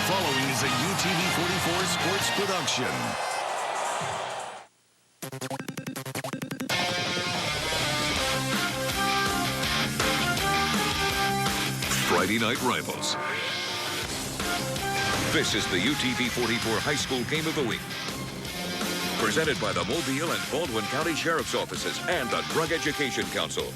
following is a UTV 44 sports production. Friday night rivals. This is the UTV 44 High School Game of the Week. Presented by the Mobile and Baldwin County Sheriff's Offices and the Drug Education Council.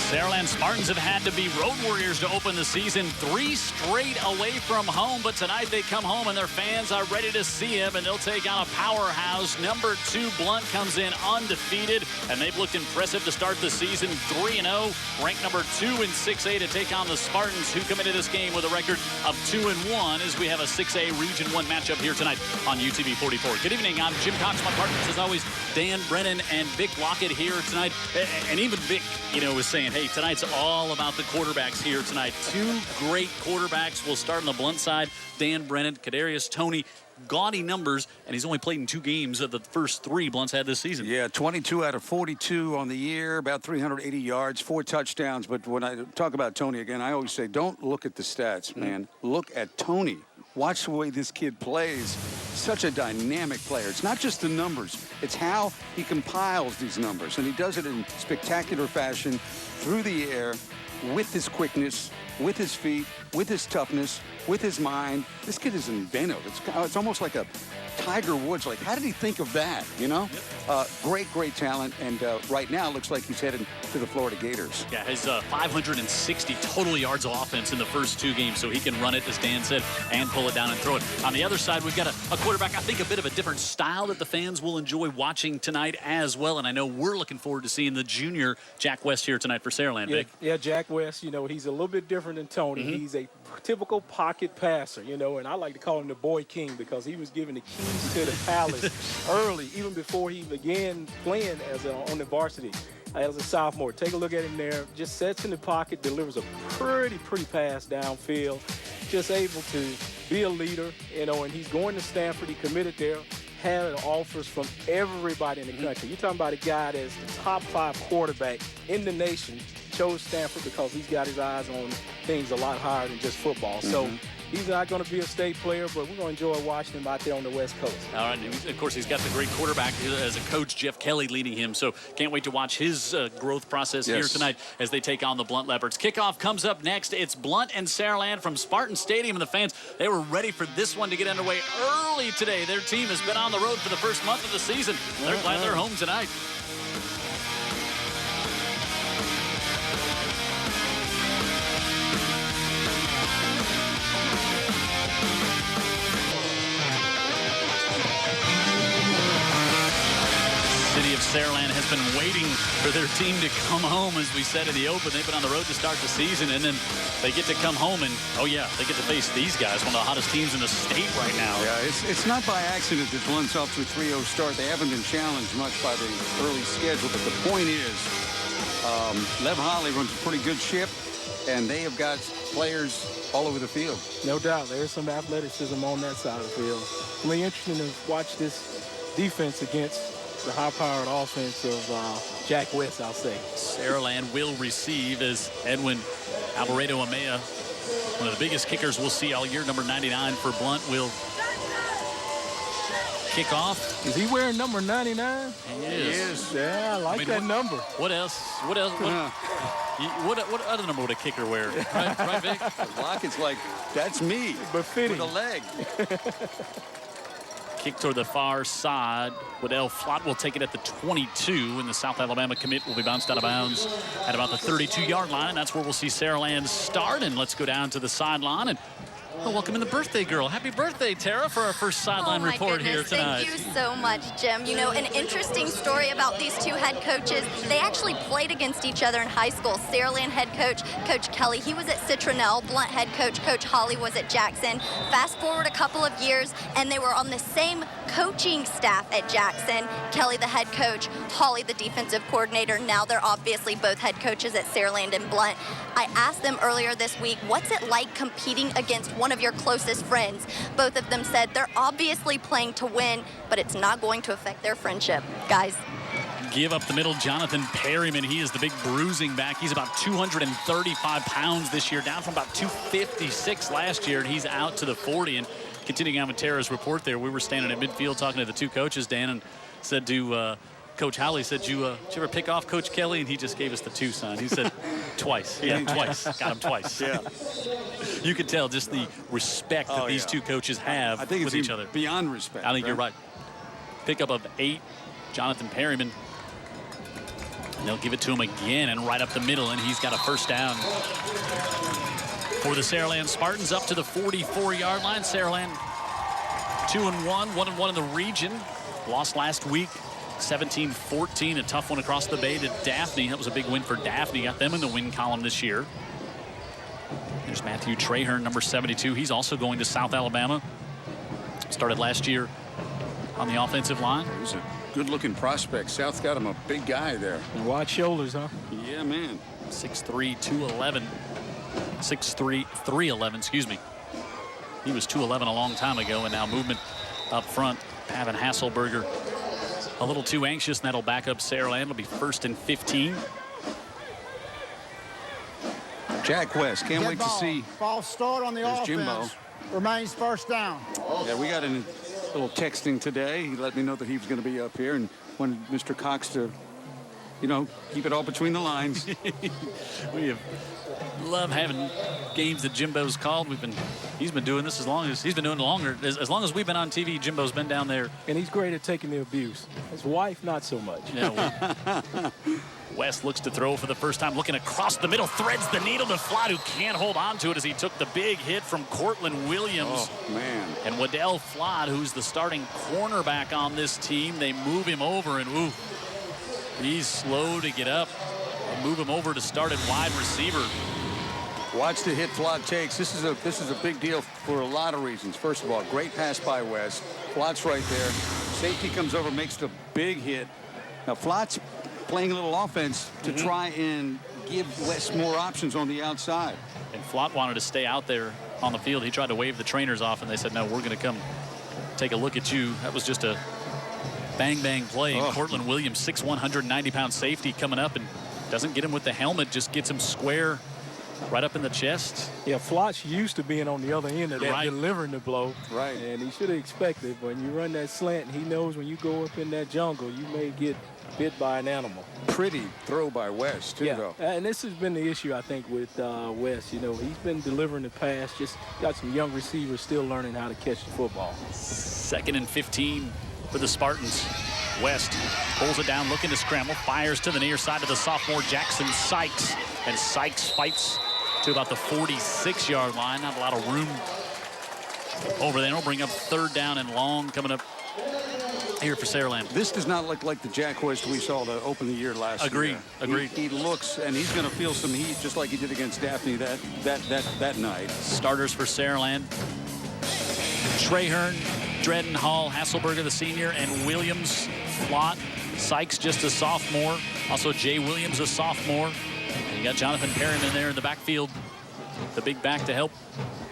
Saraland Spartans have had to be road warriors to open the season. 3 straight away from home, but tonight they come home and their fans are ready to see them, and they'll take on a powerhouse. Number 2 Blount comes in undefeated, and they've looked impressive to start the season. 3-0, ranked number 2 in 6A to take on the Spartans, who come into this game with a record of 2-1 as we have a 6A Region 1 matchup here tonight on UTV 44. Good evening, I'm Jim Cox. My partners, as always, Dan Brennan and Vic Lockett here tonight. And even Vic, was saying, hey, tonight's all about the quarterbacks here tonight. 2 great quarterbacks. We'll start on the Blount side. Dan Brennan, Kadarius Toney, gaudy numbers, and he's only played in 2 games of the first 3 Blount's had this season. Yeah, 22 out of 42 on the year, about 380 yards, 4 touchdowns. But when I talk about Toney again, I always say, don't look at the stats, man. Look at Toney. Watch the way this kid plays. Such a dynamic player. It's not just the numbers. It's how he compiles these numbers. And he does it in spectacular fashion through the air with his quickness, with his feet, with his toughness, with his mind. This kid is inventive. It's almost like a Tiger Woods. Like, how did he think of that, Great talent. And right now, it looks like he's headed to the Florida Gators. Yeah, his 560 total yards of offense in the first 2 games, so he can run it, as Dan said, and pull it down and throw it. On the other side, we've got a quarterback, I think, a bit of a different style that the fans will enjoy watching tonight as well. And I know we're looking forward to seeing the junior Jack West here tonight for Saraland, Vic. Yeah, Jack West, he's a little bit different than Toney. He's a typical pocket passer, and I like to call him the boy king because he was given the keys to the palace early, even before he began playing on the varsity as a sophomore. Take a look at him there. Just sets in the pocket, delivers a pretty pass downfield. Just able to be a leader, and he's going to Stanford. He committed there. Had offers from everybody in the country. You're talking about a guy that's the top 5 quarterback in the nation. Chose Stanford because he's got his eyes on things a lot higher than just football. So he's not going to be a state player, but we're going to enjoy watching him out there on the West Coast. All right, and of course, he's got the great quarterback as a coach, Jeff Kelly, leading him. So can't wait to watch his growth process here tonight as they take on the Blount Leopards. Kickoff comes up next. It's Blount and Saraland from Spartan Stadium, and the fans, they were ready for this one to get underway early today. Their team has been on the road for the first month of the season. They're glad they're home tonight. Of Saraland has been waiting for their team to come home, as we said in the open. They've been on the road to start the season, and then they get to come home, and they get to face these guys, one of the hottest teams in the state right now. Yeah, it's not by accident that Blount's off to a 3-0 start. They haven't been challenged much by the early schedule, but the point is, Lev Holly runs a pretty good ship, and they have got players all over the field. No doubt. There's some athleticism on that side of the field. It's really interesting to watch this defense against the high-powered offense of Jack West, I'll say. Saraland will receive as Edwin Alvarado Amaya, one of the biggest kickers we'll see all year, number 99 for Blount, will kick off. Is he wearing number 99? He is. Yeah, I like that number. What else? What other number would a kicker wear? Right, Vic? Lockett's like, that's me. But fitting. With a leg. Kick toward the far side. Waddell Flott will take it at the 22, and the South Alabama commit will be bounced out of bounds at about the 32-yard line, and that's where we'll see Saraland start. And let's go down to the sideline and welcome in the birthday girl. Happy birthday, Tara, for our first sideline report here tonight. Thank you so much, Jim. An interesting story about these 2 head coaches. They actually played against each other in high school. Saraland head coach, Coach Kelly, he was at Citronelle. Blount head coach, Coach Holly, was at Jackson. Fast forward a couple of years, and they were on the same coaching staff at Jackson. Kelly, the head coach, Holly, the defensive coordinator. Now they're obviously both head coaches at Saraland and Blount. I asked them earlier this week, what's it like competing against one of your closest friends? Both of them said they're obviously playing to win, but it's not going to affect their friendship. Guys. give up the middle. Jonathan Perryman, he is the big bruising back. He's about 235 pounds this year, down from about 256 last year, and he's out to the 40. And continuing on with Tara's report there, we were standing at midfield talking to the two coaches, Dan, and said to Coach Howley, said, did you ever pick off Coach Kelly? And he just gave us the 2 sign. He said, twice. Yeah, twice. Got him twice. Yeah. You can tell just the respect that these two coaches have with each other. Beyond respect. I think you're right. Pickup of 8, Jonathan Perryman. And they'll give it to him again and right up the middle, and he's got a first down for the Saraland Spartans up to the 44-yard line. Saraland 2-1, 1-1 in the region. Lost last week, 17-14, a tough one across the bay to Daphne. That was a big win for Daphne. Got them in the win column this year. There's Matthew Trahern, number 72. He's also going to South Alabama. Started last year on the offensive line. He's a good-looking prospect. South got him a big guy there. And wide shoulders, huh? Yeah, man. 6'3", 211. 6'3", 311, excuse me. He was 211 a long time ago, and now movement up front. Pavin Hasselberger a little too anxious, and that'll back up Saraland. It'll be 1st and 15. Jack West, can't wait to see. False start on the There's offense. Jimbo. Remains first down. Yeah, we got a little texting today. He let me know that he was going to be up here and wanted Mr. Cox to, you know, keep it all between the lines. We love having games that Jimbo's called. He's been doing this as long as he's been doing it longer. As long as we've been on TV, Jimbo's been down there. And he's great at taking the abuse. His wife, not so much. Yeah, West looks to throw for the first time, looking across the middle, threads the needle to Flott, who can't hold on to it as he took the big hit from Cortland Williams. Oh, man. And Waddell Flott, who's the starting cornerback on this team, they move him over, and ooh, he's slow to get up. They move him over to start at wide receiver. Watch the hit Flott takes. This is a big deal for a lot of reasons. First of all, great pass by West. Flott's right there. Safety comes over, makes the big hit. Now Flott's playing a little offense to try and give West more options on the outside. And Flott wanted to stay out there on the field. He tried to wave the trainers off, and they said, no, we're going to come take a look at you. That was just a bang play. Oh. Cortland Williams, 6'1", 190-pound safety coming up and doesn't get him with the helmet, just gets him square right up in the chest. Yeah, Flott's used to being on the other end of that, Right. delivering the blow. Right. And he should have expected. When you run that slant, he knows when you go up in that jungle, you may get bit by an animal. Pretty throw by West, too, though. And this has been the issue, I think, with West. You know, he's been delivering the pass, just got some young receivers still learning how to catch the football. 2nd and 15 for the Spartans. West pulls it down, looking to scramble, fires to the near side of the sophomore Jackson Sykes, and Sykes fights to about the 46-yard line. Not a lot of room over there. It'll bring up 3rd down and long coming up here for Saraland. This does not look like the Jack West we saw to open the year last year. Agreed. He looks, and he's going to feel some heat just like he did against Daphne that night. Starters for Saraland: Trahern, Dredden, Hall, Hasselberger, the senior, and Williams, Flott, Sykes, just a sophomore. Also Jay Williams, a sophomore. And you got Jonathan Perryman there in the backfield, the big back to help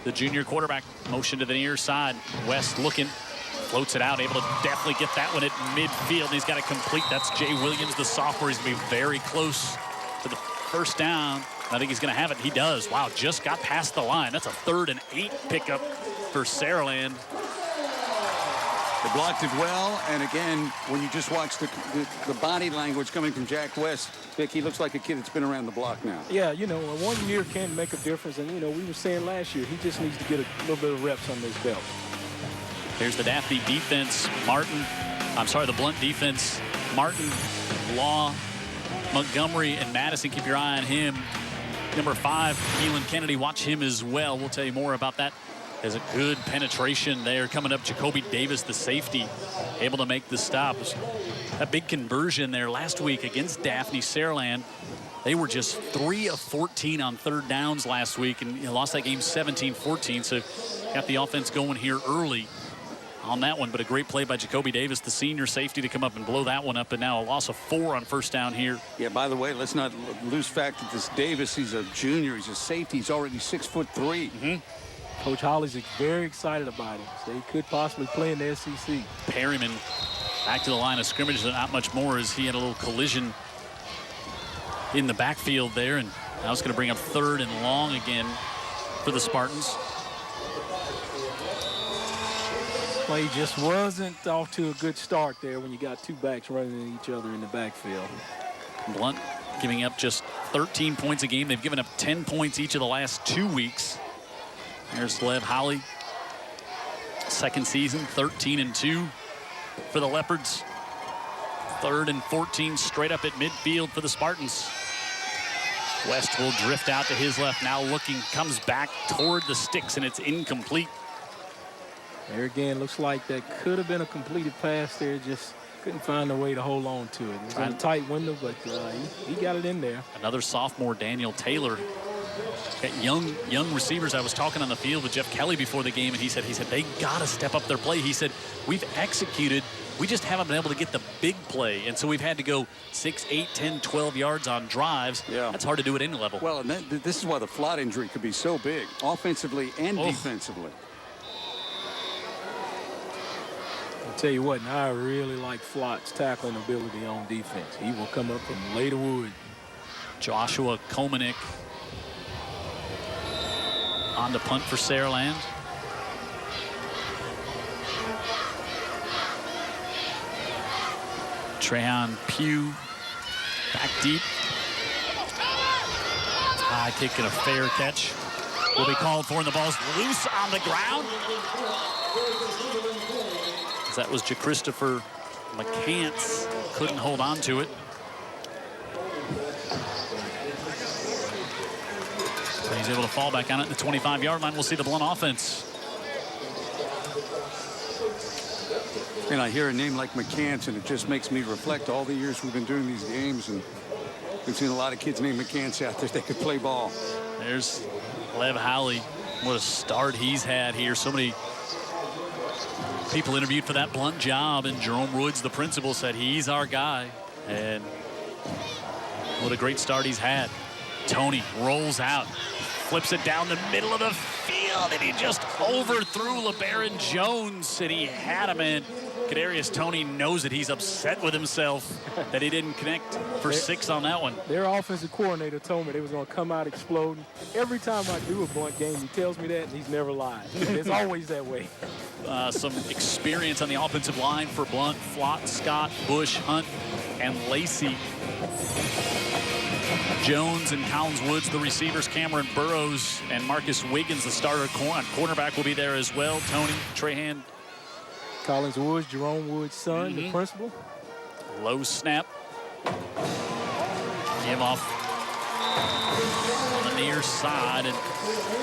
the junior quarterback. Motion to the near side. West looking, floats it out, able to definitely get that one at midfield. And he's got to complete. That's Jay Williams, the sophomore. He's going to be very close to the first down. I think he's going to have it. He does. Wow, just got past the line. That's a 3rd and 8 pickup for Saraland. They blocked it well, and again, when you just watch the body language coming from Jack West, Vic, he looks like a kid that's been around the block now. Yeah, you know, 1 year can make a difference, and, you know, we were saying last year, he just needs to get a little bit of reps under his belt. Here's the Daphne defense. The Blount defense. Martin, Law, Montgomery, and Madison. Keep your eye on him. Number 5, Keelan Kennedy. Watch him as well. We'll tell you more about that. There's a good penetration there coming up. Jacoby Davis, the safety, able to make the stop. A big conversion there last week against Daphne. Saraland, they were just 3 of 14 on 3rd downs last week and lost that game 17-14. So got the offense going here early on that one, but a great play by Jacoby Davis, the senior safety, to come up and blow that one up, and now a loss of 4 on 1st down here. Yeah, by the way, let's not lose fact that this Davis, he's a junior, he's a safety, he's already 6'3". Coach Holly's very excited about him. So he could possibly play in the SEC. Perryman Back to the line of scrimmage, not much more, as he had a little collision in the backfield there, and now it's going to bring up 3rd and long again for the Spartans. Play just wasn't off to a good start there when you got 2 backs running at each other in the backfield. Blount giving up just 13 points a game. They've given up 10 points each of the last 2 weeks. There's Lev Holly. 2nd season, 13-2 for the Leopards. 3rd and 14 straight up at midfield for the Spartans. West will drift out to his left, now looking, comes back toward the sticks, and it's incomplete. There again, looks like that could have been a completed pass there, just couldn't find a way to hold on to it. It was in a tight window, but he got it in there. Another sophomore, Daniel Taylor. Young receivers. I was talking on the field with Jeff Kelly before the game, and he said they got to step up their play. He said, we've executed, we just haven't been able to get the big play, and so we've had to go 6, 8, 10, 12 yards on drives. Yeah. That's hard to do at any level. Well, and this is why the Flott injury could be so big, offensively and defensively. I'll tell you what, now I really like Flott's tackling ability on defense. He will come up and lay the wood. Joshua Komanik on the punt for Saraland. Trahan Pugh back deep. High kick and a fair catch will be called for, and the ball's loose on the ground. That was Christopher McCants. Couldn't hold on to it. So he's able to fall back on it at the 25-yard line. We'll see the Blount offense. And I hear a name like McCants, and it just makes me reflect all the years we've been doing these games, and we've seen a lot of kids named McCants out there that could play ball. There's Lev Howley. What a start he's had here. So many people interviewed for that Blount job, and Jerome Woods, the principal, said he's our guy. And what a great start he's had. Tony rolls out, flips it down the middle of the field, and he just overthrew LeBaron Jones, and he had him in. Kadarius Toney knows that he's upset with himself that he didn't connect for 6 on that one. Their offensive coordinator told me they was going to come out exploding. Every time I do a Blount game, he tells me that, and he's never lied. It's always that way. Some experience on the offensive line for Blount. Flott, Scott, Bush, Hunt, and Lacey. Jones and Collins Woods, the receivers. Cameron Burrows and Marcus Wiggins, the starter cornerback, will be there as well. Tony, Trahan. Collins Woods, Jerome Woods' son, the principal. Low snap. Give off on the near side, and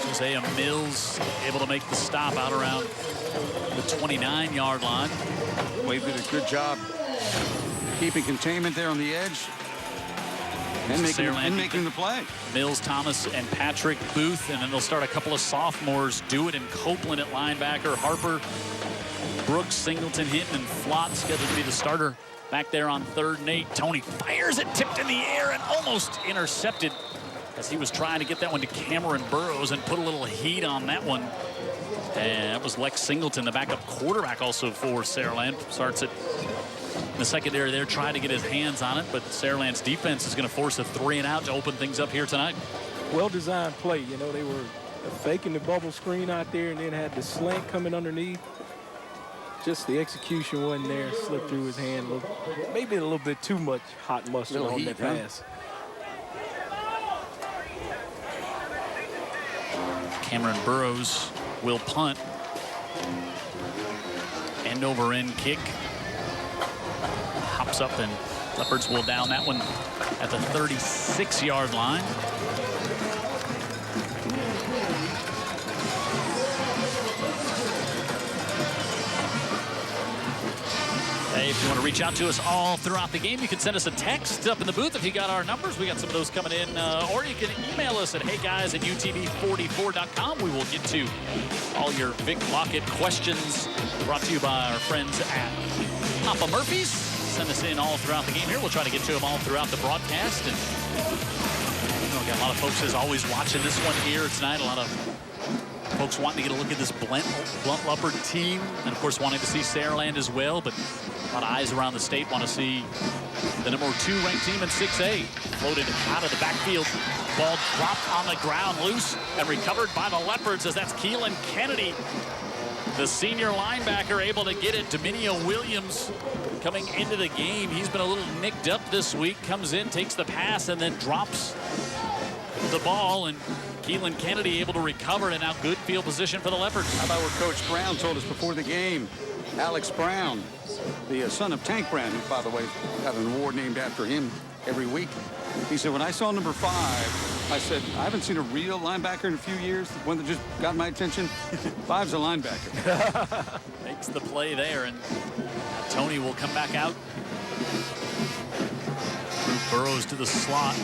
Josiah Mills able to make the stop out around the 29-yard line. Wade did a good job keeping containment there on the edge and making the play. Mills, Thomas, and Patrick Booth, and then they'll start a couple of sophomores. Dewitt and Copeland at linebacker. Harper, Brooks, Singleton, Hinton, and Flott scheduled to be the starter back there on 3rd and 8. Tony fires it, tipped in the air, and almost intercepted as he was trying to get that one to Cameron Burrows and put a little heat on that one. And that was Lex Singleton, the backup quarterback also for Saraland. Starts it in the secondary there, trying to get his hands on it, but Saraland's defense is going to force a 3-and-out to open things up here tonight. Well-designed play. You know, they were faking the bubble screen out there and then had the slant coming underneath. Just the execution wasn't there. Slipped through his hand. Maybe a little bit too much hot mustard on that pass. Cameron Burrows will punt. End over end kick. Hops up, and Leopards will down that one at the 36-yard line. Hey, if you want to reach out to us all throughout the game, you can send us a text up in the booth if you got our numbers. We got some of those coming in. Or you can email us at heyguys@utv44.com. We will get to all your Vic Lockett questions, brought to you by our friends at Papa Murphy's. Send us in all throughout the game here. We'll try to get to them all throughout the broadcast. And we got a lot of folks as always watching this one here tonight. A lot of folks wanting to get a look at this Blount Leopard team, and of course wanting to see Saraland as well, but a lot of eyes around the state want to see the number 2 ranked team in 6A. Floated out of the backfield. Ball dropped on the ground, loose, and recovered by the Leopards as that's Keelan Kennedy, the senior linebacker, able to get it. Dominio Williams coming into the game. He's been a little nicked up this week. Comes in, takes the pass, and then drops the ball. And Keelan Kennedy able to recover, and now good field position for the Leopards. How about what Coach Brown told us before the game? Alex Brown, the son of Tank Brown, who, by the way, got an award named after him every week. He said, when I saw number 5, I said, I haven't seen a real linebacker in a few years, one that just got my attention. 5's a linebacker. Makes the play there, and Tony will come back out. Burrows to the slot.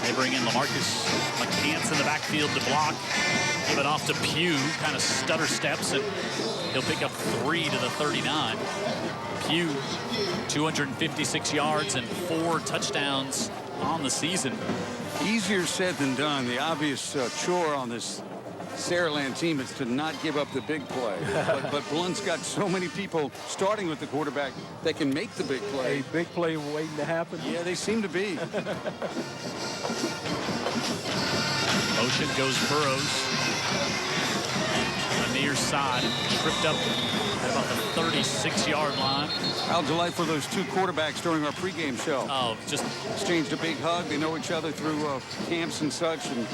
They bring in LaMarcus McCants in the backfield to block. Give it off to Pugh, kind of stutter steps, and he'll pick up 3 to the 39. Pugh, 256 yards and 4 touchdowns on the season. Easier said than done. The obvious chore on this Saraland team is to not give up the big play. but Blount's got so many people starting with the quarterback that can make the big play. A big play waiting to happen. Yeah, they seem to be. Motion goes Burrows. On the near side, tripped up at about the 36-yard line. How delightful those 2 quarterbacks during our pregame show. Oh, just exchanged a big hug. They know each other through camps and such, and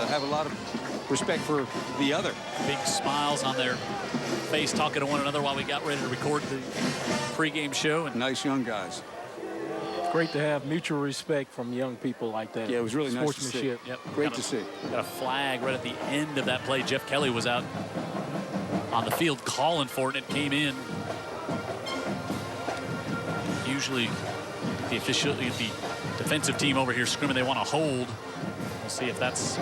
have a lot of respect for the other. Big smiles on their face, talking to one another while we got ready to record the pregame show. And nice young guys. Great to have mutual respect from young people like that. Yeah, it was really nice to see. Sportsmanship. Yep. Great to see. Got a flag right at the end of that play. Jeff Kelly was out on the field calling for it, and it came in. Usually the defensive team over here screaming they want to hold. We'll see if that's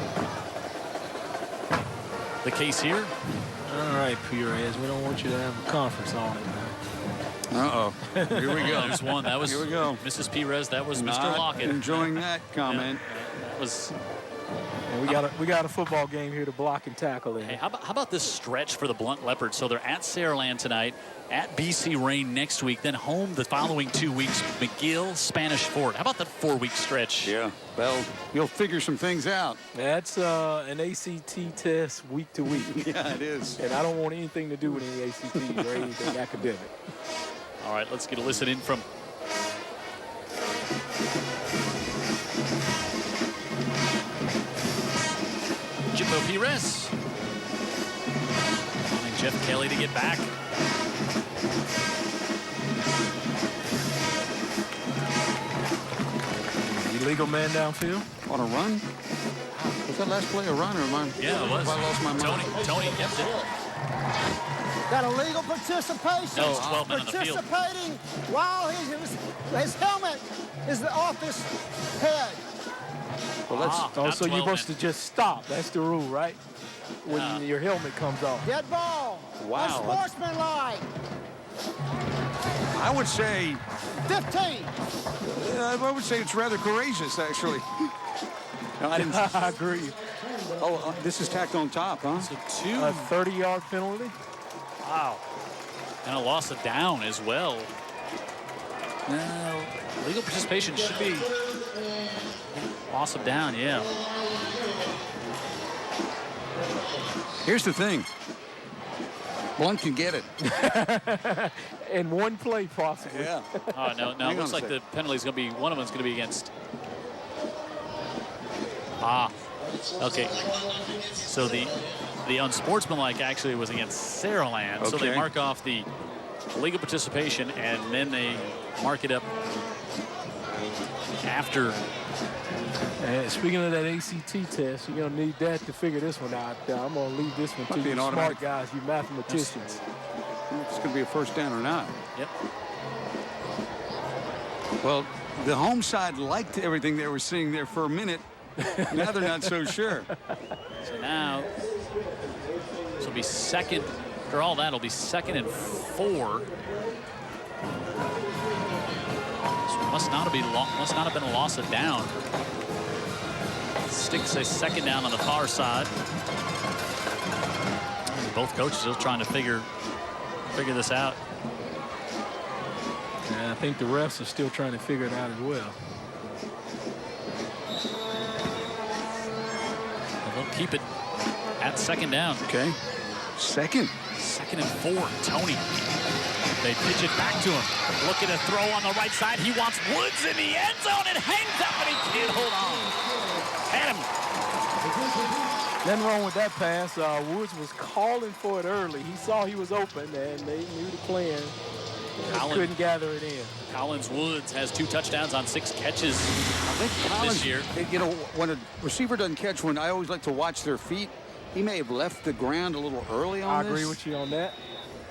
the case here. All right, Perez, we don't want you to have a conference on it. Uh-oh. Here we go. There's one. That was Here we go. Mrs. Perez. That was Not Mr. Lockett. Enjoying that comment. Yeah, that was. And we got a football game here to block and tackle in. Hey, how about this stretch for the Blount Leopards? So they're at Saraland tonight, at BC Rain next week, then home the following 2 weeks, McGill, Spanish Fort. How about that 4-week stretch? Yeah, well, you'll figure some things out. That's an ACT test week to week. Yeah, it is. And I don't want anything to do with any ACT or anything academic. All right, let's get a listen in from Jimbo Perez. Wanting Jeff Kelly to get back. Illegal man downfield. On a run? Was that last play a run or am I? Yeah, it was. I lost my mind. Tony, yep. Got illegal participation. No, it's 12 men on the field. Participating while his helmet is off his head. Well, that's Oh, not so you're 12 supposed to just stop. That's the rule, right? When your helmet comes off. Dead ball. Wow. Unsportsmanlike. I would say 15. I would say it's rather courageous, actually. No, I didn't. I agree. Oh, this is tacked on top, huh? So A 30-yard penalty. Wow. And a loss of down as well. Legal participation should be loss of down, yeah. Here's the thing. Blount can get it. In one play, possibly. Yeah. Oh, no, Hang it looks on a like the penalty's going to be, one of them's going to be against. Okay. So the unsportsmanlike actually was against Saraland. So they Okay. mark off the legal participation, and then they mark it up after. And speaking of that ACT test, you're going to need that to figure this one out. I'm going to leave this one Might to be you an smart automatic- guys, you mathematicians. If it's going to be a first down or not. Yep. Well, the home side liked everything they were seeing there for a minute. Now they're not so sure. So now, this will be second. After all that, it'll be 2nd and 4. So must not have been a loss of down. Sticks a second down on the far side. Both coaches still trying to figure this out. And I think the refs are still trying to figure it out as well. And they'll keep it at second down. Okay. Second and 4. Tony. They pitch it back to him. Looking to throw on the right side. He wants Woods in the end zone. It hangs up and he can't hold on. Had him. Nothing wrong with that pass. Woods was calling for it early. He saw he was open, and they knew the plan. Couldn't gather it in. Collins Woods has 2 touchdowns on 6 catches I think Collins, this year. You know, when a receiver doesn't catch one, I always like to watch their feet. He may have left the ground a little early on this. I agree with you on that.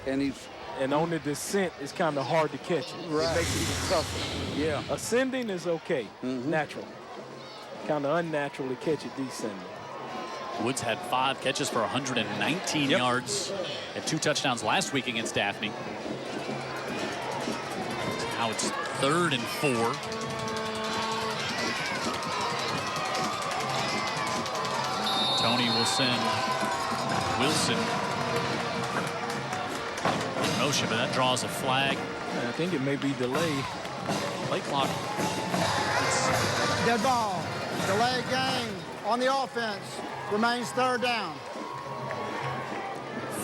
And on the descent, it's kind of hard to catch it. Right. It makes it even tougher. Yeah. Ascending is okay, natural. Kind of unnatural to catch it descending. Woods had 5 catches for 119 yards and 2 touchdowns last week against Daphne. Now it's 3rd and 4. Tony will send Wilson in motion, but that draws a flag. And I think it may be delayed. Play clock. Dead ball. Delayed game on the offense. Remains 3rd down.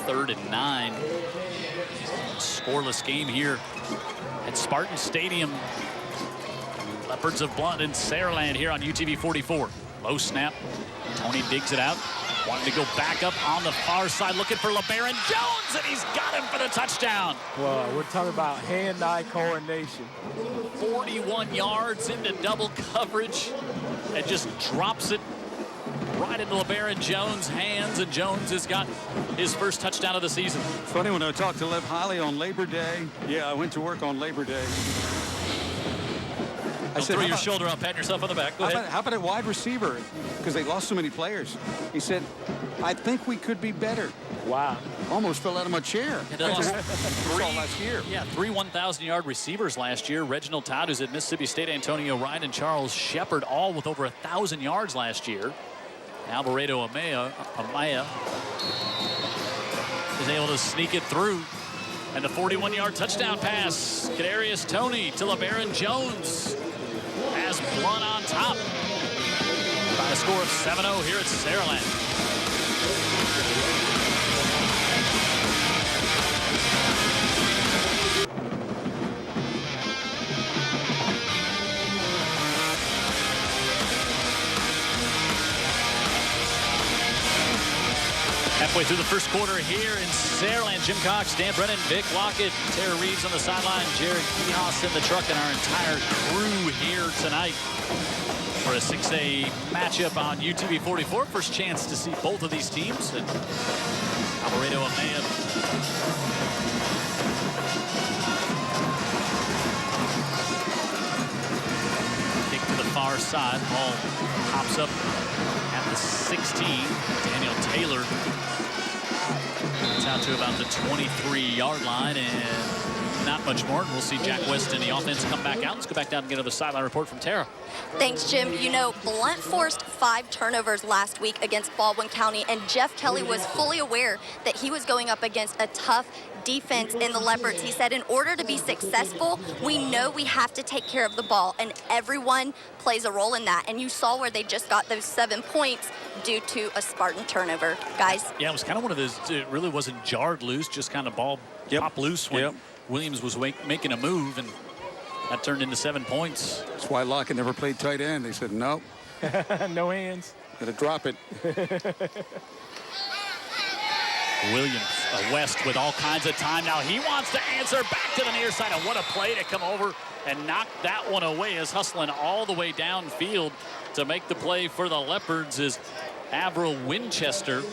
3rd and 9. Scoreless game here at Spartan Stadium. Leopards of Blount and Saraland here on UTV 44. Low snap. Tony digs it out. Wanting to go back up on the far side, looking for LeBaron Jones, and he's got him for the touchdown. Well, we're talking about hand-eye coordination. 41 yards into double coverage and just drops it right into LeBaron Jones' hands, and Jones has got his first touchdown of the season. funny when I talked to Lev Holly on Labor Day. Yeah, I went to work on Labor Day. I said, throw your shoulder up, pat yourself on the back. Go ahead. How about a wide receiver? Because they lost so many players. He said, I think we could be better. Wow. Almost fell out of my chair. And they lost last year. Yeah, 3 1,000-yard receivers last year. Reginald Todd, who's at Mississippi State, Antonio Ryan, and Charles Shepard, all with over 1,000 yards last year. Alvarado Amaya is able to sneak it through. And the 41-yard touchdown pass. Kadarius Toney to LeBaron Jones has Blount on top. By a score of 7-0 here at Saraland. Halfway through the first quarter here in Saraland. Jim Cox, Dan Brennan, Vic Lockett, Tara Reeves on the sideline, Jared Kihos in the truck, and our entire crew here tonight for a 6A matchup on UTV 44. First chance to see both of these teams. And Alvarado Amaya kick to the far side. Ball pops up at the 16. Daniel Taylor gets out to about the 23-yard line, and not much more. And we'll see Jack West and the offense come back out. Let's go back down and get another sideline report from Tara. Thanks, Jim. You know, Blount forced 5 turnovers last week against Baldwin County, and Jeff Kelly was fully aware that he was going up against a tough defense in the Leopards. He said, in order to be successful, we know we have to take care of the ball, and everyone plays a role in that. And you saw where they just got those 7 points due to a Spartan turnover, guys. Yeah, it was kind of one of those, it really wasn't jarred loose, just kind of ball popped loose when Williams was making a move, and that turned into 7 points. That's why Lockett never played tight end. They said, no. No hands. Gotta drop it. Williams, West with all kinds of time. Now he wants to answer back to the near side. And what a play to come over and knock that one away, is hustling all the way downfield to make the play for the Leopards is Avril Winchester.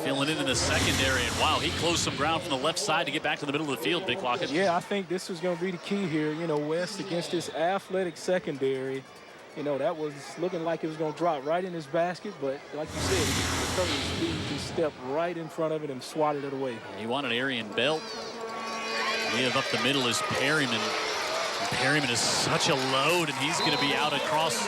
Filling in the secondary, and wow, he closed some ground from the left side to get back to the middle of the field, Big Lockett. Yeah, I think this was going to be the key here. You know, West against this athletic secondary. You know, that was looking like it was going to drop right in his basket, but like you said, he just stepped right in front of it and swatted it away. He wanted Arian Belt. We have up the middle is Perryman. And Perryman is such a load, and he's going to be out across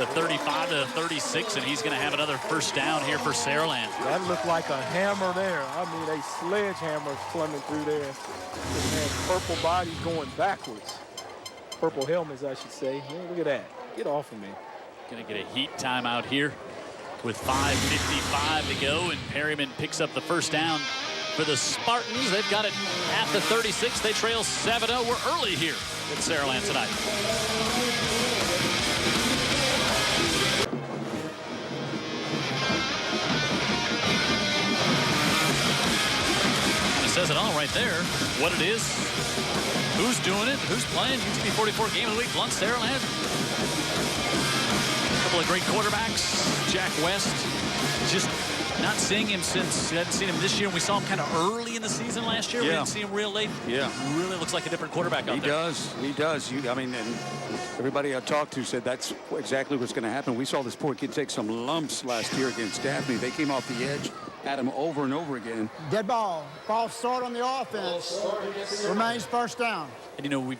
the 35 to 36, and he's going to have another first down here for Saraland. That looked like a hammer there. I mean, a sledgehammer plumbing through there. This man, purple bodies going backwards. Purple helmets, I should say. Man, look at that. Get off of me. Going to get a heat timeout here with 5:55 to go, and Perryman picks up the first down for the Spartans. They've got it at the 36. They trail 7-0. We're early here at Saraland tonight. Kind of says it all right there. What it is, who's doing it, who's playing. UTV 44 game of the week. Blount, Saraland. A couple of great quarterbacks. Jack West, just not seeing him since, we hadn't seen him this year. We saw him kind of early in the season last year. Yeah. We didn't see him real late. Yeah. Really looks like a different quarterback out there. He does. I mean, and everybody I talked to said that's exactly what's going to happen. We saw this poor kid take some lumps last year against Daphne. They came off the edge, had him over and over again. Dead ball. False start on the offense. Remains first down. And, you know, we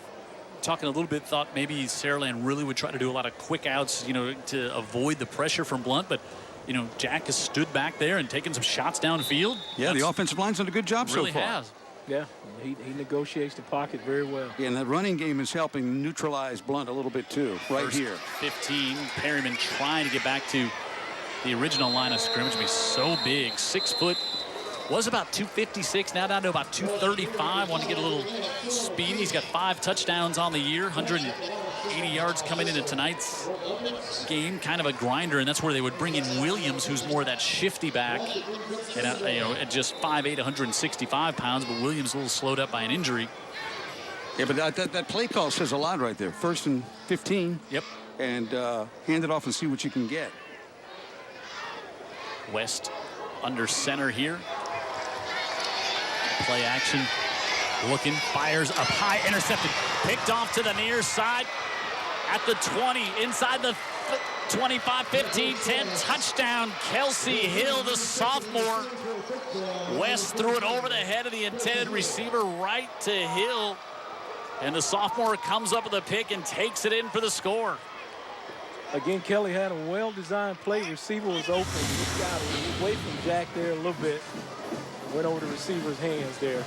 talking a little bit, thought maybe Saraland really would try to do a lot of quick outs, you know, to avoid the pressure from Blount. But, you know, Jack has stood back there and taken some shots downfield. Yeah, the offensive line's done a good job really so far. Has. Yeah, he negotiates the pocket very well. Yeah, and that running game is helping neutralize Blount a little bit too, right First here. 15. Perryman trying to get back to the original line of scrimmage. He's so big, 6 foot. Was about 256, now down to about 235. Want to get a little speedy. He's got 5 touchdowns on the year, 180 yards coming into tonight's game. Kind of a grinder, and that's where they would bring in Williams, who's more of that shifty back. And, you know, at just 5'8", 165 pounds, but Williams a little slowed up by an injury. Yeah, but that play call says a lot right there. 1st and 15. Yep. And hand it off and see what you can get. West under center here. Play action, looking, fires up high, intercepted, picked off to the near side at the 20, inside the 25, 15, 10, touchdown, Kelsey Hill, the sophomore. West threw it over the head of the intended receiver right to Hill, and the sophomore comes up with a pick and takes it in for the score. Again, Kelly had a well-designed play. Receiver was open. He got away from Jack there a little bit. Went over the receiver's hands there.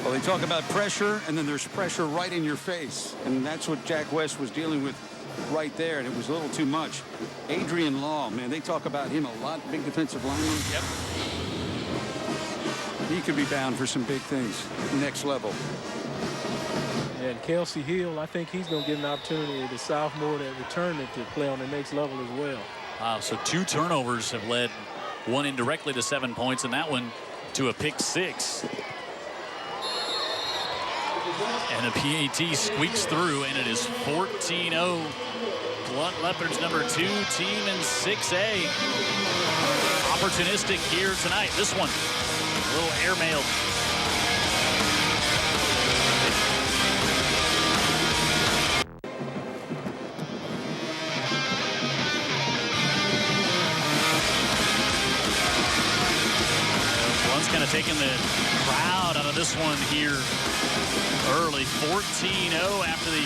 Well, they talk about pressure, and then there's pressure right in your face. And that's what Jack West was dealing with right there, and it was a little too much. Adrian Law, man, they talk about him a lot, big defensive lineman. Yep. He could be bound for some big things, next level. And Kelsey Hill, I think he's going to get an opportunity, the sophomore that returned it, to play on the next level as well. Wow, so 2 turnovers have led, one indirectly to 7 points, and that one to a pick 6. And the PAT squeaks through, and it is 14-0. Blount Leopards number 2 team in 6A. Opportunistic here tonight. This one, a little airmailed. Kind of taking the crowd out of this one here early. 14-0 after the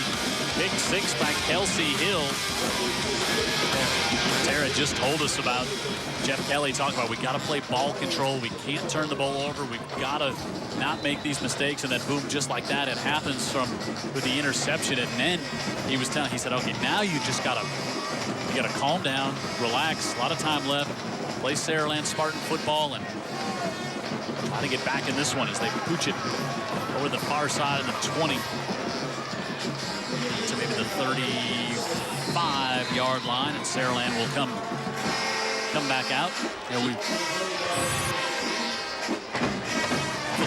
big 6 by Kelsey Hill. Tara just told us about Jeff Kelly talking about we got to play ball control. We can't turn the ball over. We've got to not make these mistakes. And then boom, just like that, it happens with the interception. And then he said, okay, now you just got to calm down, relax. A lot of time left. Play Saraland Spartan football and try to get back in this one as they pooch it over the far side of the 20 to maybe the 35-yard line, and Saraland will come back out.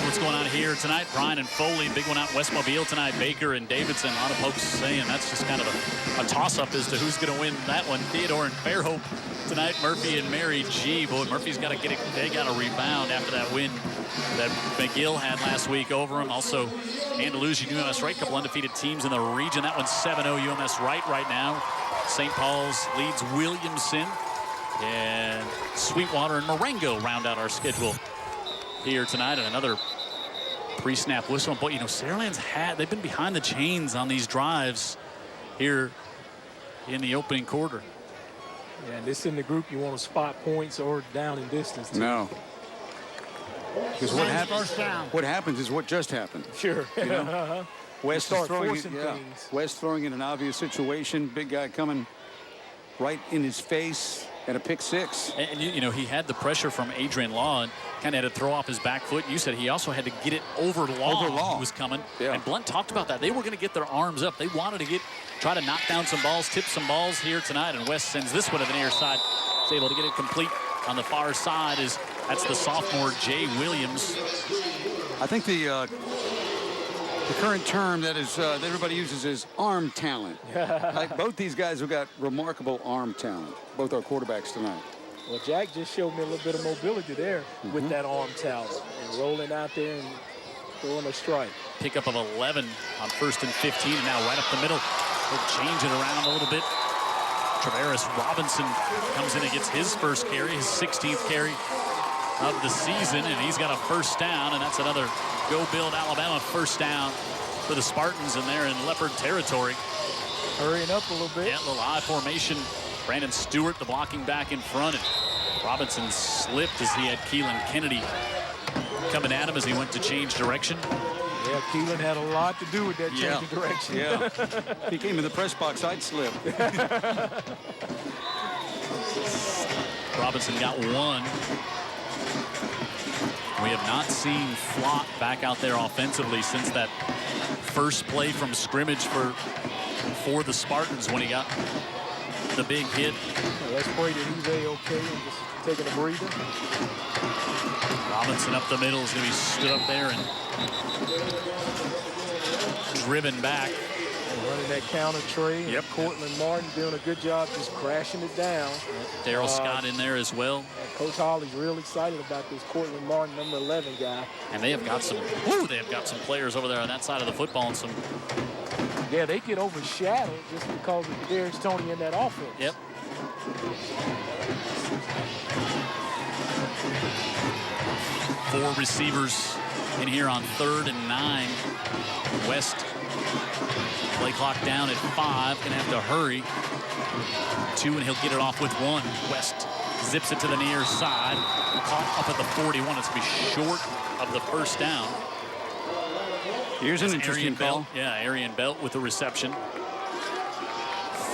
What's going on here tonight? Bryan and Foley, big one out in West Mobile tonight. Baker and Davidson. A lot of folks saying that's just kind of a toss-up as to who's going to win that one. Theodore and Fairhope tonight. Murphy and Mary G. Boy, Murphy's got to get it. They got to rebound after that win that McGill had last week over them. Also, Andalusia, UMS Wright, couple undefeated teams in the region. That one's 7-0 UMS Wright right now. St. Paul's leads Williamson, and Sweetwater and Marengo round out our schedule here tonight. And another pre-snap whistle. But, you know, Saraland's they've been behind the chains on these drives here in the opening quarter. Yeah, and this in the group you want to spot points or down in distance. Too. No. Because what happens is what just happened. Sure. You know? West is throwing it, things. West throwing in an obvious situation. Big guy coming right in his face and a pick six. And you know, he had the pressure from Adrian Law and kind of had to throw off his back foot. You said he also had to get it over Law. Who was coming. Yeah. And Blount talked about that. They were going to get their arms up. They wanted to try to knock down some balls, tip some balls here tonight. And West sends this one to the near side. He's able to get it complete on the far side. That's the sophomore Jay Williams. I think the current term that everybody uses is arm talent. Like both these guys have got remarkable arm talent. Both our quarterbacks tonight. Well, Jack just showed me a little bit of mobility there with that arm talent and rolling out there and throwing a strike. Pickup of 11 on 1st and 15, and now right up the middle. They'll change it around a little bit. Travaris Robinson comes in and gets his first carry, his 16th carry of the season, and he's got a first down, and that's another Go Build Alabama first down for the Spartans, and they're in Leopard territory. Hurrying up a little bit. Yeah, a little I formation. Brandon Stewart, the blocking back in front, and Robinson slipped as he had Keelan Kennedy coming at him as he went to change direction. Yeah, Keelan had a lot to do with that change of direction. Yeah. He came in the press box, I'd slip. Robinson got one. We have not seen Flott back out there offensively since that first play from scrimmage for the Spartans when he got the big hit. Well, let's pray that he's A-okay and just taking a breather. Robinson up the middle is going to be stood up there and driven back. Running that counter trade. Yep. Cortland Martin doing a good job just crashing it down. Daryl Scott in there as well. Coach Holly's real excited about this Cortland Martin, number 11 guy. And they have got some players over there on that side of the football and some. Yeah, they get overshadowed just because of Darius Toney in that offense. Yep. Four receivers in here on 3rd and 9. West play clock down at 5. Gonna have to hurry. 2 and he'll get it off with 1. West zips it to the near side. Caught up at the 41. It's gonna be short of the first down. Here's an interesting call. Yeah, Arian Belt with the reception.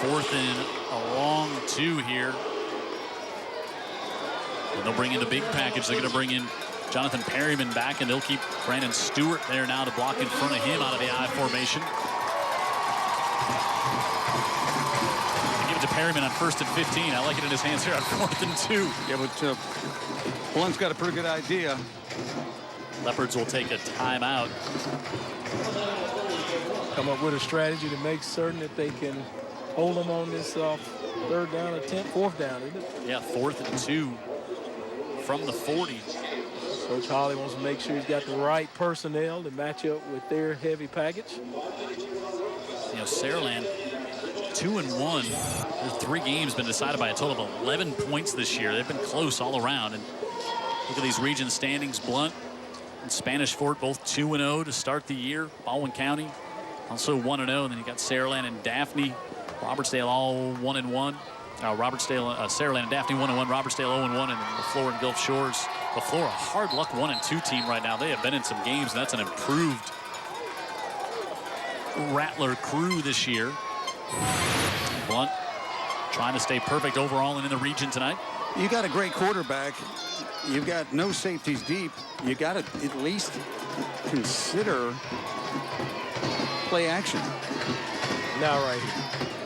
4th and a long 2 here. And they'll bring in the big package. They're going to bring in Jonathan Perryman back, and they'll keep Brandon Stewart there now to block in front of him out of the I formation. They give it to Perryman on 1st and 15. I like it in his hands here on 4th and 2. Yeah, but Blount's got a pretty good idea. Leopards will take a timeout. Come up with a strategy to make certain that they can hold them on this 3rd down or 4th down, isn't it? Yeah, 4th and 2 from the 40. Coach Holly wants to make sure he's got the right personnel to match up with their heavy package. You know, Saraland 2-1. Their 3 games been decided by a total of 11 points this year. They've been close all around. And look at these region standings. Blount and Spanish Fort both 2-0 to start the year. Baldwin County also 1-0. And then you got Saraland and Daphne. Robertsdale all 1-1. Saraland and Daphne 1-1. Robertsdale 0-1, and then LaFleur and Gulf Shores. LaFleur, a hard luck 1-2 team right now. They have been in some games, and that's an improved Rattler crew this year. Blount trying to stay perfect overall and in the region tonight. You got a great quarterback. You've got no safeties deep. You got to at least consider play action. Now right here.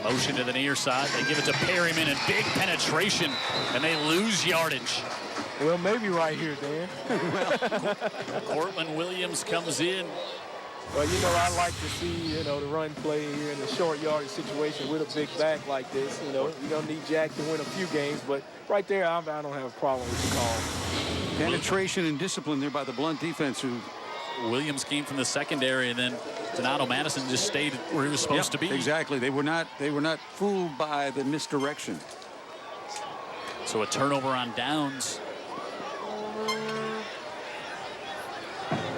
Motion to the near side. They give it to Perryman, and big penetration, and they lose yardage. Well, maybe right here, Dan. Cortland Williams comes in. Well, you know, I like to see, the run play here in the short yardage situation with a big back like this. You don't need Jack to win a few games, but right there, I don't have a problem with the call. Penetration and discipline there by the Blount defense. Who Williams came from the secondary, and then Donato Madison just stayed where he was supposed to be. Exactly. They were not fooled by the misdirection. So a turnover on downs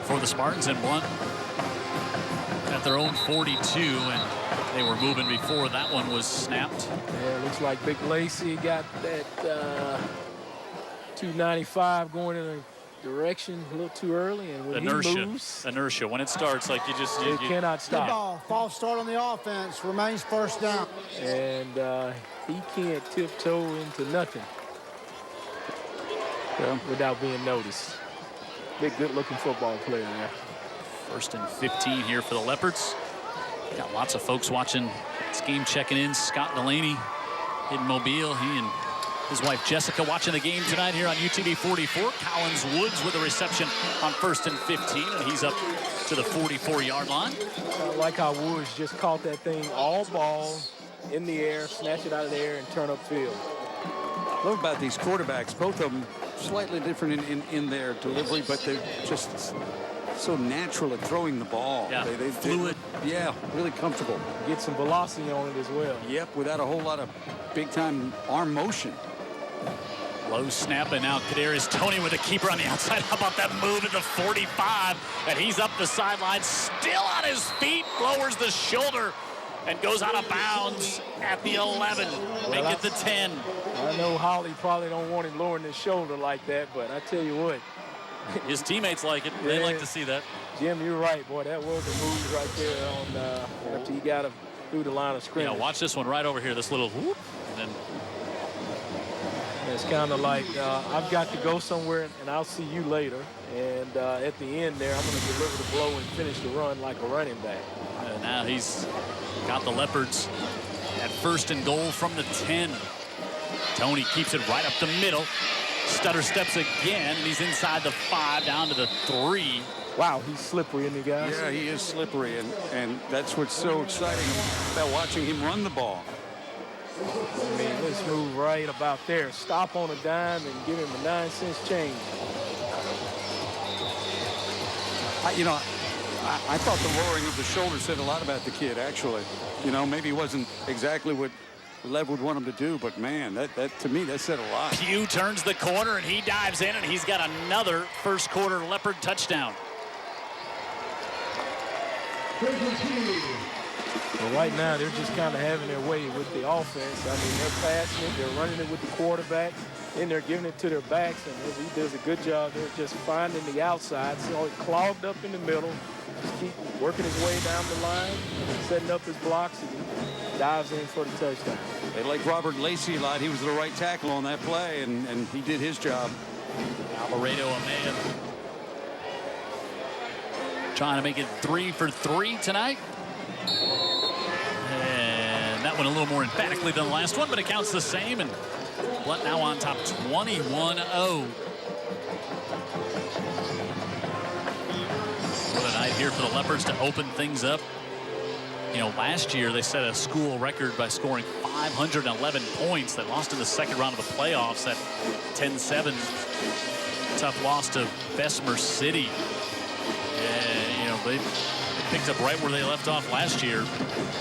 for the Spartans, and Blount at their own 42, and they were moving before that one was snapped. Yeah, it looks like Big Lacy got that 295 going in a direction a little too early, and when he moves, inertia. When it starts, like you cannot Good stop. ball. False start on the offense. Remains first down. And he can't tiptoe into nothing without being noticed. Big, good-looking football player there. 1st and 15 here for the Leopards. Got lots of folks watching this game, checking in. Scott Delaney in Mobile. He and his wife Jessica watching the game tonight here on UTV 44. Collins Woods with a reception on 1st and 15, and he's up to the 44-yard line. I like how Woods just caught that thing all ball in the air, snatch it out of the air, and turn upfield. Love about these quarterbacks, both of them slightly different in their delivery, but they're just so natural at throwing the ball. Yeah, fluid. Yeah, really comfortable. Get some velocity on it as well. Yep, without a whole lot of big-time arm motion. Low snap, and now Kadarius Toney with a keeper on the outside. How about that move at the 45? And he's up the sideline, still on his feet, lowers the shoulder, and goes out of bounds at the 11. Make it the 10. I know Holly probably don't want him lowering his shoulder like that, but I tell you what. His teammates like it. They like to see that. Jim, you're right, boy. That was a move right there on after he got him through the line of scrimmage. Watch this one right over here. This little whoop, and then it's kind of like I've got to go somewhere, and I'll see you later. And at the end there, I'm going to deliver the blow and finish the run like a running back. Now he's got the Leopards at 1st and goal from the 10. Toney keeps it right up the middle. Stutter steps again, and he's inside the 5, down to the 3. Wow, he's slippery, isn't he, guys? Yeah, he is slippery, and that's what's so exciting about watching him run the ball. I mean, let's move right about there. Stop on a dime and give him a 9-cent change. I thought the lowering of the shoulder said a lot about the kid, actually. Maybe it wasn't exactly what Lev would want him to do, but man, that to me, that said a lot. Pugh turns the corner, and he dives in, and he's got another first-quarter Leopard touchdown. Well, right now, they're just kind of having their way with the offense. I mean, they're passing it, they're running it with the quarterback, and they're giving it to their backs, and he does a good job. They're just finding the outside, so it clogged up in the middle, just keep working his way down the line, setting up his blocks, and he dives in for the touchdown. They like Robert Lacy a lot. He was the right tackle on that play, and he did his job. Alvarado Amaya trying to make it 3 for 3 tonight. And that one a little more emphatically than the last one, but it counts the same. And Blount now on top 21-0. What a night here for the Leopards to open things up. Last year they set a school record by scoring 511 points. They lost in the second round of the playoffs at 10-7. Tough loss to Bessemer City. And, they picked up right where they left off last year.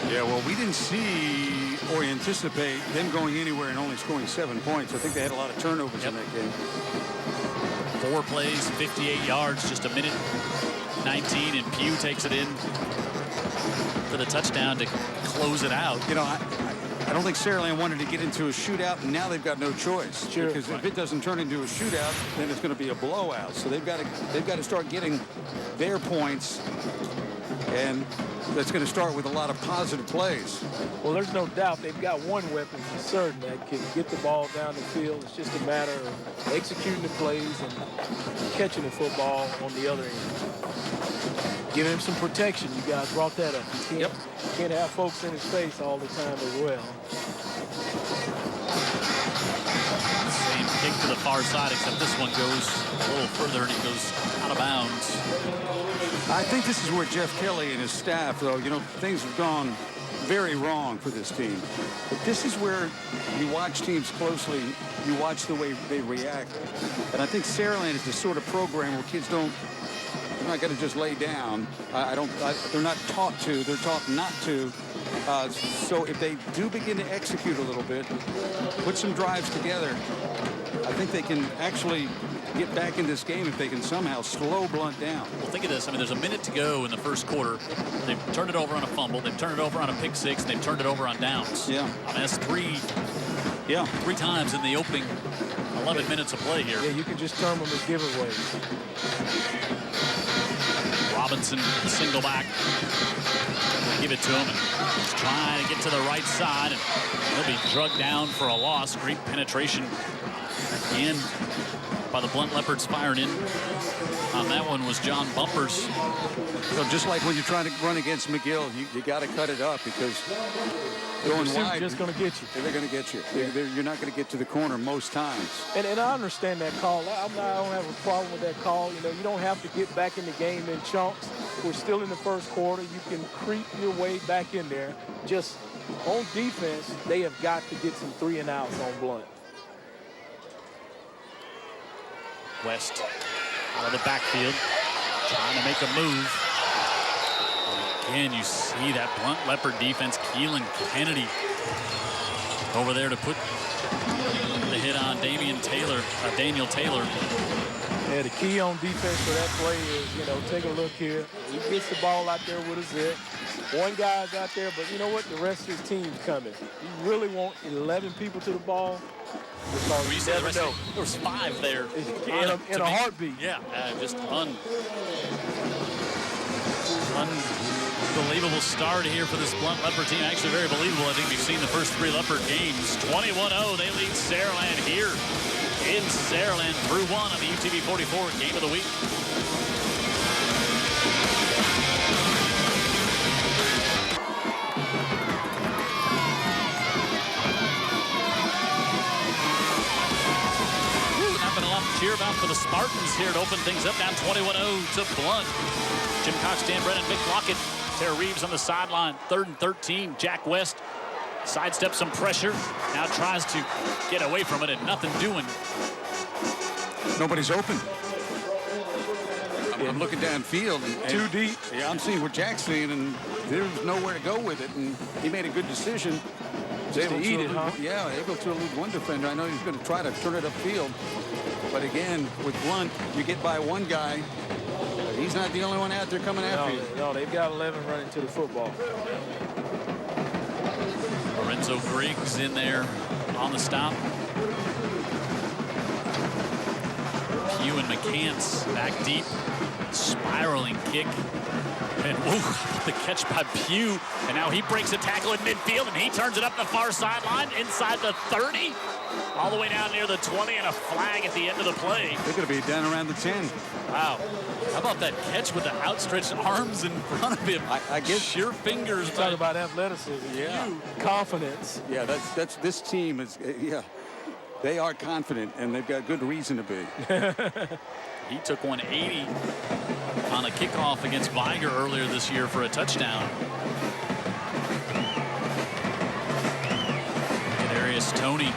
Yeah, well, we didn't see or anticipate them going anywhere and only scoring 7 points. I think they had a lot of turnovers in that game. 4 plays, 58 yards, just a minute 19, and Pugh takes it in for the touchdown to close it out. I don't think Saraland wanted to get into a shootout, and now they've got no choice. Sure. Because if it doesn't turn into a shootout, then it's going to be a blowout. So they've got to start getting their points, and that's going to start with a lot of positive plays. Well, there's no doubt they've got one weapon for certain that can get the ball down the field. It's just a matter of executing the plays and catching the football on the other end. Giving him some protection. You guys brought that up. You can't have folks in his face all the time as well. Same kick to the far side, except this one goes a little further and it goes out of bounds. I think this is where Jeff Kelly and his staff, though, things have gone very wrong for this team. But this is where you watch teams closely, you watch the way they react. And I think Saraland is the sort of program where kids they're not going to just lay down. They're not taught to. They're taught not to. So if they do begin to execute a little bit, put some drives together, I think they can actually get back in this game if they can somehow slow Blount down. Well, think of this. I mean, there's a minute to go in the first quarter. They've turned it over on a fumble. They've turned it over on a pick six. And they've turned it over on downs. Yeah. I mean, that's three times in the opening 11 minutes of play here. Yeah, you can just term them as giveaways. Robinson, the single back. Give it to him. And he's trying to get to the right side. And he'll be drugged down for a loss. Great penetration again by the Blount Leopards firing in. On that one was John Bumpers. So just like when you're trying to run against McGill, you got to cut it up because going wide, just going to get you. They're going to get you. You're not going to get to the corner most times. And I understand that call. I don't have a problem with that call. You know, you don't have to get back in the game in chunks. We're still in the first quarter. You can creep your way back in there. Just on defense, they have got to get some 3 and outs on Blount. West out of the backfield, trying to make a move. Again, you see that Blount Leopard defense. Keelan Kennedy over there to put the hit on Daniel Taylor. Yeah, the key on defense for that play is, you know, take a look here. He gets the ball out there with a zip. One guy's out there, but you know what? The rest of his team's coming. You really want 11 people to the ball. You said there was 5 there. In a heartbeat. Yeah, just unbelievable start here for this Blount Leopard team. Actually very believable. I think we've seen the first 3 Leopard games. 21-0, they lead Saraland here in Saraland through 1 on the UTV 44 game of the week. Cheer about for the Spartans here to open things up, down 21-0 to Blount. Jim Cox, Dan Brennan, Mick Lockett, Tara Reeves on the sideline. 3rd and 13. Jack West sidesteps some pressure. Now tries to get away from it and nothing doing. Nobody's open. I'm looking downfield. And too deep. Yeah, I'm seeing what Jack's seeing, and there's nowhere to go with it. And he made a good decision. Just to eat it, huh? Yeah, able to elude one defender. I know he's going to try to turn it upfield. But again, with Blount, you get by one guy. He's not the only one out there coming after you. No, they've got 11 running to the football. Lorenzo Griggs in there on the stop. Pugh and McCants back deep. Spiraling kick. And the catch by Pugh. And now he breaks a tackle in midfield, and he turns it up the far sideline inside the 30. All the way down near the 20, and a flag at the end of the play. They're going to be down around the 10. Wow. How about that catch with the outstretched arms in front of him? I guess sheer fingers. Talk about athleticism. Yeah. Confidence. Yeah, that's this team is, yeah. They are confident, and they've got good reason to be. He took 180 on a kickoff against Viger earlier this year for a touchdown. Kadarius Toney.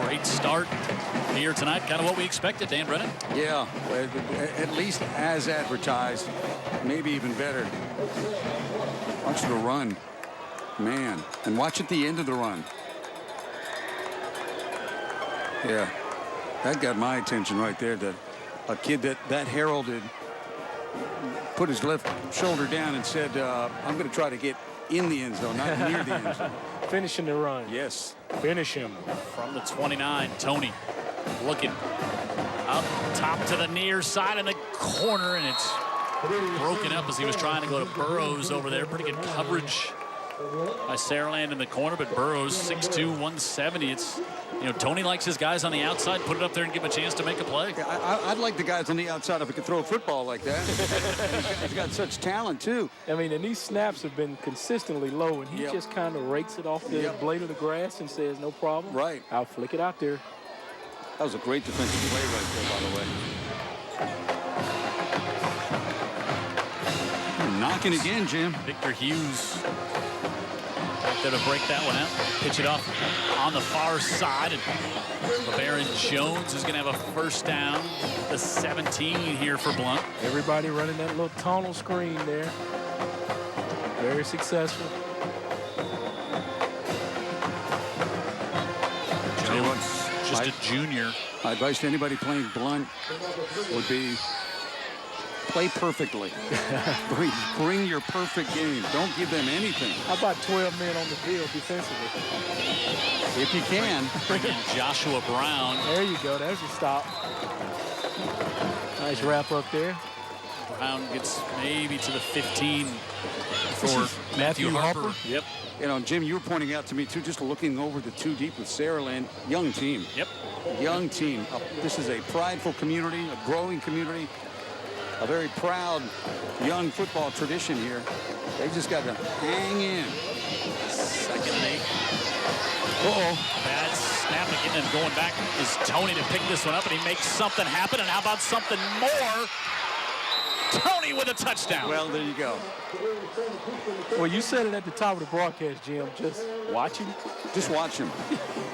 Great start here tonight. Kind of what we expected, Dan Brennan. Yeah, at least as advertised, maybe even better. Watch the run, man, and watch at the end of the run. Yeah, that got my attention right there. That a kid that heralded put his left shoulder down and said, "I'm going to try to get in the end zone, not near the end zone." Finishing the run. Yes. Finish him. From the 29, Toney looking up top to the near side in the corner, and it's broken up as he was trying to go to Burrows over there. Pretty good coverage by Saraland in the corner, but Burrows 6'2", 170. It's, you know, Toney likes his guys on the outside, put it up there and give him a chance to make a play. Yeah, I'd like the guys on the outside if he could throw a football like that. He's got such talent, too. I mean, and these snaps have been consistently low, and he just kind of rakes it off the blade of the grass and says, no problem. Right. I'll flick it out there. That was a great defensive play right there, by the way. Knocking again, Jim. Victor Hughes back there to break that one out. Pitch it off on the far side. And LeBaron Jones is going to have a first down. The 17 here for Blount. Everybody running that little tunnel screen there. Very successful. Jones, just a junior. My advice to anybody playing Blount would be play perfectly. Bring your perfect game. Don't give them anything. How about 12 men on the field defensively? If you can. Bring in Joshua Brown. There you go. There's your stop. Nice wrap up there. Brown gets maybe to the 15 for Matthew Harper. Yep. You know, Jim, you were pointing out to me, too, just looking over the two deep with Saraland. Young team. Yep. Young team. This is a prideful community, a growing community, a very proud young football tradition here. They just got to hang in. 2nd and 8. Bad snap again, and going back is Tony to pick this one up, and he makes something happen. And how about something more? Tony with a touchdown. Well, there you go. Well, you said it at the top of the broadcast, Jim. Just watch him. Just watch him.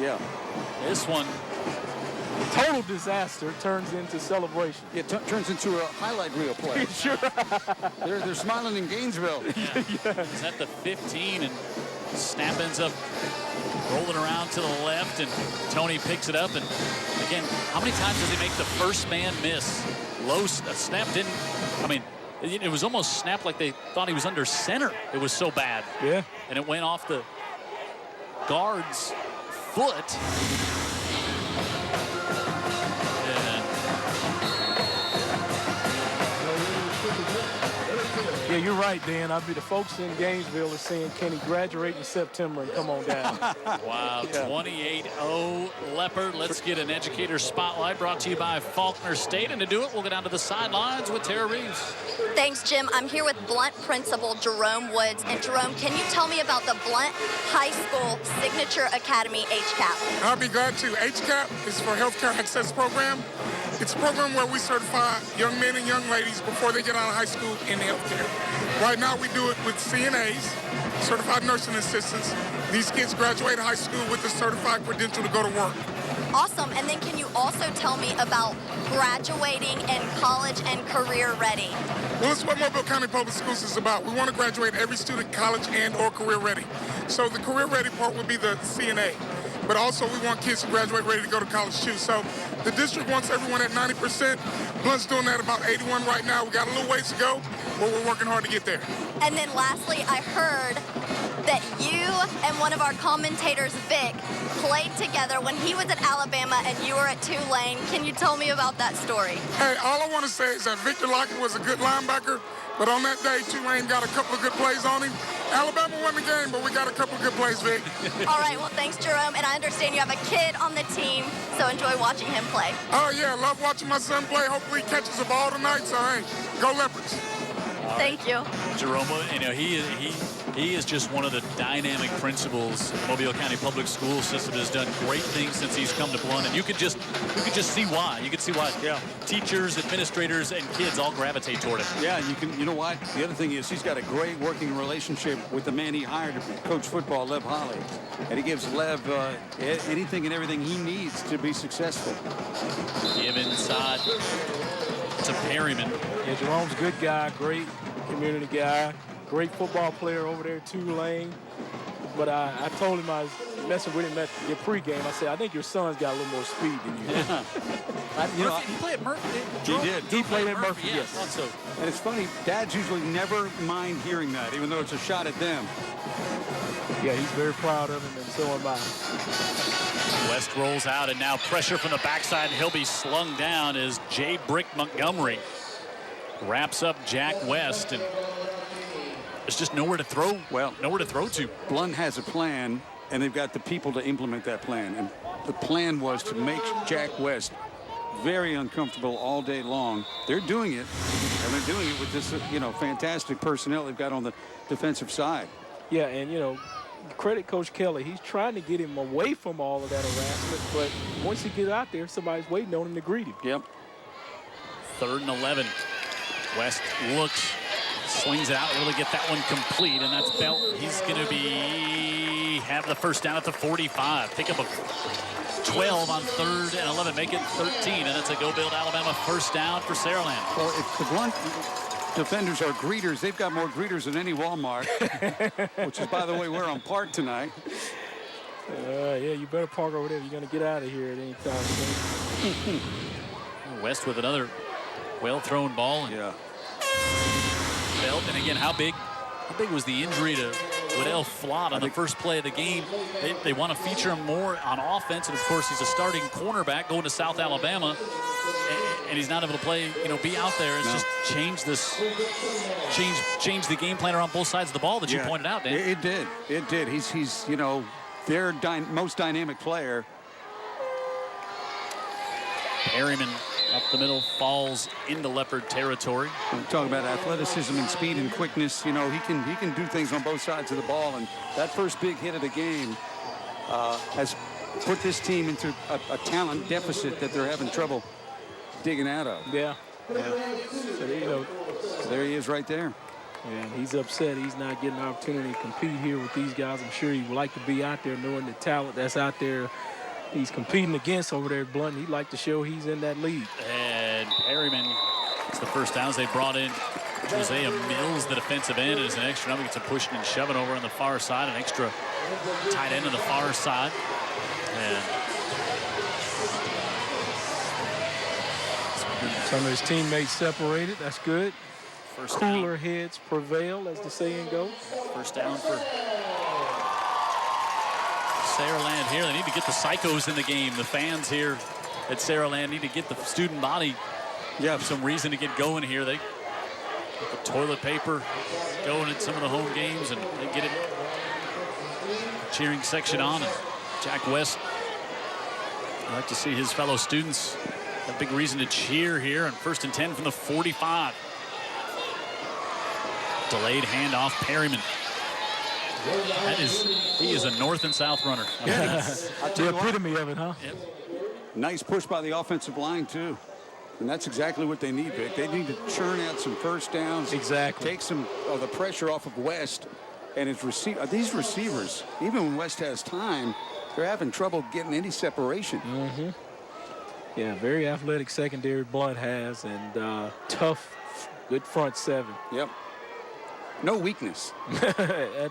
Yeah. This one. Total disaster turns into celebration. It turns into a highlight reel play. Sure. They're smiling in Gainesville. He's at the 15, and snap ends up rolling around to the left, and Tony picks it up. And again, how many times does he make the first man miss? Low snap didn't. I mean, it was almost snapped like they thought he was under center. It was so bad. Yeah. And it went off the guard's foot. Yeah, you're right, Dan. I mean, the folks in Gainesville are saying, can he graduate in September and come on down? Wow, 28-0 Leopard. Let's get an educator spotlight brought to you by Faulkner State. And to do it, we'll go down to the sidelines with Tara Reeves. Thanks, Jim. I'm here with Blount principal Jerome Woods. And Jerome, can you tell me about the Blount High School Signature Academy HCAP? I'll be glad to. HCAP is for Healthcare Access Program. It's a program where we certify young men and young ladies before they get out of high school in healthcare. Right now we do it with CNAs, certified nursing assistants. These kids graduate high school with a certified credential to go to work. Awesome. And then can you also tell me about graduating and college and career ready? Well, that's what Mobile County Public Schools is about. We want to graduate every student college and or career ready. So the career ready part would be the CNA. But also we want kids to graduate ready to go to college too. So the district wants everyone at 90%. Blount's doing that about 81 right now. We got a little ways to go, but we're working hard to get there. And then lastly, I heard that you and one of our commentators, Vic, played together when he was at Alabama and you were at Tulane. Can you tell me about that story? Hey, all I want to say is that Victor Lockett was a good linebacker, but on that day, Tulane got a couple of good plays on him. Alabama won the game, but we got a couple of good plays, Vic. All right, well, thanks, Jerome. And I understand you have a kid on the team, so enjoy watching him play. Oh, yeah, love watching my son play. Hopefully he catches a ball tonight, so, hey, go Leopards. Thank you. Jerome, you know, he is just one of the dynamic principals. Mobile County Public School System has done great things since he's come to Blount, and you could just see why. You could see why. Yeah. Teachers, administrators, and kids all gravitate toward him. Yeah, you know what? The other thing is he's got a great working relationship with the man he hired to coach football, Lev Holly, and he gives Lev anything and everything he needs to be successful. Give inside to Perryman. Yeah, Jerome's a good guy, great community guy, great football player over there at Tulane. But I told him I was messing with him at your pregame. I said, I think your son's got a little more speed than you. Yeah. He played at Murphy. He did. He played at Murphy, yes. yes. So. And it's funny, dads usually never mind hearing that, even though it's a shot at them. Yeah, he's very proud of him, and so am I. West rolls out, and now pressure from the backside. He'll be slung down as Jay Brick Montgomery wraps up Jack West, and there's just nowhere to throw. Well, nowhere to throw to. Blount has a plan, and they've got the people to implement that plan. And the plan was to make Jack West very uncomfortable all day long. They're doing it, and they're doing it with this, fantastic personnel they've got on the defensive side. Yeah, and, credit Coach Kelly. He's trying to get him away from all of that harassment, but once he gets out there, somebody's waiting on him to greet him. Yep. 3rd and 11. West looks, slings it out, able to get that one complete, and that's Belt. He's going to have the first down at the 45. Pick up a 12 on 3rd and 11, make it 13, and it's a Go Build Alabama first down for Saraland. Well, if the Blount defenders are greeters, they've got more greeters than any Walmart, which is, by the way, where I'm parked tonight. Yeah, you better park over there if you're going to get out of here at any time soon. West with another well-thrown ball. Yeah. Belt. And again, how big was the injury to Waddell Flott on the first play of the game? They want to feature him more on offense, and of course he's a starting cornerback going to South Alabama, and he's not able to play, be out there. It's just change the game plan around both sides of the ball that you pointed out, Dan. It did. He's their most dynamic player. Perryman up the middle, falls into Leopard territory. We're talking about athleticism and speed and quickness. He can do things on both sides of the ball, and that first big hit of the game has put this team into a talent deficit that they're having trouble digging out of. Yeah. So there he is right there. And he's upset he's not getting an opportunity to compete here with these guys. I'm sure he would like to be out there knowing the talent that's out there he's competing against over there at Blount. He'd like to show he's in that league. And Perryman, it's the first downs they brought in. Josiah Mills, the defensive end, as an extra number, gets a pushing and shoving over on the far side, an extra tight end on the far side. And some of his teammates separated. That's good. First Cooler heads prevail, as the saying goes. First down for Saraland here. They need to get the psychos in the game. The fans here at Saraland need to get the student body some reason to get going here. They get the toilet paper going at some of the home games, and they get it cheering section on. And Jack West, I'd like to see his fellow students have a big reason to cheer here on 1st and 10 from the 45. Delayed handoff, Perryman. He is a north and south runner. The epitome of it, huh? Yep. Nice push by the offensive line, too. And that's exactly what they need, Vic. They need to churn out some first downs. Exactly. Take some of the pressure off of West. And these receivers, even when West has time, they're having trouble getting any separation. Mm-hmm. Yeah, very athletic secondary Blount has, and tough, good front seven. Yep. No weakness.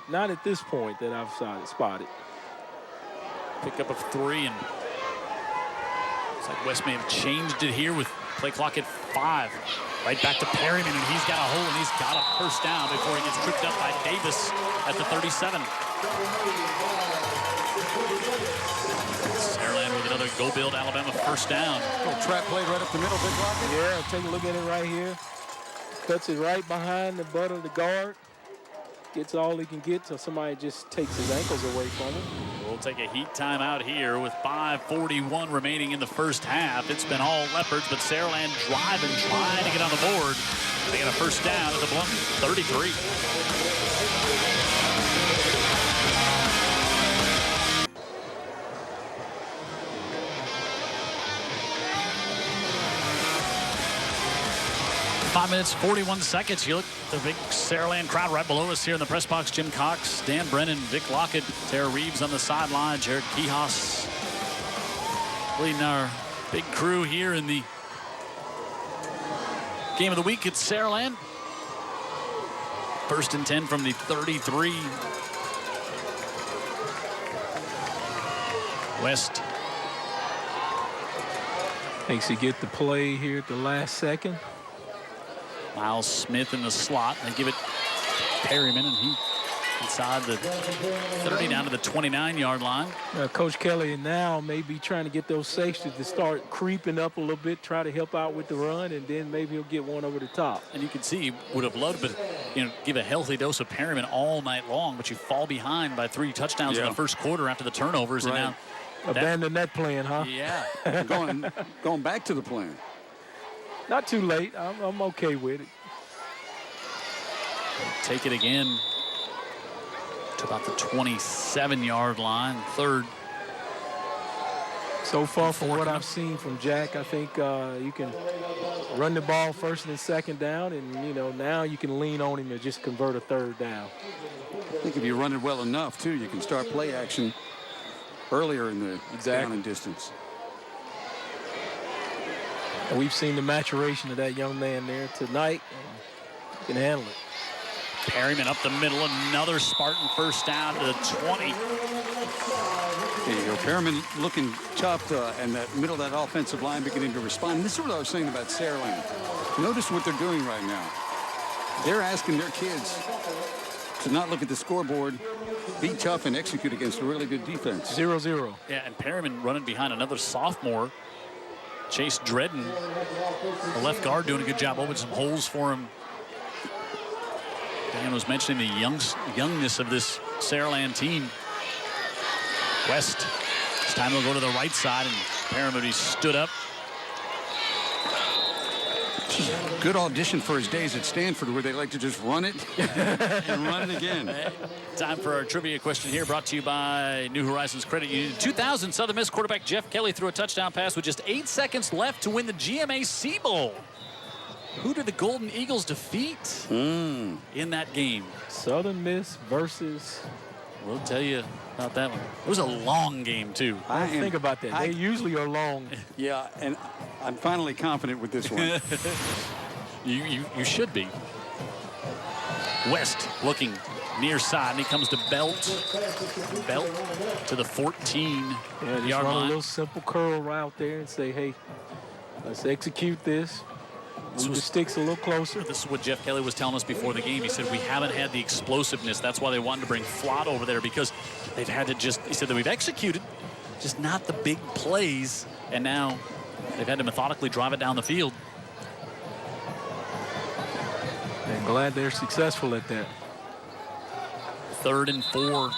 Not at this point that I've spotted. Pick up of 3, and looks like West may have changed it here with play clock at 5. Right back to Perryman, and he's got a hole, and he's got a first down before he gets tripped up by Davis at the 37. Saraland with another Go Build Alabama first down. Little trap play right up the middle, Big Lockett. Yeah, take a look at it right here. Cuts it right behind the butt of the guard. Gets all he can get till somebody just takes his ankles away from him. We'll take a heat timeout here with 5:41 remaining in the first half. It's been all Leopards, but Saraland driving, trying to get on the board. They get a first down at the Blount 33. 5 minutes, 41 seconds. You look at the big Saraland crowd right below us here in the press box. Jim Cox, Dan Brennan, Vic Lockett, Tara Reeves on the sideline, Jared Quijas leading our big crew here in the game of the week at Saraland. 1st and 10 from the 33. West thinks he get the play here at the last second. Miles Smith in the slot. They give it Perryman, and he inside the 30 down to the 29-yard line. Coach Kelly now may be trying to get those safeties to start creeping up a little bit, try to help out with the run, and then maybe he'll get one over the top. And you can see he would have loved to, give a healthy dose of Perryman all night long, but you fall behind by 3 touchdowns in the first quarter after the turnovers, and now abandon that plan, huh? Yeah. going back to the plan. Not too late. I'm okay with it. Take it again to about the 27-yard line. 3rd. So far from what I've seen from Jack, I think you can run the ball 1st and 2nd down, and, now you can lean on him to just convert a 3rd down. I think if you run it well enough, too, you can start play action earlier in the down and distance. And we've seen the maturation of that young man there tonight. He can handle it. Perryman up the middle, another Spartan first down to the 20. There you go. Perriman looking tough, and that middle of that offensive line beginning to respond. And this is what I was saying about Saraland. Notice what they're doing right now. They're asking their kids to not look at the scoreboard, be tough, and execute against a really good defense. 0-0. Yeah, and Perriman running behind another sophomore, Chase Dredden, the left guard, doing a good job opening some holes for him. Dan was mentioning the youngness of this Saraland team. West, this time they'll go to the right side, and Perriman stood up. Good audition for his days at Stanford, where they like to just run it and run it again. Time for our trivia question here, brought to you by New Horizons Credit Union. 2000 Southern Miss quarterback Jeff Kelly threw a touchdown pass with just 8 seconds left to win the GMAC Bowl. Who did the Golden Eagles defeat in that game? Southern Miss versus... We'll tell you about that one. It was a long game, too. Think about that. They usually are long. Yeah, and I'm finally confident with this one. You should be. West looking near side, and he comes to Belt to the 14-yard run line. A little simple curl route there and say, hey, let's execute this. Move the sticks a little closer. This is what Jeff Kelly was telling us before the game. He said we haven't had the explosiveness. That's why they wanted to bring Flott over there, because they've had to just, he said that we've executed, just not the big plays. And now they've had to methodically drive it down the field. And glad they're successful at that. 3rd and 4.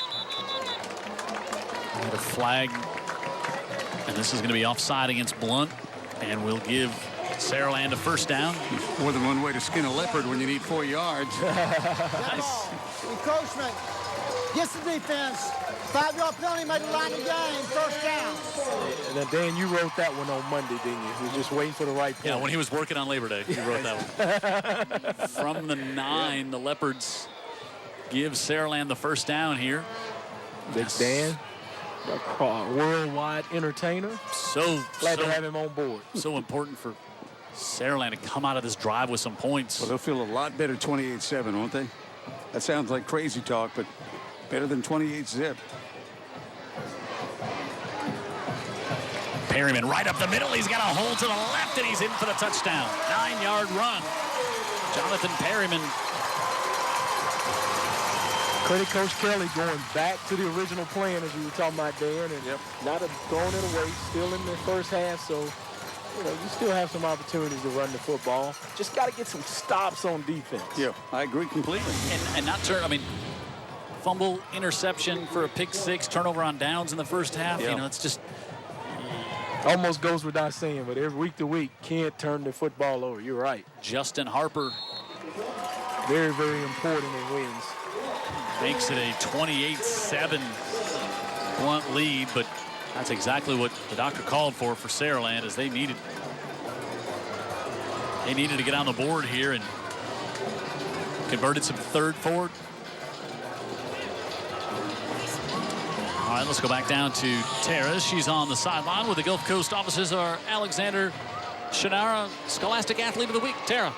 Had a flag. And this is going to be offside against Blount. And we'll give Saraland a first down. More than one way to skin a leopard when you need 4 yards. Nice. Encroachment. Gets the defense. 5-yard penalty made the line of game. First down. And then, Dan, you wrote that one on Monday, didn't you? You were just waiting for the right penalty. Yeah, when he was working on Labor Day, he wrote that one. From the 9, the Leopards give Saraland the first down here. Big Dan, a worldwide entertainer. So glad to have him on board. So important for Saraland to come out of this drive with some points. Well, they'll feel a lot better 28-7, won't they? That sounds like crazy talk, but better than 28-zip. Perriman right up the middle. He's got a hole to the left, and he's in for the touchdown. 9-yard run. Jonathan Perriman. Credit Coach Kelly going back to the original plan, as you were talking about, Dan, and not throwing it away. Still in the first half, so you still have some opportunities to run the football. Just got to get some stops on defense. Yeah, I agree completely. And not turn. I mean, fumble, interception for a pick 6, turnover on downs in the first half. Yeah. It's just almost goes without saying, but every week to week can't turn the football over. You're right. Justin Harper. Very, very important in wins. Makes it a 28-7 Blount lead, but that's exactly what the doctor called for Saraland, as they needed to get on the board here and converted some 3rd forward. All right, let's go back down to Tara. She's on the sideline with the Gulf Coast offices are Alexander Shinara, Scholastic Athlete of the Week. Tara.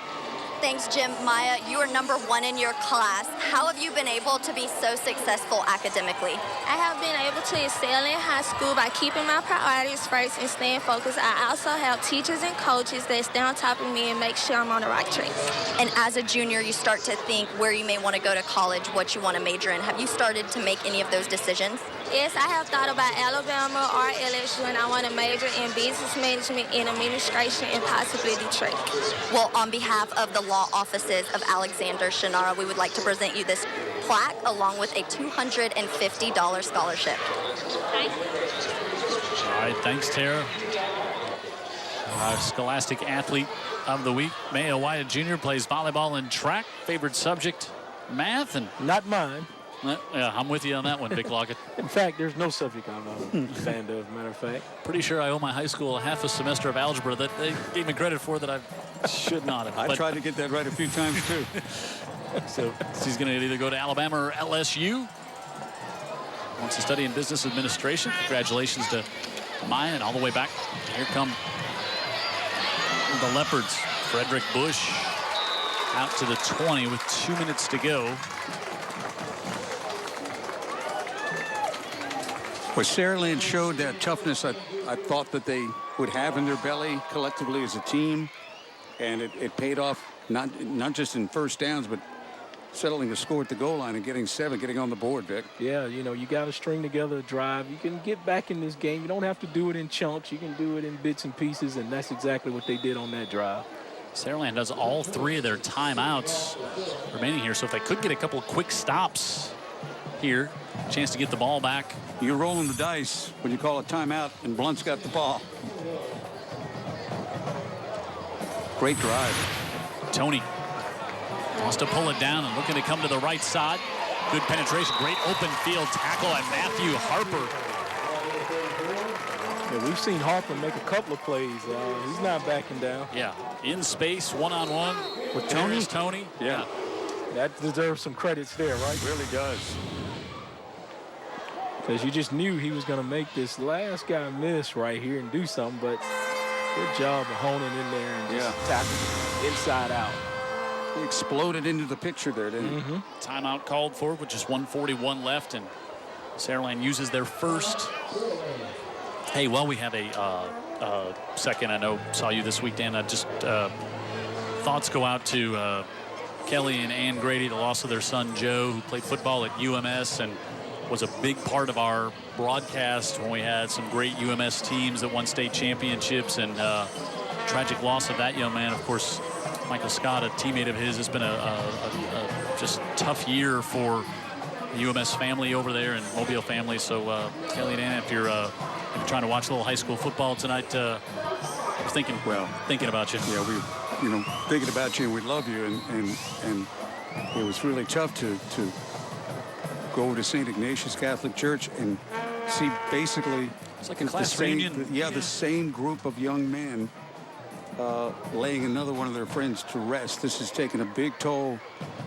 Thanks, Jim. Maya, you are #1 in your class. How have you been able to be so successful academically? I have been able to excel in high school by keeping my priorities first and staying focused. I also have teachers and coaches that stay on top of me and make sure I'm on the right track. And as a junior, you start to think where you may want to go to college, what you want to major in. Have you started to make any of those decisions? Yes, I have thought about Alabama or LSU, and I want to major in business management and administration and possibly Detroit. Well, on behalf of the law offices of Alexander Shinara, we would like to present you this plaque along with a $250 scholarship. Thank you. All right, thanks, Tara. Our Scholastic Athlete of the Week. Mayo Wyatt Jr. plays volleyball and track. Favorite subject, math. And not mine. Yeah, I'm with you on that one, Vic Lockett. In fact, there's no subject I'm not a fan of, as a matter of fact. Pretty sure I owe my high school a half a semester of algebra that they gave me credit for that I should not have. I tried to get that right a few times, too. So she's going to either go to Alabama or LSU. Wants to study in business administration. Congratulations to Maya, and all the way back. Here come the Leopards. Frederick Bush out to the 20 with 2 minutes to go. Well, Saraland showed that toughness I thought that they would have in their belly collectively as a team, and it paid off not just in first downs, but settling the score at the goal line and getting 7, getting on the board, Vic. Yeah, you know, you got to string together a drive. You can get back in this game. You don't have to do it in chunks. You can do it in bits and pieces, and that's exactly what they did on that drive. Saraland does all 3 of their timeouts remaining here, so if they could get a couple of quick stops here, chance to get the ball back. You're rolling the dice when you call a timeout, and Blount's got the ball. Great drive. Tony wants to pull it down and looking to come to the right side. Good penetration, great open field tackle by Matthew Harper. Yeah, we've seen Harper make a couple of plays. He's not backing down. Yeah, in space, one-on-one with Tony. Tony. Yeah. That deserves some credits there, right? Really does. Because you just knew he was going to make this last guy miss right here and do something, but good job of honing in there and just tackling inside out. He exploded into the picture there, didn't he? Timeout called for with just 1:41 left, and Saraland uses their first. Hey, while we have a second, I know saw you this week, Dan. Thoughts go out to Kelly and Ann Grady, the loss of their son Joe, who played football at UMS and was a big part of our broadcast when we had some great UMS teams that won state championships, and tragic loss of that young man. Of course, Michael Scott, a teammate of his. It's been a just tough year for the UMS family over there and Mobile family. So Kelly and Ann, if you're trying to watch a little high school football tonight, I was thinking about you. Yeah, we thinking about you, and we love you, and it was really tough to go over to St. Ignatius Catholic Church and see basically it's like a class reunion. The same group of young men laying another one of their friends to rest. This has taken a big toll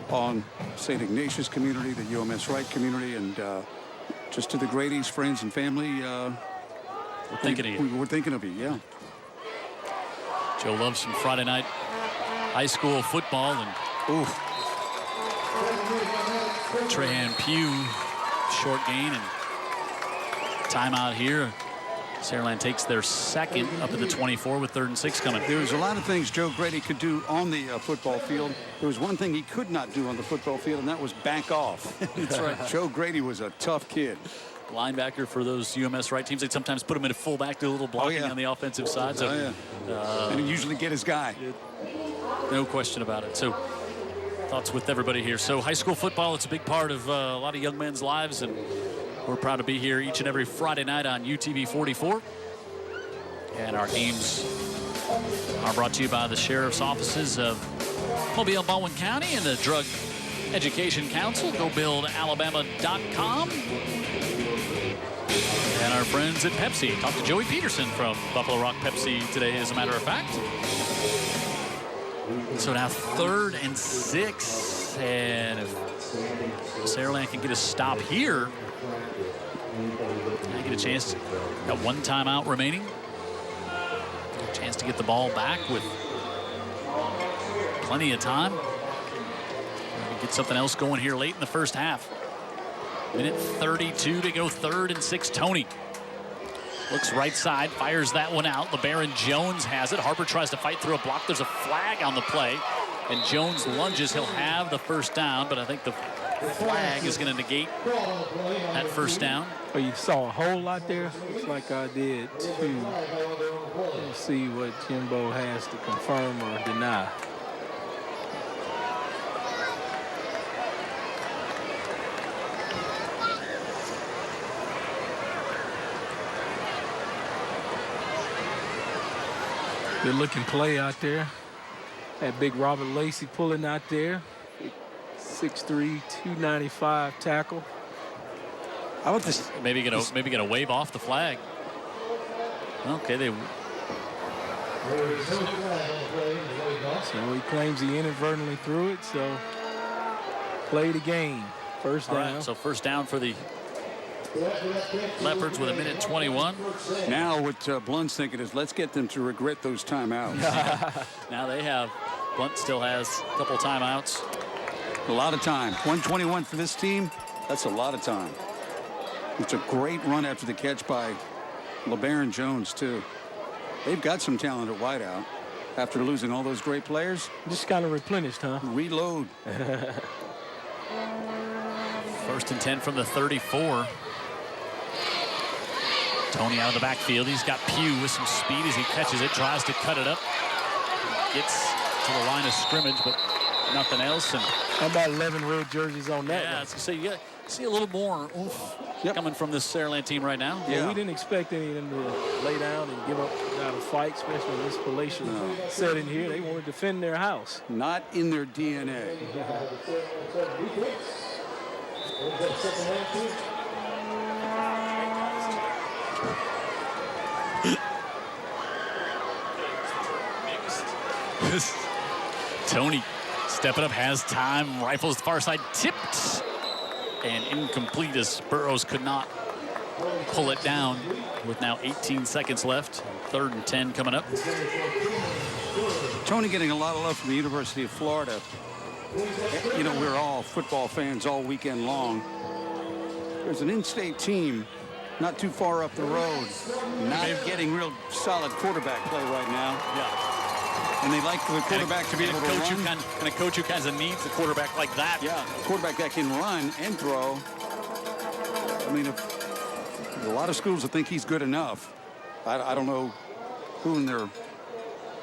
on St. Ignatius community, the UMS Wright community, and just to the Grady's friends and family. We're thinking of you. We're thinking of you, yeah. Joe loves some Friday night high school football, and Trahan Pugh, short gain and timeout here. Saraland takes their second up at the 24 with 3rd and 6 coming. There was a lot of things Joe Grady could do on the football field. There was one thing he could not do on the football field, and that was back off. That's right. Joe Grady was a tough kid. Linebacker for those UMS right teams. They'd sometimes put him in a fullback, do a little blocking on the offensive side. So, and he usually get his guy. No question about it. So thoughts with everybody here. So high school football, it's a big part of a lot of young men's lives, and we're proud to be here each and every Friday night on UTV 44. And our games are brought to you by the Sheriff's Offices of Mobile, Baldwin County, and the Drug Education Council. GoBuildAlabama.com. And our friends at Pepsi. Talked to Joey Peterson from Buffalo Rock Pepsi today, as a matter of fact. So now 3rd and 6. And if Saraland can get a stop here, they get a chance. Got one timeout remaining. A chance to get the ball back with plenty of time. Maybe get something else going here late in the first half. Minute 32 to go, 3rd and 6. Tony looks right side, fires that one out. LeBaron Jones has it. Harper tries to fight through a block. There's a flag on the play, and Jones lunges. He'll have the first down, but I think the flag is going to negate that first down. Well, you saw a hole out there. Looks like I did too. Let's see what Jimbo has to confirm or deny. Good looking play out there. That big Robert Lacey pulling out there. 6'3", 295 tackle. How about this? Maybe gonna wave off the flag. Okay, they. So he claims he inadvertently threw it. So play the game. First down. All right, so first down for the Leopards with a minute 21. Now what Blount's thinking is, let's get them to regret those timeouts. Now they have. Blount still has a couple timeouts. A lot of time. 121 for this team. That's a lot of time. It's a great run after the catch by LeBaron Jones, too. They've got some talent at wideout after losing all those great players. Just kind of replenished, huh? Reload. 1st and 10 from the 34. Tony out of the backfield. He's got Pugh with some speed as he catches it, tries to cut it up. Gets to the line of scrimmage, but nothing else. And how about 11 red jerseys on that? Yeah, so you see a little more oomph coming from this Saraland team right now. Yeah, we didn't expect any of them to lay down and give up a fight, especially in this palatial setting here. They want to defend their house. Not in their DNA. Tony stepping up, has time, rifles the far side, tipped, and incomplete as Burrows could not pull it down with now 18 seconds left. 3rd and 10 coming up. Tony getting a lot of love from the University of Florida. You know, we're all football fans all weekend long. There's an in-state team not too far up the road, not getting real solid quarterback play right now. Yeah. And they like the quarterback to be able to run. And a coach who kind of needs a quarterback like that. Yeah, a quarterback that can run and throw. I mean, a lot of schools that think he's good enough. I don't know who in their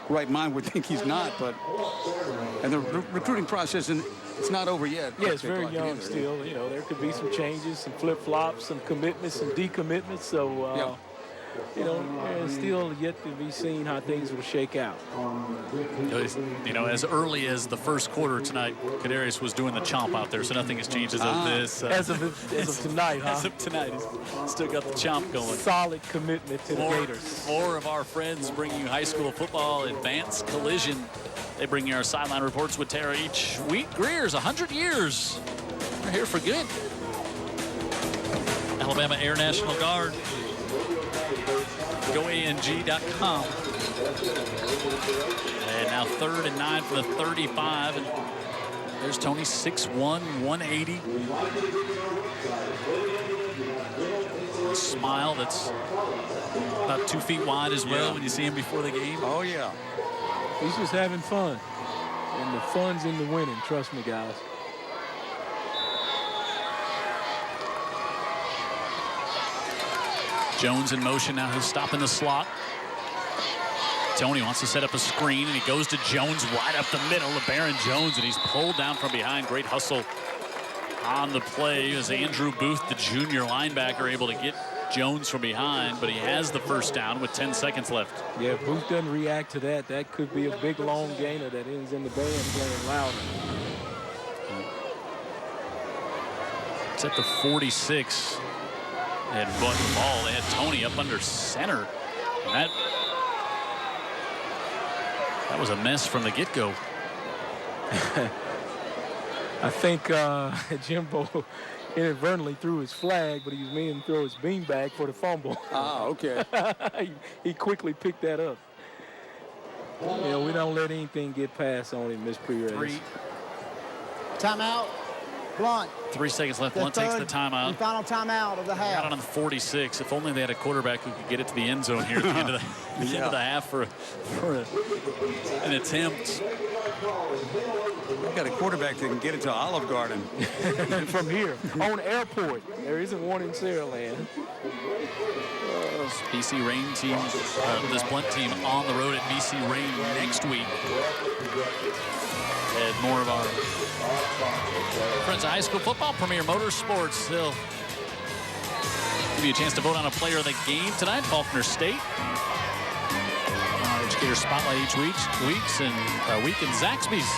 right mind would think he's not, but and the recruiting process, and it's not over yet. Yeah, it's very young still. You know, there could be some changes, some flip-flops, some commitments, some decommitments. So, you know, it's still yet to be seen how things will shake out. You know, as early as the first quarter tonight, Kadarius was doing the chomp out there, so nothing has changed as of this. As of tonight, huh? As of tonight, he's still got the chomp going. Solid commitment to the Gators. More of our friends bringing you high school football advanced collision. They bring you our sideline reports with Tara each week. Greer's 100 years. They're here for good. Alabama Air National Guard. GoANG.com. And now 3rd and 9 from the 35. And there's Tony, 6'1", 180. Smile that's about 2 feet wide as well when you see him before the game. Oh, yeah. He's just having fun. And the fun's in the winning, trust me, guys. Jones in motion now. He'll stop in the slot. Tony wants to set up a screen, and he goes to Jones right up the middle of LeBaron Jones, and he's pulled down from behind. Great hustle on the play as Andrew Booth, the junior linebacker, able to get Jones from behind, but he has the first down with 10 seconds left. Yeah, Booth doesn't react to that. That could be a big, long gainer that ends in the band playing louder. It's at the 46. And button ball, they had Tony up under center. And that was a mess from the get-go. I think Jimbo inadvertently threw his flag, but he was meaning to throw his beanbag for the fumble. Ah, okay. he quickly picked that up. You know, we don't let anything get past on him, Miss Perez. Timeout. Blount. 3 seconds left. Blount takes the timeout. Final timeout of the half. Got it on the 46. If only they had a quarterback who could get it to the end zone here at the end of the, end of the half for an attempt. We've got a quarterback that can get it to Olive Garden. From here, on airport. There isn't one in Saraland. BC Rain team, this Blount team on the road at BC Rain next week. And more of our friends of high school football, Premier Motorsports. They'll give you a chance to vote on a player of the game tonight. Faulkner State. Educator Spotlight each week and Zaxby's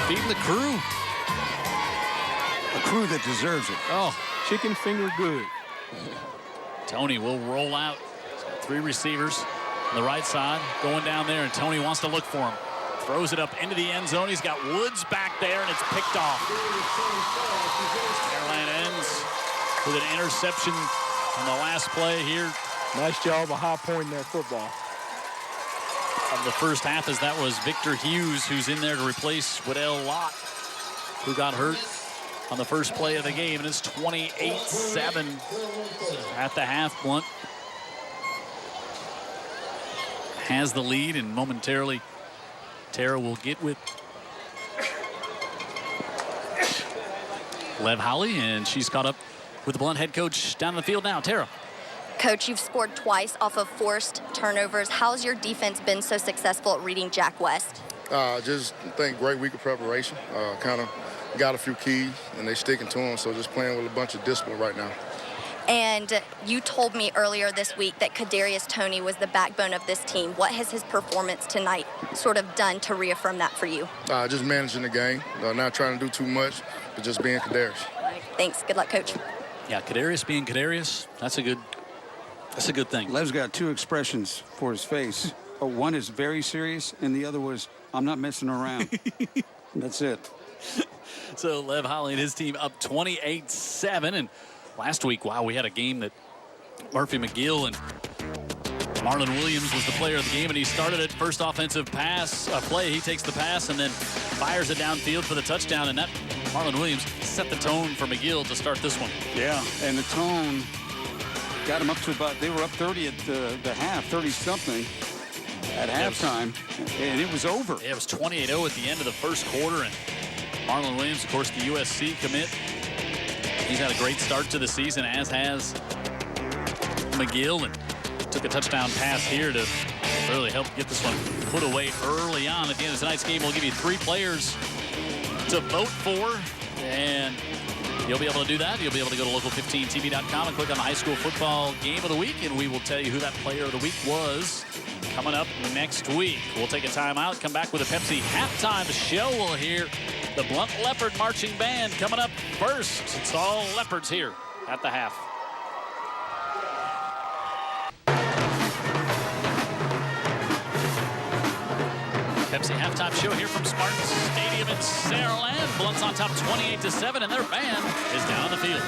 feeding the crew. A crew that deserves it. Oh, chicken finger good. Tony will roll out. He's got 3 receivers on the right side going down there, and Tony wants to look for him. Throws it up into the end zone. He's got Woods back there, and it's picked off. Carolina ends with an interception on the last play here. Nice job of high pointing that football. Of the first half, as that was Victor Hughes, who's in there to replace Waddell Lott, who got hurt on the first play of the game, and it's 28-7 at the half. Blount has the lead, and momentarily Tara will get with Lev Holly, and she's caught up with the Blount head coach down in the field now. Tara. Coach, you've scored twice off of forced turnovers. How's your defense been so successful at reading Jack West? Just think great week of preparation. Kind of got a few keys, and they sticking to them, so just playing with a bunch of discipline right now. And you told me earlier this week that Kadarius Toney was the backbone of this team. What has his performance tonight sort of done to reaffirm that for you? Just managing the game, not trying to do too much, but just being Kadarius. All right, thanks. Good luck, Coach. Yeah, Kadarius being Kadarius, that's a good thing. Lev's got two expressions for his face. One is very serious, and the other was, I'm not messing around. That's it. So Lev Holly and his team up 28-7. And last week, wow, we had a game that Murphy McGill and Marlon Williams was the player of the game, and he started it first offensive play. He takes the pass and then fires it downfield for the touchdown, and that Marlon Williams set the tone for McGill to start this one. Yeah, and the tone got him up to about, they were up 30 at the half, 30-something at halftime, and it was over. Yeah, it was 28-0 at the end of the first quarter, and Marlon Williams, of course, the USC commit. He's had a great start to the season, as has McGill, and took a touchdown pass here to really help get this one put away early on. At the end of tonight's game, we'll give you 3 players to vote for, and you'll be able to do that. You'll be able to go to local15tv.com and click on the high school football game of the week, and we will tell you who that player of the week was coming up next week. We'll take a timeout, come back with a Pepsi halftime show. We'll hear the Blount Leopard Marching Band coming up first. It's all Leopards here at the half. Pepsi halftime show here from Spartan Stadium in Saraland. Blount's on top 28-7, and their band is down on the field.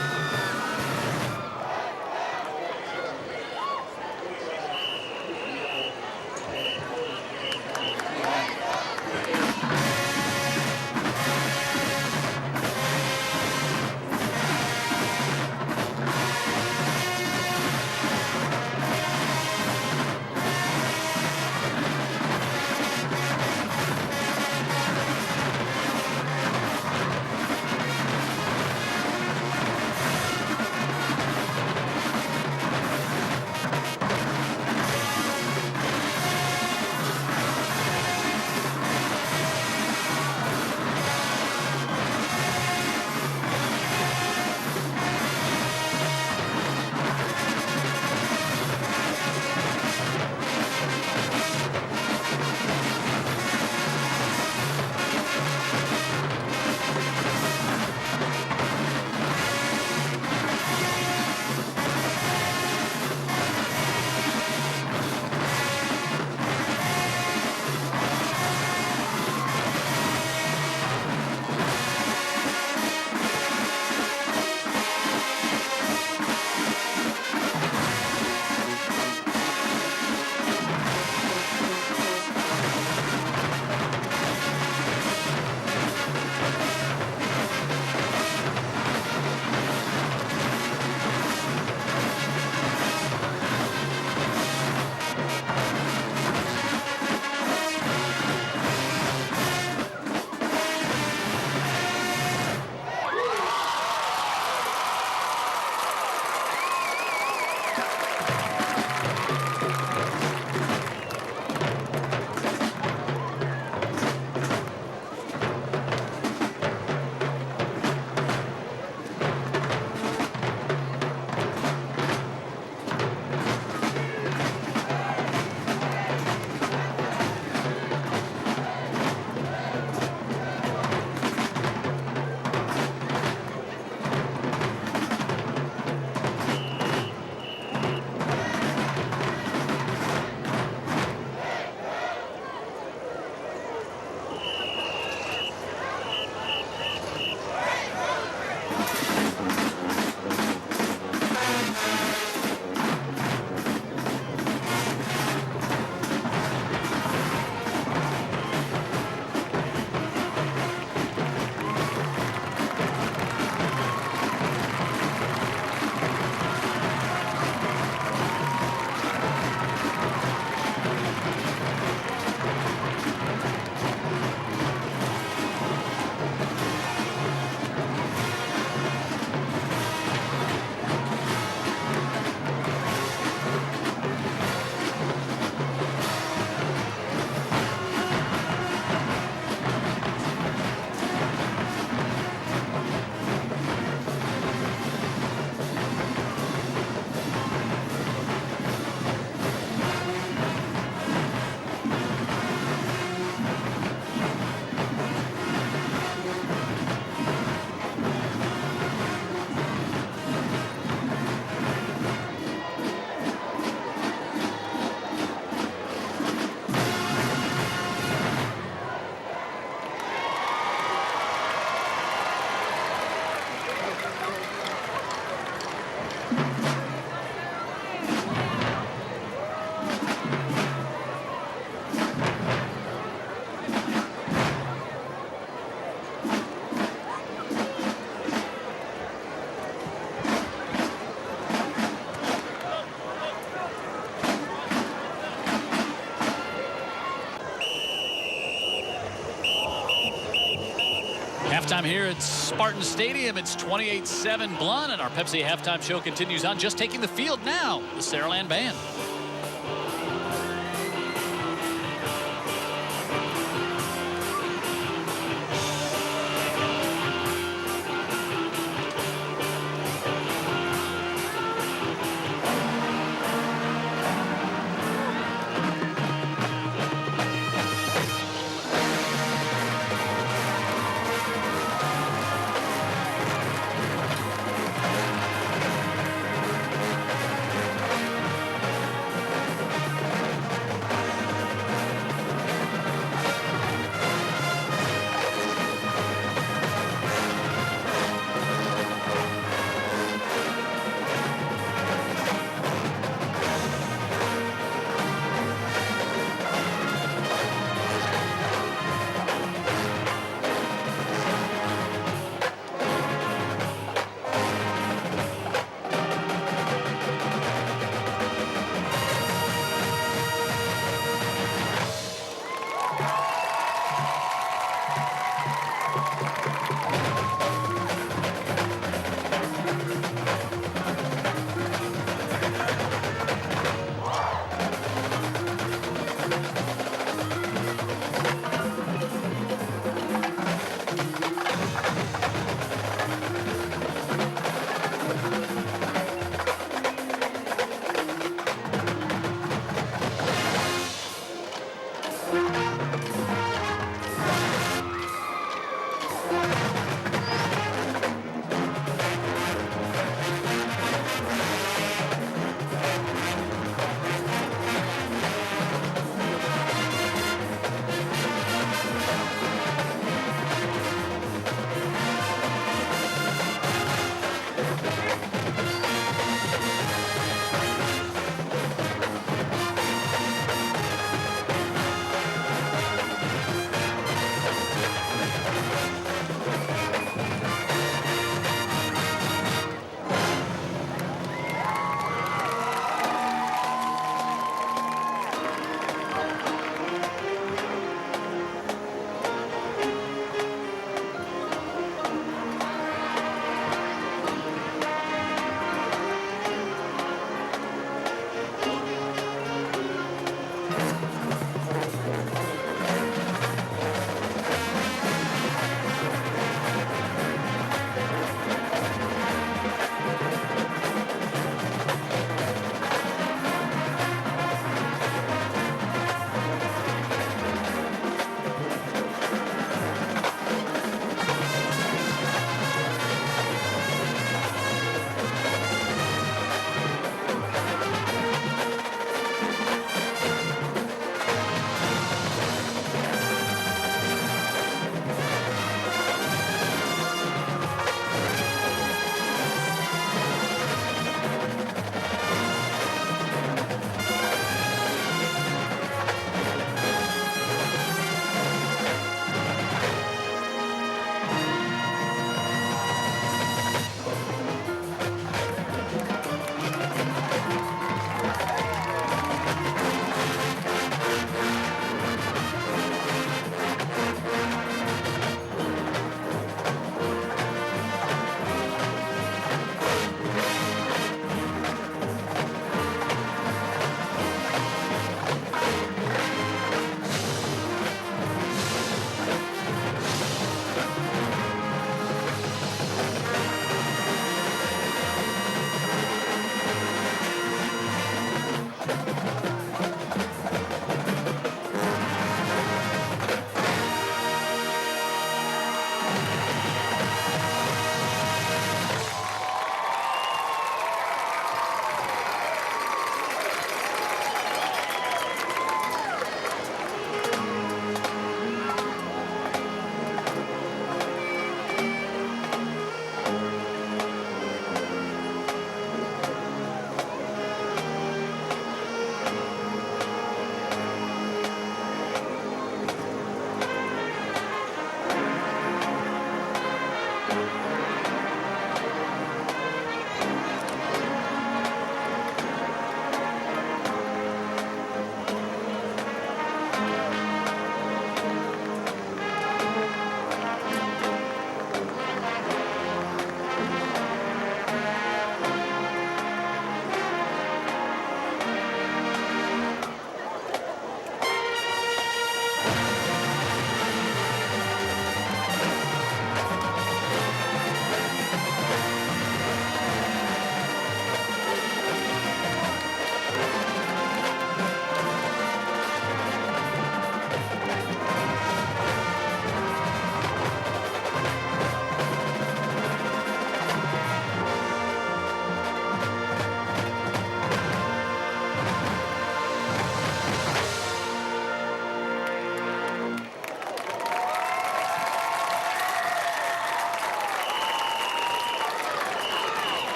Halftime here at Spartan Stadium. It's 28-7 Blount, and our Pepsi halftime show continues on. Just taking the field now, the Saraland band.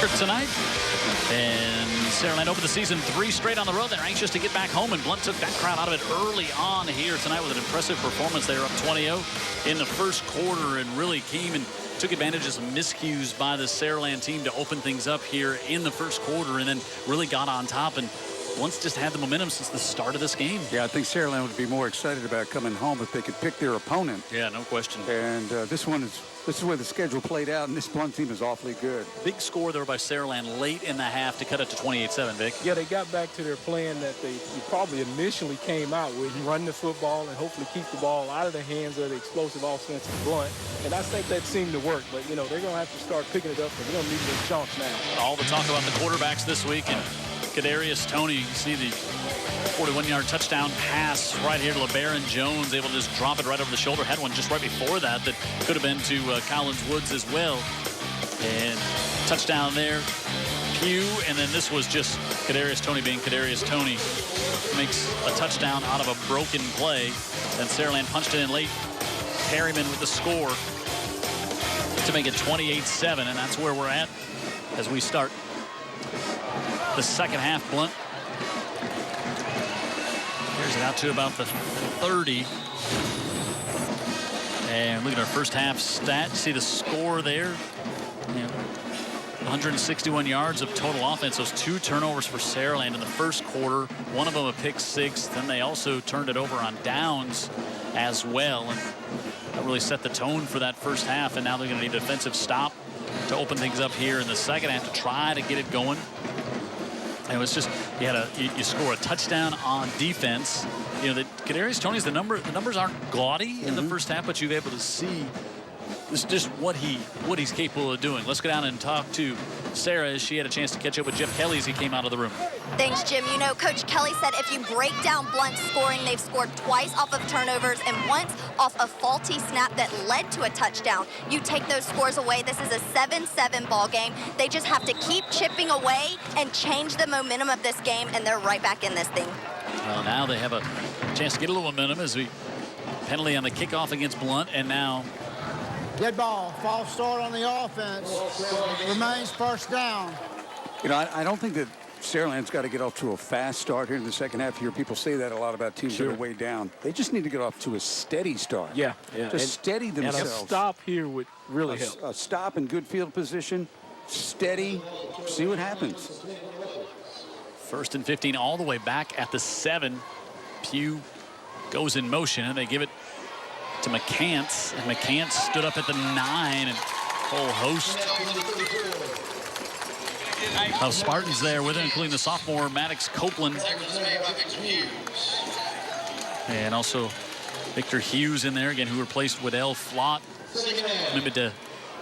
record tonight. And Saraland opened the season 3 straight on the road. They're anxious to get back home, and Blount took that crowd out of it early on here tonight with an impressive performance. They were up 20-0 in the first quarter and really came and took advantage of some miscues by the Saraland team to open things up here in the first quarter, and then really got on top and once just had the momentum since the start of this game. Yeah, I think Saraland would be more excited about coming home if they could pick their opponent. Yeah, no question. And this is where the schedule played out, and this Blount team is awfully good. Big score there by Saraland late in the half to cut it to 28-7, Vic. Yeah, they got back to their plan that they probably initially came out with, run the football and hopefully keep the ball out of the hands of the explosive offensive Blount. And I think that seemed to work, but, you know, they're going to have to start picking it up because they're going to need them chunks now. All the talk about the quarterbacks this week, and Kadarius Toney, you see the 41-yard touchdown pass right here to LeBaron Jones, able to just drop it right over the shoulder. Had one just right before that could have been to Collins Woods as well. And touchdown there. Pugh, and then this was just Kadarius Toney being Kadarius Toney. Makes a touchdown out of a broken play. Then Saraland punched it in late. Perryman with the score to make it 28-7, and that's where we're at as we start the second half. Blount here's it out to about the 30. And look at our first half stat. See the score there. 161 yards of total offense. Those 2 turnovers for Saraland in the first quarter. One of them a pick 6. Then they also turned it over on downs as well. And that really set the tone for that first half. And now they're going to need a defensive stop to open things up here in the second half to try to get it going. And it was just you score a touchdown on defense. You know, that Kadarius Toney's the numbers aren't gaudy in the first half, but you're able to see this just what he's capable of doing. Let's go down and talk to Sarah as she had a chance to catch up with Jeff Kelly as he came out of the room. Thanks, Jim. You know, Coach Kelly said if you break down Blount's scoring, they've scored twice off of turnovers and once off a faulty snap that led to a touchdown. You take those scores away, this is a 7-7 ball game. They just have to keep chipping away and change the momentum of this game, and they're right back in this thing. Well, now they have a chance to get a little momentum as we penalty on the kickoff against Blount, and now Dead ball, false start on the offense. Remains first down. You know, I don't think that Saraland's got to get off to a fast start here in the second half. Here, people say that a lot about teams that are way down. They just need to get off to a steady start. Yeah. Just steady themselves. And a stop here would really help. A stop in good field position, steady, see what happens. 1st and 15 all the way back at the 7. Pugh goes in motion, and they give it to McCants, and McCants stood up at the 9, and whole host of Spartans there with him, including the sophomore Maddox Copeland, and also Victor Hughes in there again, who replaced Waddell Flott. Committed to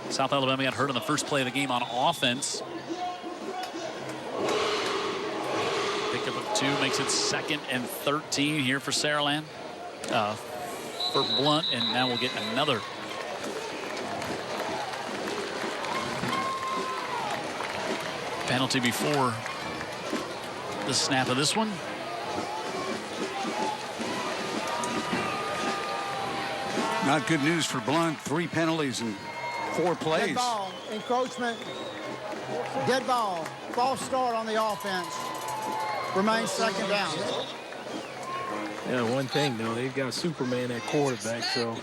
South Alabama, got hurt on the first play of the game on offense. Pickup of 2 makes it 2nd and 13 here for Saraland. For Blount, and now we'll get another penalty before the snap of this one. Not good news for Blount. 3 penalties in 4 plays. Dead ball, encroachment, dead ball, false start on the offense. Remains second down. Yeah, one thing, though, they've got Superman at quarterback, so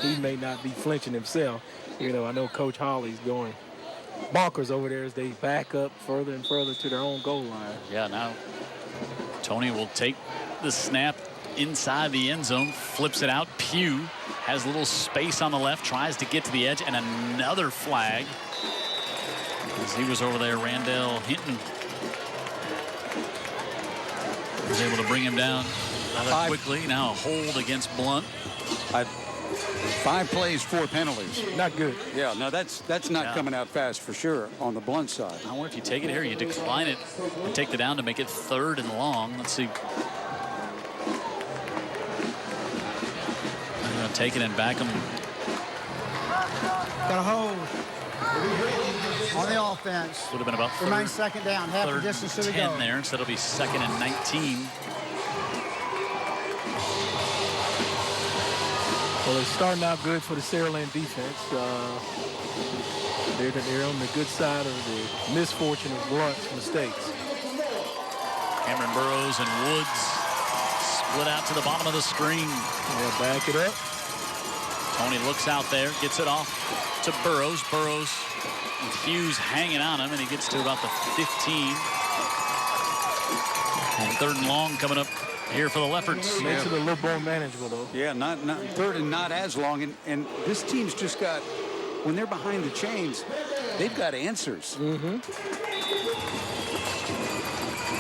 he may not be flinching himself. You know, I know Coach Hawley's going bonkers over there as they back up further and further to their own goal line. Yeah, now Toney will take the snap inside the end zone, flips it out. Pugh has a little space on the left, tries to get to the edge, and another flag as he was over there. Randall Hinton was able to bring him down rather quickly. Now a hold against Blount. 5 plays, 4 penalties. Not good. Yeah, no, that's not coming out fast for sure on the Blount side. I wonder if you take it here, you decline it, and take the down to make it 3rd and long. Let's see. I'm going to take it and back him. Got a hold on the offense. Would have been about Remains second down, half the distance to the goal. 10 there, instead it'll be 2nd and 19. Well, it's starting out good for the Saraland defense. They're on the good side of the misfortune of Blount's mistakes. Cameron Burrows and Woods split out to the bottom of the screen. Yeah, back it up. Tony looks out there, gets it off to Burrows. Burrows with Hughes hanging on him, and he gets to about the 15. And 3rd and long coming up here for the Leopards. Makes it a little more manageable, though. Yeah, not 3rd and not as long. And this team's just got, when they're behind the chains, they've got answers. Mm-hmm.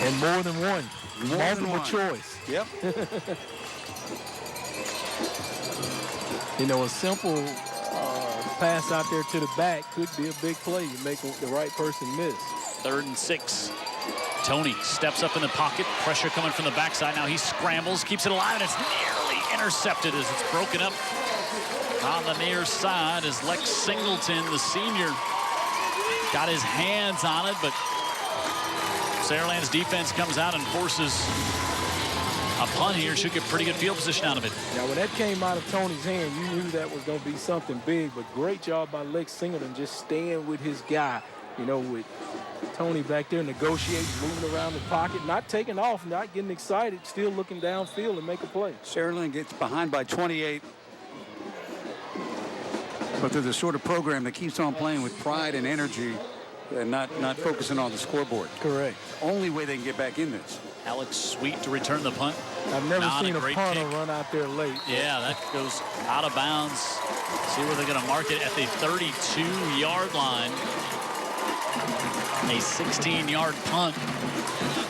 And more than one. Multiple choice. Yep. You know, a simple pass out there to the back could be a big play. You make the right person miss. 3rd and 6. Tony steps up in the pocket. Pressure coming from the backside. Now he scrambles, keeps it alive, and it's nearly intercepted as it's broken up on the near side as Lex Singleton, the senior, got his hands on it, but Saraland's defense comes out and forces a punt here. Should get pretty good field position out of it. Now, when that came out of Tony's hand, you knew that was going to be something big, but great job by Lex Singleton just staying with his guy, you know, with Tony back there negotiating, moving around the pocket, not taking off, not getting excited, still looking downfield and make a play. Saraland gets behind by 28. But they're the sort of program that keeps on playing with pride and energy and not focusing on the scoreboard. Correct. Only way they can get back in this. Alex Sweet to return the punt. I've never seen a punter kick. run out there late. Yeah, that goes out of bounds. See where they're going to mark it at the 32-yard line. A 16-yard punt.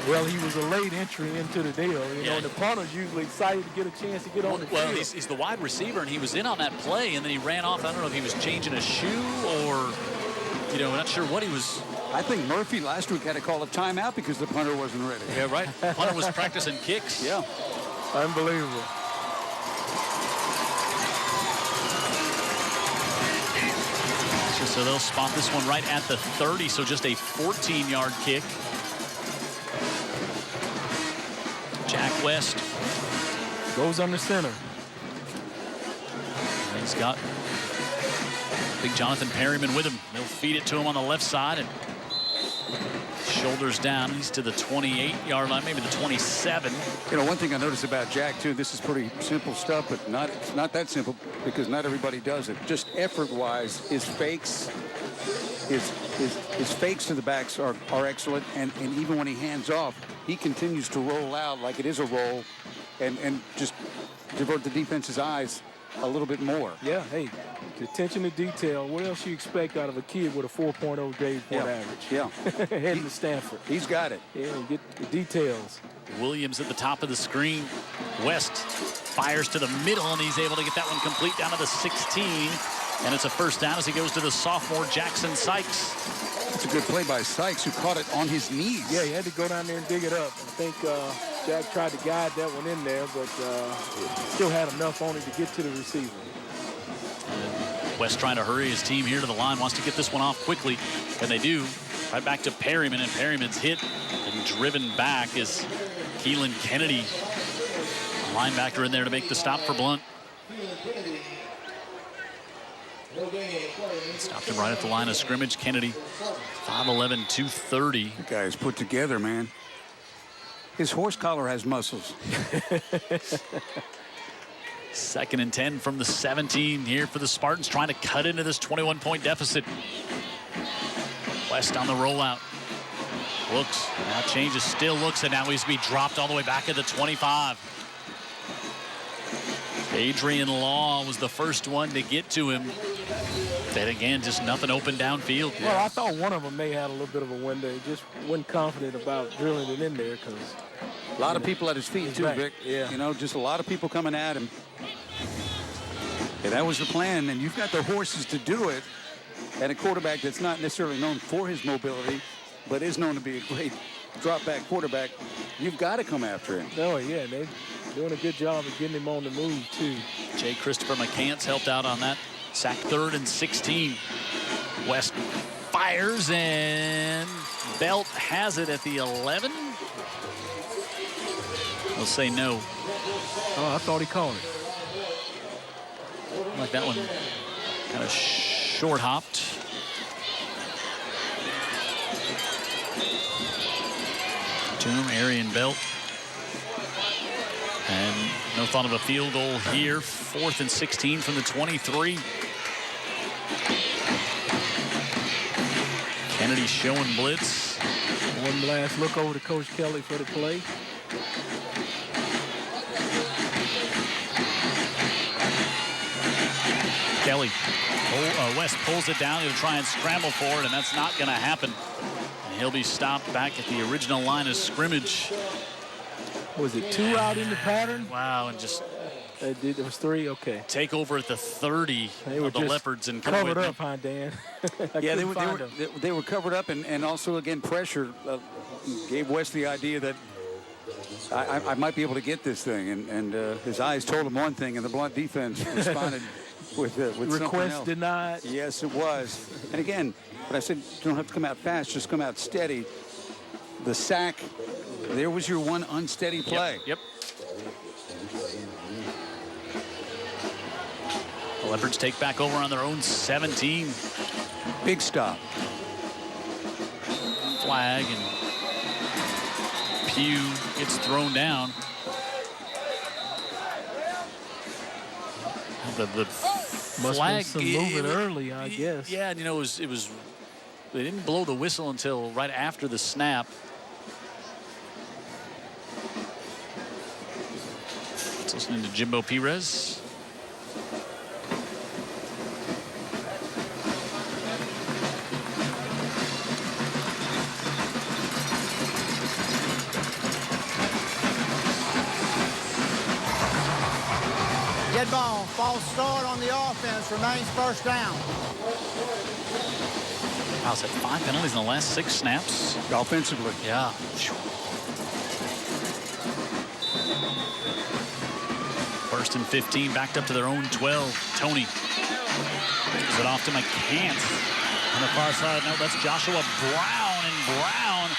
Well, he was a late entry into the deal. You know, the punter's usually excited to get a chance to get on the field. Well, he's the wide receiver, and he was in on that play, and then he ran off. I don't know if he was changing a shoe or, you know, not sure what he was. I think Murphy last week had to call a timeout because the punter wasn't ready. Yeah, right. Punter was practicing kicks. Yeah. Unbelievable. So they'll spot this one right at the 30, so just a 14-yard kick. Jack West goes under center. He's got big Jonathan Perryman with him. They'll feed it to him on the left side, and shoulders down. He's to the 28-yard line, maybe the 27. You know, one thing I noticed about Jack, too, this is pretty simple stuff, but not that simple because not everybody does it. Just effort-wise, his fakes to the backs are excellent, and even when he hands off, he continues to roll out like it is a roll and just divert the defense's eyes a little bit more. Yeah, hey, attention to detail. What else you expect out of a kid with a 4.0 grade point average? Yeah. Heading to Stanford. He's got it. Yeah, get the details. Williams at the top of the screen. West fires to the middle, and he's able to get that one complete down to the 16. And it's a first down as he goes to the sophomore Jackson Sykes. That's a good play by Sykes, who caught it on his knees. Yeah, he had to go down there and dig it up. I think Jack tried to guide that one in there, but still had enough on it to get to the receiver. West trying to hurry his team here to the line, wants to get this one off quickly, and they do. Right back to Perryman, and Perryman's hit and driven back is Keelan Kennedy, a linebacker in there to make the stop for Blount. Stopped him right at the line of scrimmage. Kennedy, 5'11", 230. The guy's put together, man. His horse collar has muscles. 2nd and 10 from the 17 here for the Spartans, trying to cut into this 21-point deficit. West on the rollout. Looks, now changes, still looks, and now he's going to be dropped all the way back at the 25. Adrian Law was the first one to get to him. Then again, just nothing open downfield. Well, I thought one of them may have a little bit of a window. He just wasn't confident about drilling it in there because a lot of people at his feet too, Vic. Yeah. You know, just a lot of people coming at him. Yeah, that was the plan, and you've got the horses to do it. And a quarterback that's not necessarily known for his mobility, but is known to be a great drop-back quarterback, you've got to come after him. Oh, yeah, they're doing a good job of getting him on the move, too. J. Christopher McCants helped out on that. Sack 3rd and 16. West fires, and Belt has it at the 11. They'll say no. Oh, I thought he called it. like that one kind of short hopped. Toom, Arian Belt. And no thought of a field goal here. 4th and 16 from the 23. Kennedy showing blitz. One last look over to Coach Kelly for the play. Kelly, West pulls it down. He'll try and scramble for it, and that's not going to happen. And he'll be stopped back at the original line of scrimmage. Was it 2 out in the pattern? Wow, and just it was 3. Okay. Take over at the 30 of the Leopards and come covered up, huh, Dan? Yeah, they were covered up, and also again pressure gave West the idea that I might be able to get this thing, and his eyes told him one thing, and the Blount defense responded with request denied. Yes, it was. And again, but I said, you don't have to come out fast, just come out steady. The sack, there was your one unsteady play. Yep. The Leopards take back over on their own 17. Big stop. Flag, and Pugh gets thrown down. The flag must moving early, I guess. Yeah, and you know, it was they didn't blow the whistle until right after the snap. Let's listen to Jimbo Perez. Dead ball, false start on the offense, remains first down. Wow, so 5 penalties in the last 6 snaps. Offensively. Yeah. First and 15, backed up to their own 12. Tony gives it off to McCants on the far side. No, that's Joshua Brown, and Brown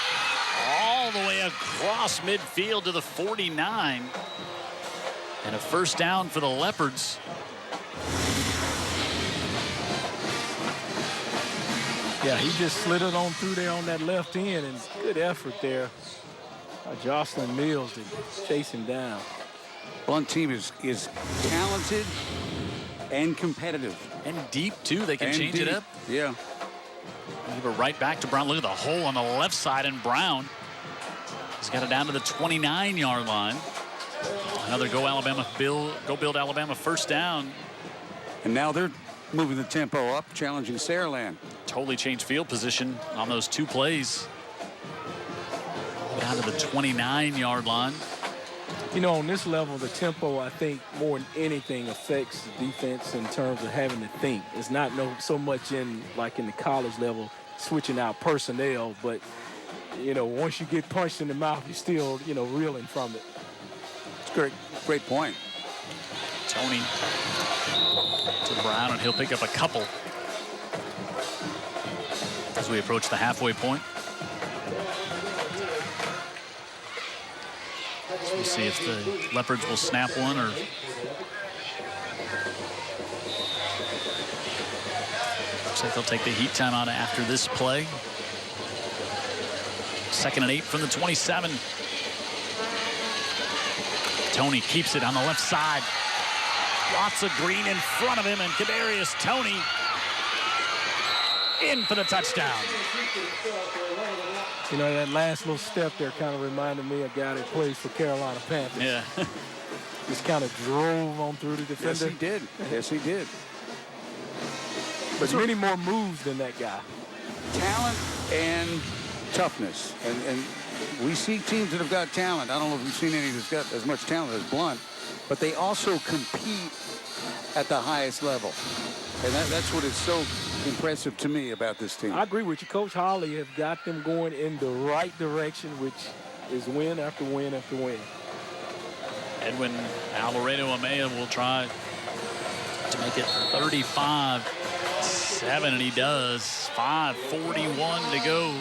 all the way across midfield to the 49. And a first down for the Leopards. Yeah, he just slid it on through there on that left end, and good effort there by Jocelyn Mills to chase him down. Blount team is talented and competitive. And deep, too. They can change it up. Yeah. Give it right back to Brown. Look at the hole on the left side, and Brown has got it down to the 29-yard line. Another Go Build Alabama first down. And now they're moving the tempo up, challenging Saraland. Totally changed field position on those 2 plays. Down to the 29-yard line. You know, on this level, the tempo, I think, more than anything affects the defense in terms of having to think. It's not so much in the college level, switching out personnel, but, you know, once you get punched in the mouth, you're still, you know, reeling from it. Great point. Tony to Brown, and he'll pick up a couple as we approach the halfway point. So we'll see if the Leopards will snap one, or looks like they'll take the heat timeout after this play. 2nd and 8 from the 27. Tony keeps it on the left side. Lots of green in front of him, and Kadarius Toney in for the touchdown. You know, that last little step there kind of reminded me of a guy that plays for Carolina Panthers. Yeah. Just kind of drove on through the defender. Yes, he did. Yes, he did. But many more moves than that guy. Talent and toughness. And we see teams that have got talent. I don't know if we've seen any that's got as much talent as Blount, but they also compete at the highest level. And that's what is so impressive to me about this team. I agree with you. Coach Holly has got them going in the right direction, which is win after win after win. Edwin Alvaredo Amaya will try to make it 35-7, and he does. 5:41 to go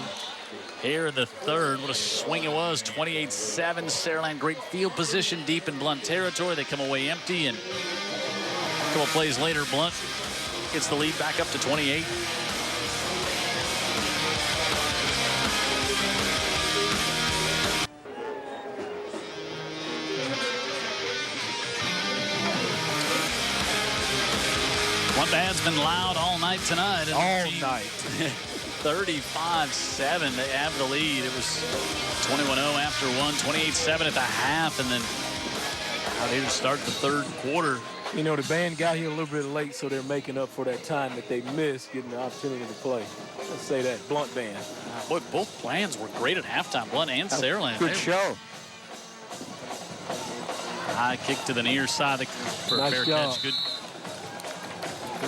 here in the third. What a swing it was. 28-7. Saraland, great field position deep in Blount territory. They come away empty, and couple plays later, Blount gets the lead back up to 28. Blount band's been loud all night tonight. All night. 35-7, they have the lead. It was 21-0 after one, 28-7 at the half, and then out here to start the third quarter. You know, the band got here a little bit late, so they're making up for that time that they missed getting the opportunity to play. Let's say that, Blount band. Boy, both plans were great at halftime, Blount and Saraland. Good show. High kick to the near side for a fair catch. Good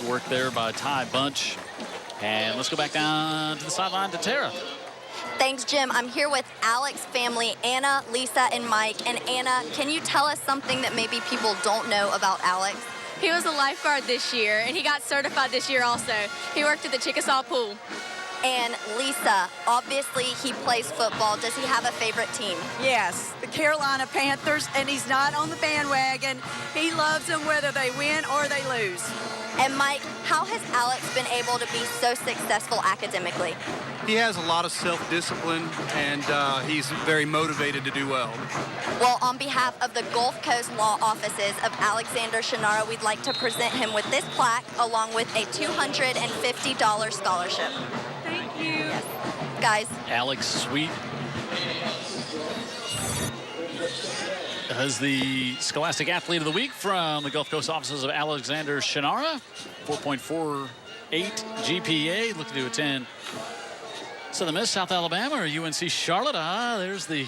work there by Ty Bunch. And let's go back down to the sideline to Tara. Thanks, Jim. I'm here with Alex's family, Anna, Lisa, and Mike. And Anna, can you tell us something that maybe people don't know about Alex? He was a lifeguard this year, and he got certified this year also. He worked at the Chickasaw Pool. And Lisa, obviously he plays football. Does he have a favorite team? Yes, the Carolina Panthers, and he's not on the bandwagon. He loves them whether they win or they lose. And Mike, how has Alex been able to be so successful academically? He has a lot of self-discipline, and he's very motivated to do well. Well, on behalf of the Gulf Coast Law Offices of Alexander Shannara, we'd like to present him with this plaque along with a $250 scholarship. Thank you. Yes. Guys. Alex Sweet as the Scholastic Athlete of the Week from the Gulf Coast offices of Alexander Shannara. 4.48 GPA, looking to attend Southern Miss, South Alabama, or UNC Charlotte. There's the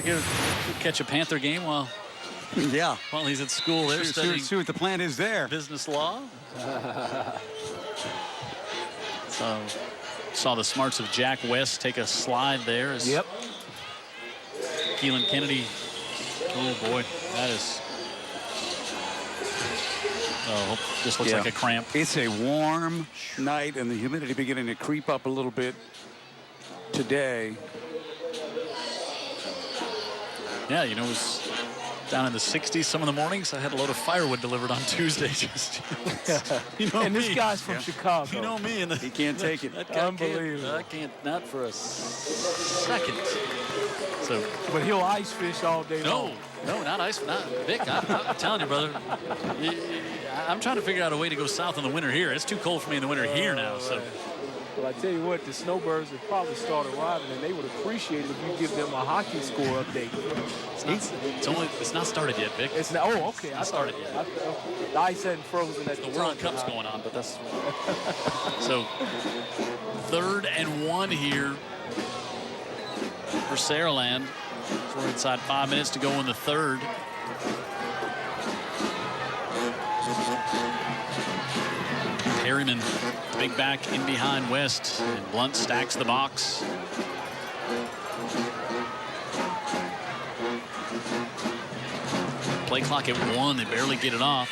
good catch a Panther game while he's at school. They're studying. See what the plan is there. Business law. So saw the smarts of Jack West take a slide there. Yep. Keelan Kennedy. Oh boy, that is. Oh, just looks like a cramp. It's a warm night, and the humidity beginning to creep up a little bit today. Yeah, you know, it was down in the 60s some of the mornings. I had a load of firewood delivered on Tuesday. Just you know, and this guy's from Chicago. You know me, and he can't take it. Unbelievable. I can't, not for a second. So, but he'll ice fish all day long. No, not ice. Not Vic. I'm telling you, brother. I'm trying to figure out a way to go south in the winter here. It's too cold for me in the winter here now. So. Well, I tell you what, the snowbirds would probably start arriving, and they would appreciate it if you give them a hockey score update. It's not started yet, Vic. It's not. Oh, okay. It's started yet. The ice hadn't frozen at the World Cup's going on, but that's so. 3rd and 1 here for Saraland. We're inside 5 minutes to go in the third. Perryman, big back in behind West, and Blount stacks the box. Play clock at 1. They barely get it off.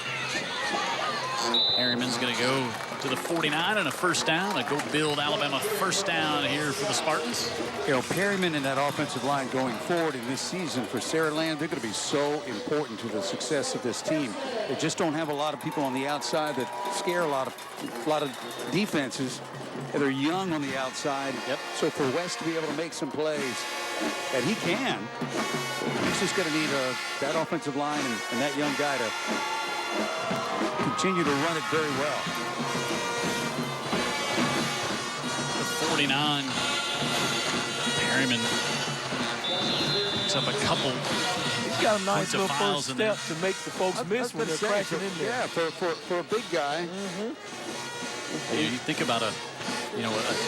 Perryman's going to go to the 49 and a first down. A Go Build Alabama first down here for the Spartans. You know, Perryman and that offensive line going forward in this season for Saraland, they're going to be so important to the success of this team. They just don't have a lot of people on the outside that scare a lot of defenses. And they're young on the outside. Yep. So for West to be able to make some plays, and he can, he's just going to need that offensive line and that young guy to continue to run it very well. The 49. Perryman picks up a couple. He's got a nice little first step to make the folks miss when they're crashing in there. Yeah, for a big guy. You think about a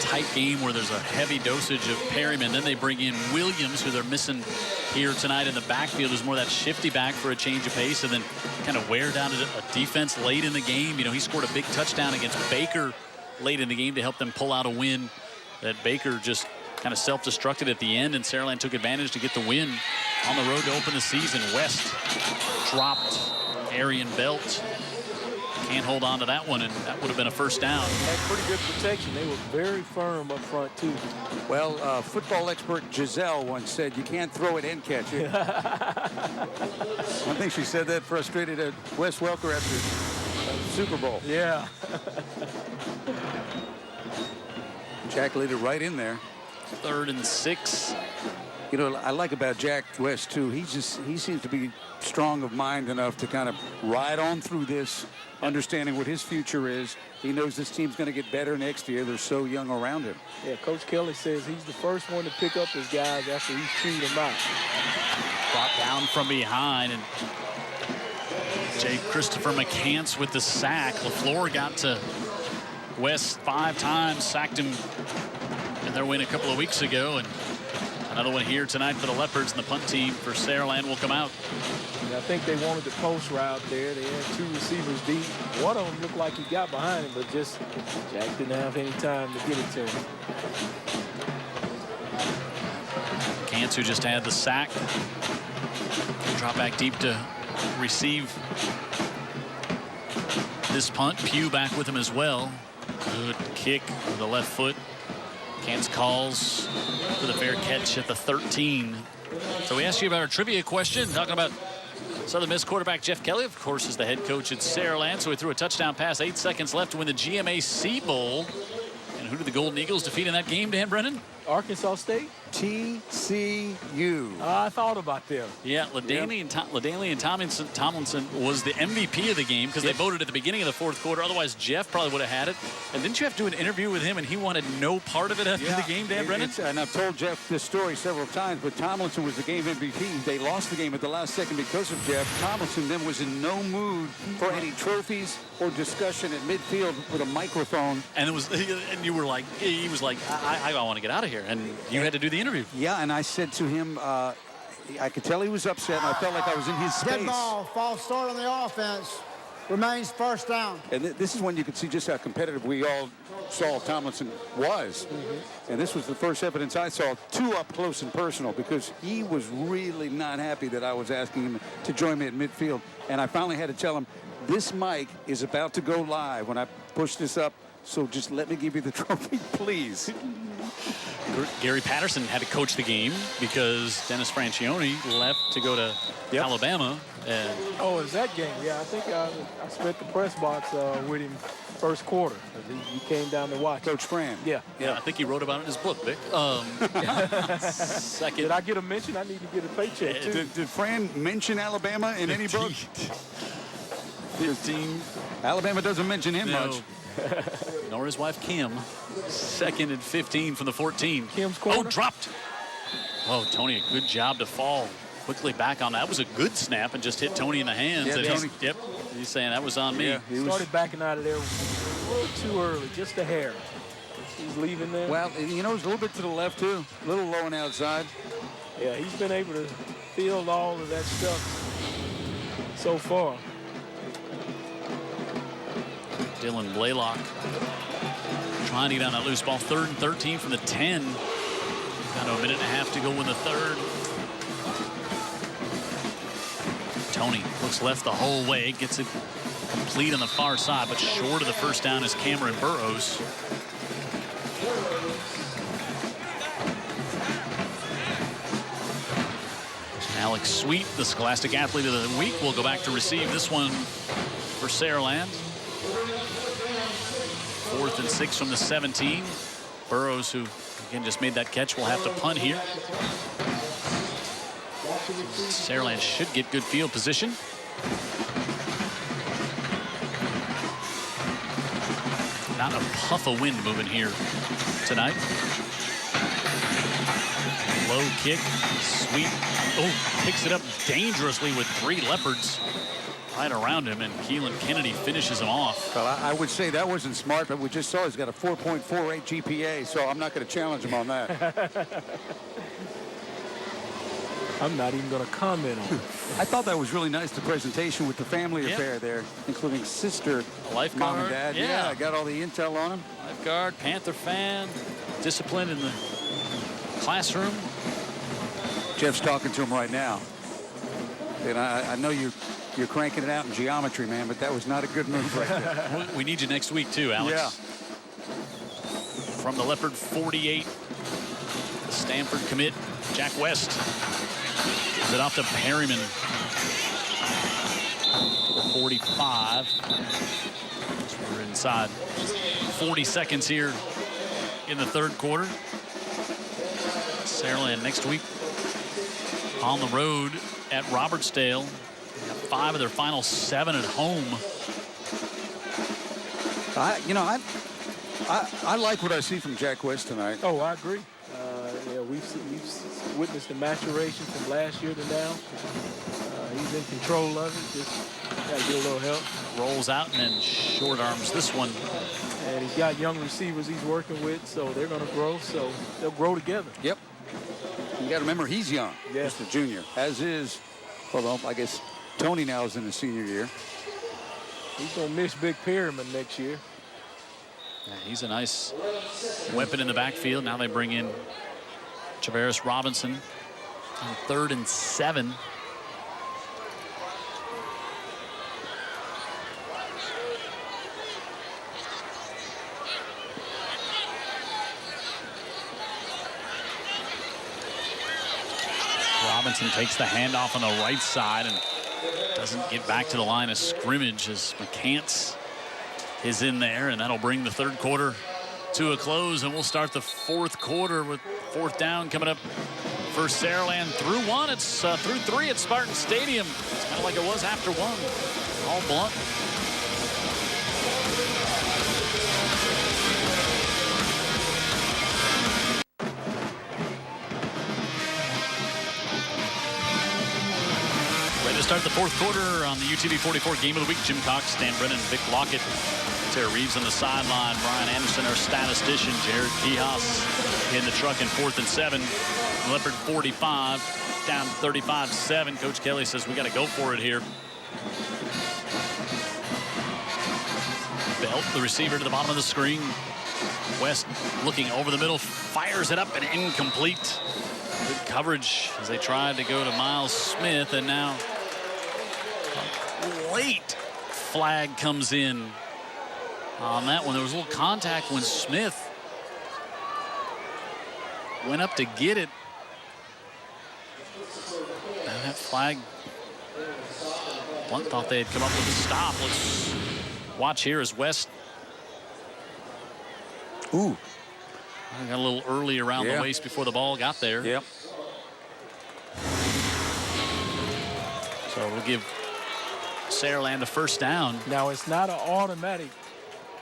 tight game where there's a heavy dosage of Perryman. Then they bring in Williams, who they're missing here tonight in the backfield, who's more that shifty back for a change of pace, and then kind of wear down a defense late in the game. You know, he scored a big touchdown against Baker late in the game to help them pull out a win that Baker just kind of self-destructed at the end, and Saraland took advantage to get the win on the road to open the season. West dropped Arian Belt. Can't hold on to that one, and that would have been a first down. Had pretty good protection. They were very firm up front, too. Well, football expert Giselle once said, you can't throw it and catch it. I think she said that frustrated at Wes Welker after Super Bowl. Yeah. Jack laid it right in there. 3rd and 6. You know, I like about Jack West, too. He seems to be strong of mind enough to kind of ride on through this, understanding what his future is. He knows this team's going to get better next year. They're so young around him. Yeah, Coach Kelly says he's the first one to pick up his guys after he's chewed them out. Brought down from behind, and Jay Christopher McCants with the sack. LaFleur got to West 5 times, sacked him in their win a couple of weeks ago, and another one here tonight for the Leopards, and the punt team for Saraland will come out. And I think they wanted the post route there. They had 2 receivers deep. One of them looked like he got behind him, but just Jack didn't have any time to get it to him. Cantz, who just had the sack, drop back deep to receive this punt. Pugh back with him as well. Good kick with the left foot. Cantz calls for the fair catch at the 13. So we asked you about our trivia question, talking about Southern Miss quarterback Jeff Kelly, of course, is the head coach at Saraland. So he threw a touchdown pass, 8 seconds left to win the GMAC Bowl. And who did the Golden Eagles defeat in that game, Dan Brennan? Arkansas State? TCU. I thought about them. Yeah, LaDaly and Tomlinson was the MVP of the game because they voted at the beginning of the 4th quarter. Otherwise, Jeff probably would have had it. And didn't you have to do an interview with him, and he wanted no part of it after the game, Dan Brennan? And I've told Jeff this story several times, but Tomlinson was the game MVP. They lost the game at the last second because of Jeff. Tomlinson then was in no mood for any trophies or discussion at midfield with a microphone. And it was, and you were like, he was like, I want to get out of here. And you had to do the interview. Yeah, and I said to him, I could tell he was upset, and I felt like I was in his space. Dead ball, false start on the offense. Remains first down. And this is when you could see just how competitive we all saw Tomlinson was. And this was the first evidence I saw, too up close and personal, because he was really not happy that I was asking him to join me at midfield. And I finally had to tell him, this mic is about to go live when I push this up, so just let me give you the trophy, please. Gary Patterson had to coach the game because Dennis Francione left to go to Alabama. And oh, is that game? Yeah, I think I spent the press box with him first quarter. He came down to watch. Coach Fran. Yeah, I think he wrote about it in his book, Vic. Second. Did I get a mention? I need to get a paycheck, too. Did Fran mention Alabama in any book? 15. Alabama doesn't mention him much. Nor his wife, Kim. 2nd and 15 from the 14. Kim's corner. Oh, dropped. Oh, Tony, a good job to fall quickly back on that. Was a good snap and just hit Tony in the hands. Yeah, and Tony. He's saying that was on me. Yeah, he started backing out of there a little too early, just a hair. He's leaving there. Well, you know, it's a little bit to the left, too. A little low and outside. Yeah, he's been able to field all of that stuff so far. Dylan Blaylock trying to get on that loose ball. 3rd and 13 from the 10. Got a minute and a half to go in the 3rd. Tony looks left the whole way. Gets it complete on the far side, but short of the first down is Cameron Burrows. Alex Sweet, the Scholastic Athlete of the Week, will go back to receive this one for Saraland. 4th and 6 from the 17. Burrows, who again just made that catch, will have to punt here. Saraland should get good field position. Not a puff of wind moving here tonight. Low kick, Sweet. Oh, picks it up dangerously with 3 Leopards right around him, and Keelan Kennedy finishes him off. Well, I would say that wasn't smart, but we just saw he's got a 4.48 GPA, so I'm not going to challenge him on that. I'm not even going to comment on it. I thought that was really nice, the presentation with the family affair there, including sister, lifeguard, mom and dad. Yeah, I got all the intel on him. Lifeguard, Panther fan, disciplined in the classroom. Jeff's talking to him right now. And I know you're cranking it out in geometry, man, but that was not a good move right there. We need you next week, too, Alex. Yeah. From the Leopard 48, the Stanford commit, Jack West. Gives it off to Perryman. 45. So we're inside 40 seconds here in the third quarter. Saraland next week on the road at Robertsdale. 5 of their final 7 at home. I like what I see from Jack West tonight. Oh, I agree. Yeah, we've witnessed the maturation from last year to now. He's in control of it. Just got to get a little help. Rolls out and then short arms this one. And he's got young receivers he's working with, so they're going to grow. So they'll grow together. Yep. You got to remember he's young. Yes. Just a junior, as is. Well, I guess Tony now is in his senior year. He's going to miss Big Pyramid next year. Yeah, he's a nice weapon in the backfield. Now they bring in Travaris Robinson on 3rd and 7. Robinson takes the handoff on the right side and doesn't get back to the line of scrimmage as McCants is in there, and that'll bring the third quarter to a close, and we'll start the fourth quarter with 4th down coming up for Saraland. Through 1, it's through 3 at Spartan Stadium. It's kind of like it was after 1. All Blount. Ready to start the fourth quarter on the UTV 44 Game of the Week. Jim Cox, Dan Brennan, Vic Lockett, Tara Reeves on the sideline, Brian Anderson, our statistician, Jared Kihas in the truck in 4th and 7. Leopard 45, down 35-7. Coach Kelly says we got to go for it here. Belt, the receiver, to the bottom of the screen. West looking over the middle, fires it up and incomplete. Good coverage as they tried to go to Miles Smith, and now a late flag comes in on that one. There was a little contact when Smith went up to get it. And that flag, Blount thought they had come up with a stop. Let's watch here as West. Ooh. I got a little early around the waist before the ball got there. Yep. So we'll give Saraland a 1st down. Now, it's not an automatic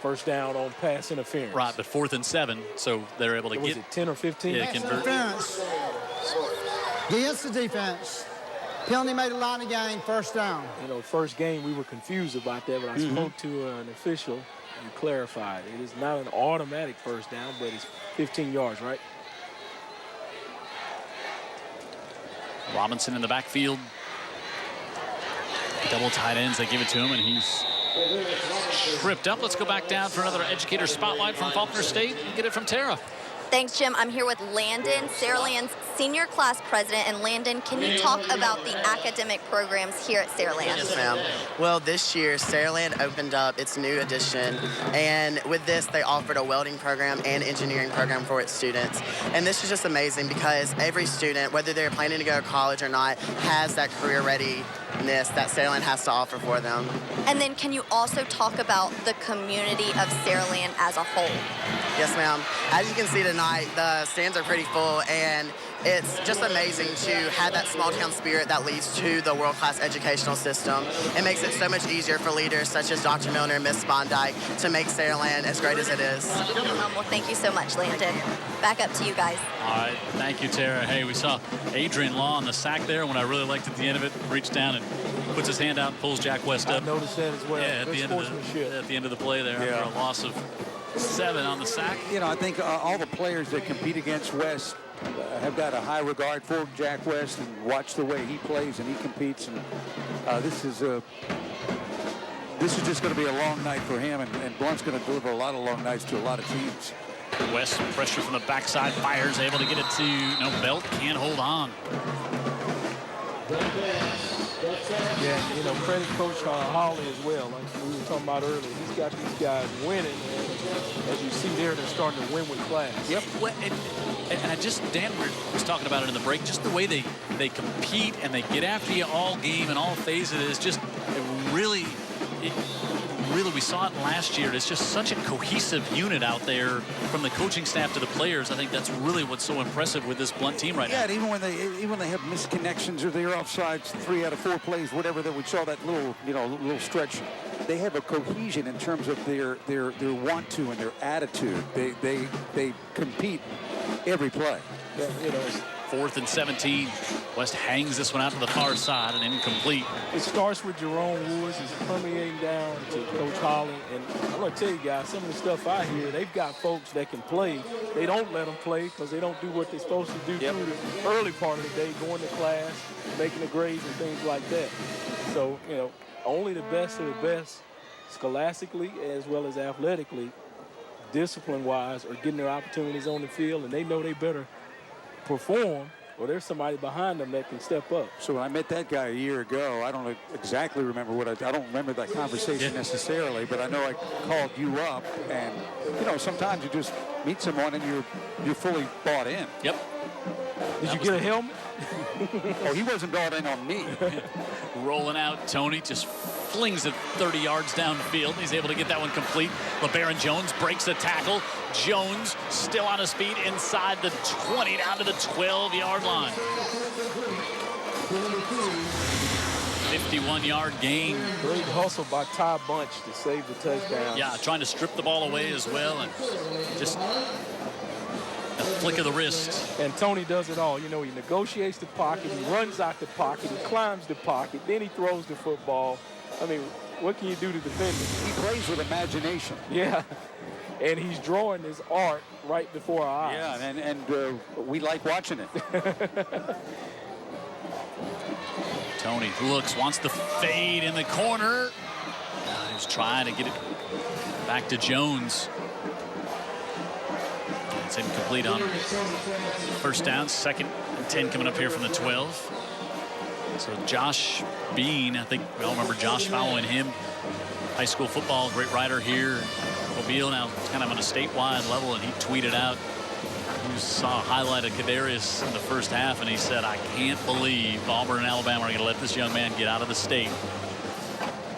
1st down on pass interference. Right, but 4th and 7, so they're able to Was get it 10 or 15? Yeah, convert. Interference against the defense. Penalty made a line of game, 1st down. You know, first game we were confused about that, but I spoke to an official and clarified. It is not an automatic 1st down, but it's 15 yards, right? Robinson in the backfield. Double tight ends, they give it to him, and he's tripped up. Let's go back down for another educator spotlight from Faulkner State and get it from Tara. Thanks, Jim. I'm here with Landon, Saraland's senior class president. And Landon, can you talk about the academic programs here at Saraland? Yes, ma'am. Well, this year, Saraland opened up its new edition, and with this, they offered a welding program and engineering program for its students. And this is just amazing because every student, whether they're planning to go to college or not, has that career readiness that Saraland has to offer for them. And then can you also talk about the community of Saraland as a whole? Yes, ma'am. As you can see tonight, the stands are pretty full, and it's just amazing to have that small town spirit that leads to the world-class educational system. It makes it so much easier for leaders such as Dr. Milner and Ms. Bondyke to make Saraland as great as it is. Well, thank you so much, Landon. Back up to you guys. All right, thank you, Tara. Hey, we saw Adrian Law on the sack there. What I really liked at the end of it, reached down and puts his hand out and pulls Jack West up. I noticed that as well. Yeah, at the end of the play there, after a loss of 7 on the sack. You know, I think all the players that compete against West have got a high regard for Jack West and watch the way he plays and he competes. And this is just going to be a long night for him, and Blount's going to deliver a lot of long nights to a lot of teams. West pressure from the backside, fires, able to get it to Belt, can't hold on. Yeah, you know, credit Coach Hawley as well. Like we were talking about earlier, he's got these guys winning, and as you see there, they're starting to win with class. Yep. Well, and Dan was talking about it in the break, just the way they compete and they get after you all game and all phases is just really really, we saw it last year. It's just such a cohesive unit out there from the coaching staff to the players. I think that's really what's so impressive with this Blount team right now. Yeah, and even when they have misconnections or they're offsides 3 out of 4 plays, whatever that we saw that little stretch, they have a cohesion in terms of their want to and their attitude. They compete every play. Yeah, you know, 4th and 17. West hangs this one out to the far side and incomplete. It starts with Jerome Woods. It's permeating down to Coach Holly. And I'm going to tell you guys, some of the stuff I hear, they've got folks that can play. They don't let them play because they don't do what they're supposed to do through the early part of the day, going to class, making the grades and things like that. So, you know, only the best of the best scholastically as well as athletically, discipline-wise, are getting their opportunities on the field, and they know they better perform, or there's somebody behind them that can step up. So when I met that guy a year ago, I don't exactly remember I don't remember that conversation necessarily, but I know I called you up, and you know, sometimes you just meet someone and you're fully bought in. Yep. Did you get a helmet? Oh, he wasn't bought in on me. Rolling out, Tony just flings it 30 yards downfield. He's able to get that one complete. LeBaron Jones breaks a tackle. Jones still on his feet inside the 20 down to the 12-yard line. 51-yard gain. Great hustle by Ty Bunch to save the touchdown. Yeah, trying to strip the ball away as well, and just a flick of the wrist. And Tony does it all. You know, he negotiates the pocket, he runs out the pocket, he climbs the pocket, then he throws the football. I mean, what can you do to defend him? He plays with imagination. Yeah, and he's drawing his art right before our eyes. Yeah, and we like watching it. Tony looks, wants the fade in the corner. He's trying to get it back to Jones. It's incomplete on first down. 2nd and 10 coming up here from the 12. So Josh Bean, I think we all remember Josh following him. High school football, great writer here. Mobile now kind of on a statewide level, and he tweeted out, he saw a highlight of Kadarius in the first half, and he said, I can't believe Auburn and Alabama are going to let this young man get out of the state.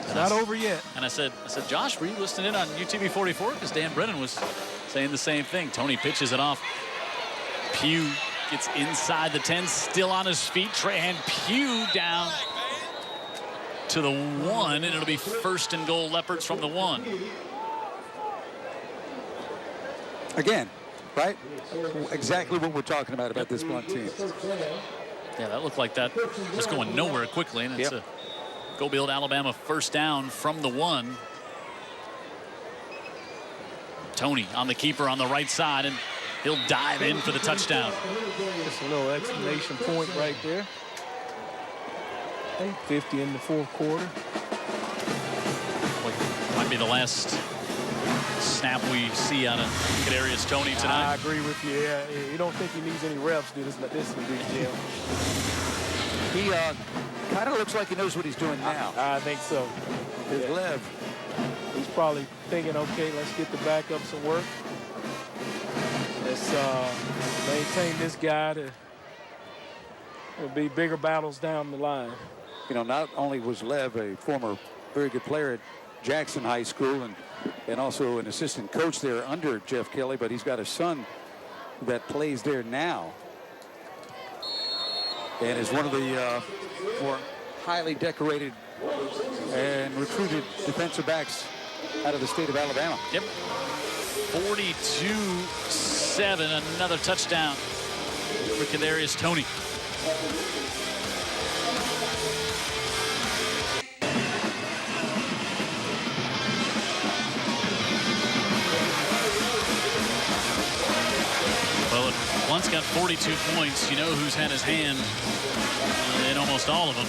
It's not over yet. And I said, Josh, were you listening in on UTV 44? Because Dan Brennan was saying the same thing. Tony pitches it off. Pugh gets inside the 10, still on his feet. And Pugh down to the 1, and it'll be 1st and goal, Leopards from the 1. Again, right? Exactly what we're talking about this Blount team. Yeah, that looked like that was going nowhere quickly, and it's a Go Build Alabama 1st down from the 1. Tony on the keeper on the right side, and he'll dive in for the touchdown. Just a little exclamation point right there. 8:50 in the 4th quarter. Might be the last snap we see out of Kadarius Toney tonight. I agree with you. Yeah, you don't think he needs any reps, dude. This is a big deal. He kind of looks like he knows what he's doing now. I think so. His Lev. He's probably thinking, okay, let's get the backup some work. Let's maintain this guy to be bigger battles down the line. You know, not only was Lev a former very good player at Jackson High School and also an assistant coach there under Jeff Kelly, but he's got a son that plays there now and is one of the more highly decorated and recruited defensive backs out of the state of Alabama. Yep. 42-7, another touchdown for Kadarius Toney. Well, if Blount's got 42 points, you know who's had his hand in almost all of them.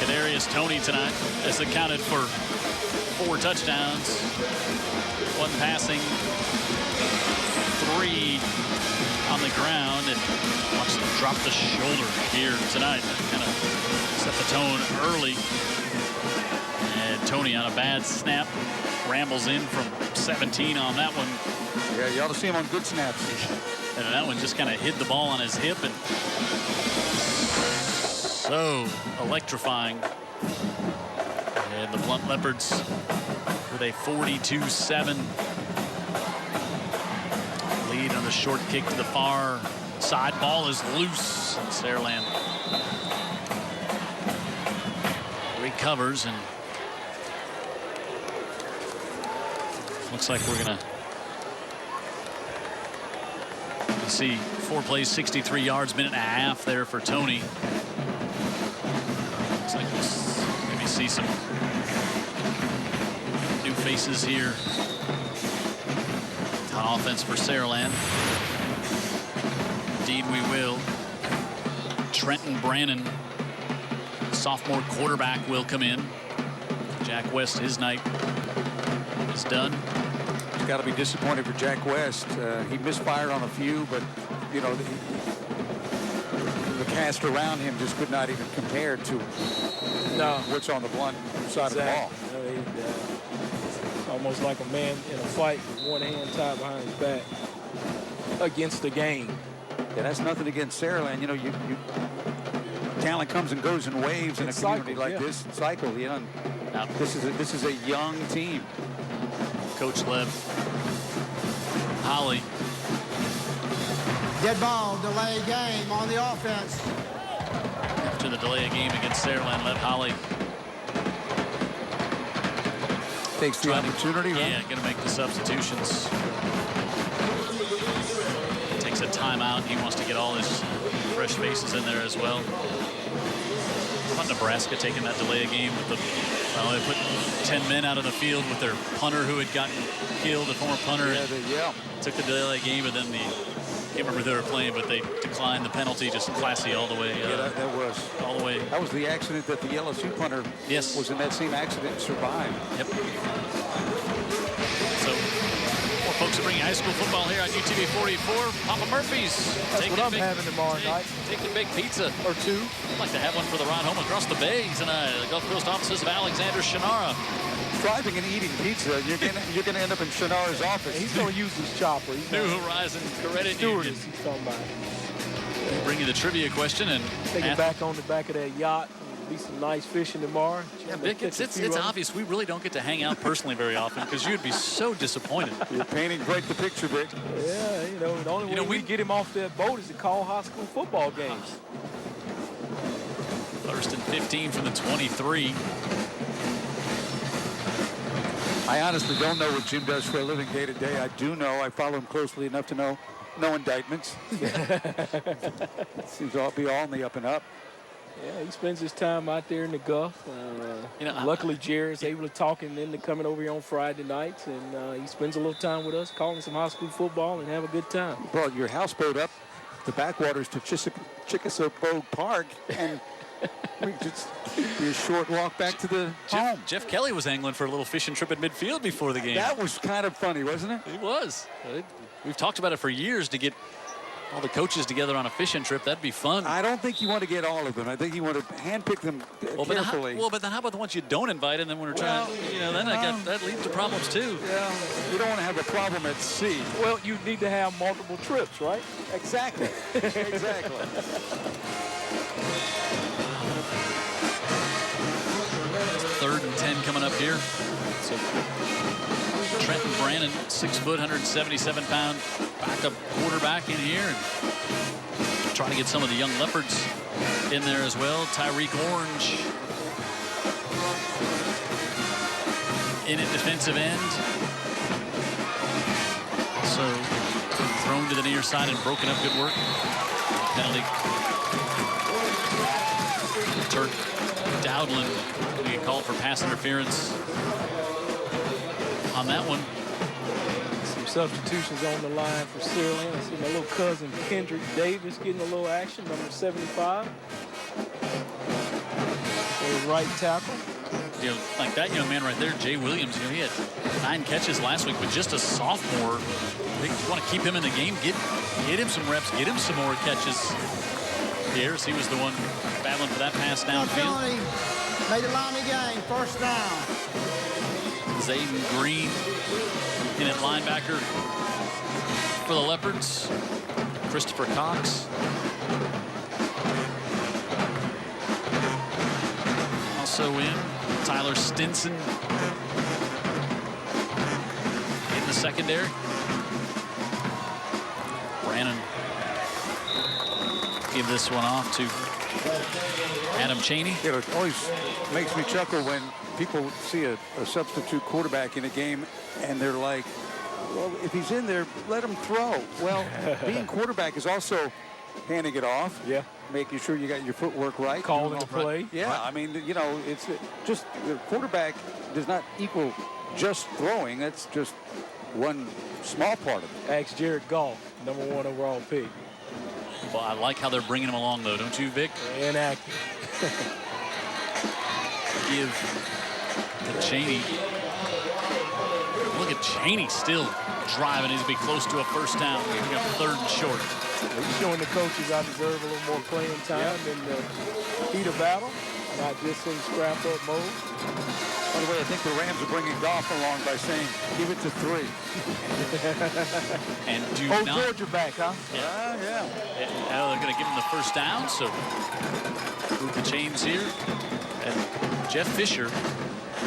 Kadarius Toney tonight has accounted for 4 touchdowns, 1 passing, 3 on the ground, and watch them drop the shoulder here tonight. Kind of set the tone early. And Toney on a bad snap rambles in from 17 on that one. Yeah, you ought to see him on good snaps. And that one just kind of hit the ball on his hip, and so electrifying. And the Blount Leopards with a 42-7 lead on the short kick to the far side. Ball is loose. Saraland recovers, and looks like we're gonna see 4 plays, 63 yards, minute and a half there for Tony. Looks like we'll maybe see some new faces here on offense for Saraland. Indeed we will. Trenton Brannon, sophomore quarterback, will come in. Jack West, his night is done. It's got to be disappointing for Jack West. He misfired on a few, but, you know, the cast around him just could not even compare to what's on the Blount side of the ball. You know, almost like a man in a fight with one hand tied behind his back against the game. Yeah, that's nothing against Saraland. You know, talent comes and goes in waves in a community like this. Cycle, you know. This is a young team. Coach Lev Holly. Dead ball, delay game on the offense. After the delay of game against Saraland, Lev Holly takes the opportunity. Yeah, going to make the substitutions. Takes a timeout. He wants to get all his fresh faces in there as well. How about Nebraska taking that delay of game with the, well, they put 10 men out on the field with their punter who had gotten killed, the former punter. Took the delay of game, and then I can't remember who they were playing, but they declined the penalty. Just classy all the way. That was all the way. That was the accident that the LSU punter was in that same accident and survived. Yep. So more folks are bringing high school football here on UTV 44. Papa Murphy's. That's what I'm having tomorrow night. Take the big pizza or two. I'd like to have one for the ride home across the bay tonight. The Gulf Coast offices of Alexander Shannara. Driving and eating pizza, you're gonna end up in Shannara's office. He's gonna use his chopper. New Horizon Credit Union. He's talking about. We'll bring you the trivia question and take it back on the back of that yacht. Be some nice fishing tomorrow. Yeah, Vic, it's obvious we really don't get to hang out personally very often because you'd be so disappointed. You're painting quite the picture, Vic. Yeah, you know, the only way we get him off that boat is to call high school football games. First and 15 from the 23. I honestly don't know what Jim does for a living day to day. I do know, I follow him closely enough to know no indictments. Seems to be all in the up and up. Yeah, he spends his time out there in the Gulf. Luckily, Jared's able to talk him into coming over here on Friday nights, and he spends a little time with us, calling some high school football, and have a good time. Brought your houseboat up the backwaters to Chickasaw Park, and we just be a short walk back to the home. Jeff Kelly was angling for a little fishing trip at midfield before the game. That was kind of funny, wasn't it? It was. We've talked about it for years to get all the coaches together on a fishing trip. That'd be fun. I don't think you want to get all of them. I think you want to handpick them carefully. But then how about the ones you don't invite, and then when we're trying, then that leads to problems too. Yeah, you don't want to have a problem at sea. Well, you need to have multiple trips, right? Exactly. Exactly. Third and 10 coming up here. So Trenton Brannon, 6 foot, 177-pound backup quarterback in here, and trying to get some of the young Leopards in there as well. Tyreek Orange in at defensive end. So thrown to the near side and broken up. Good work. Penalty. Turk Dowdland will get called for pass interference on that one. Some substitutions on the line for Saraland. I see my little cousin Kendrick Davis getting a little action, number 75. His right tackle. Like that young man right there, Jay Williams, he had 9 catches last week, but just a sophomore. They want to keep him in the game, get him some reps, get him some more catches. Pierce, he was the one battling for that pass downfield. Made the line of game, first down. Zayden Green in at linebacker for the Leopards. Christopher Cox. Also in Tyler Stinson in the secondary. Brannon give this one off to Adam Chaney. You know, it always makes me chuckle when people see a substitute quarterback in a game and they're like, well, if he's in there, let him throw. Well, being quarterback is also handing it off. Yeah. Making sure you got your footwork right. Calling the play. Right. Yeah, I mean, you know, it's just the quarterback does not equal just throwing. That's just one small part of it. Ask Jared Goff, #1 overall pick. Well, I like how they're bringing him along, though, don't you, Vic? And active. Give to Chaney. Look at Chaney still driving. He's going to be close to a first down. Giving up 3rd and short. He's showing the coaches I deserve a little more playing time in the heat of battle, not just in scrap-up mode. By the way, I think the Rams are bringing Goff along by saying, give it to 3. And do not... Georgia back, huh? Yeah. Yeah. And now they're going to give him the first down, so move the chains here. And Jeff Fisher,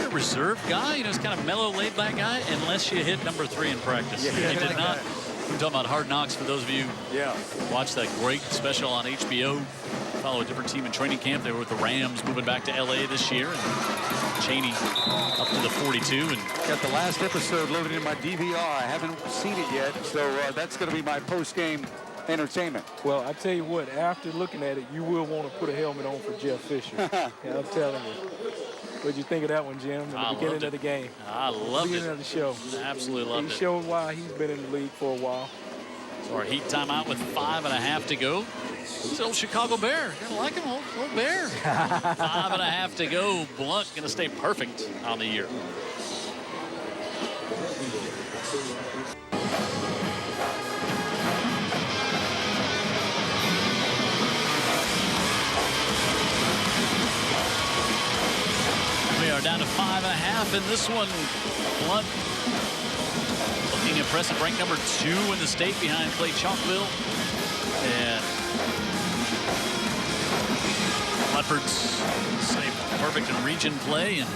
a reserve guy, you know, he's kind of mellow, laid-back guy, unless you hit number 3 in practice. Yeah. He did not. We're talking about Hard Knocks for those of you watch that great special on HBO. Follow a different team in training camp. They were with the Rams, moving back to LA this year. And Chaney up to the 42. And got the last episode loaded in my DVR. I haven't seen it yet, so that's going to be my post-game entertainment. Well, I tell you what, after looking at it, you will want to put a helmet on for Jeff Fisher. Yeah, I'm telling you. What'd you think of that one, Jim, in the beginning of the game? I loved it. Beginning of the show. Absolutely loved it. He showed why he's been in the league for a while. So our heat timeout with 5.5 to go. He's an old Chicago Bear. You gotta like him, old Bear. 5.5 to go. Blount gonna stay perfect on the year. We are down to 5.5 in this one. Blount looking impressive, ranked number 2 in the state behind Clay Chalkville. And Leopards perfect in region play and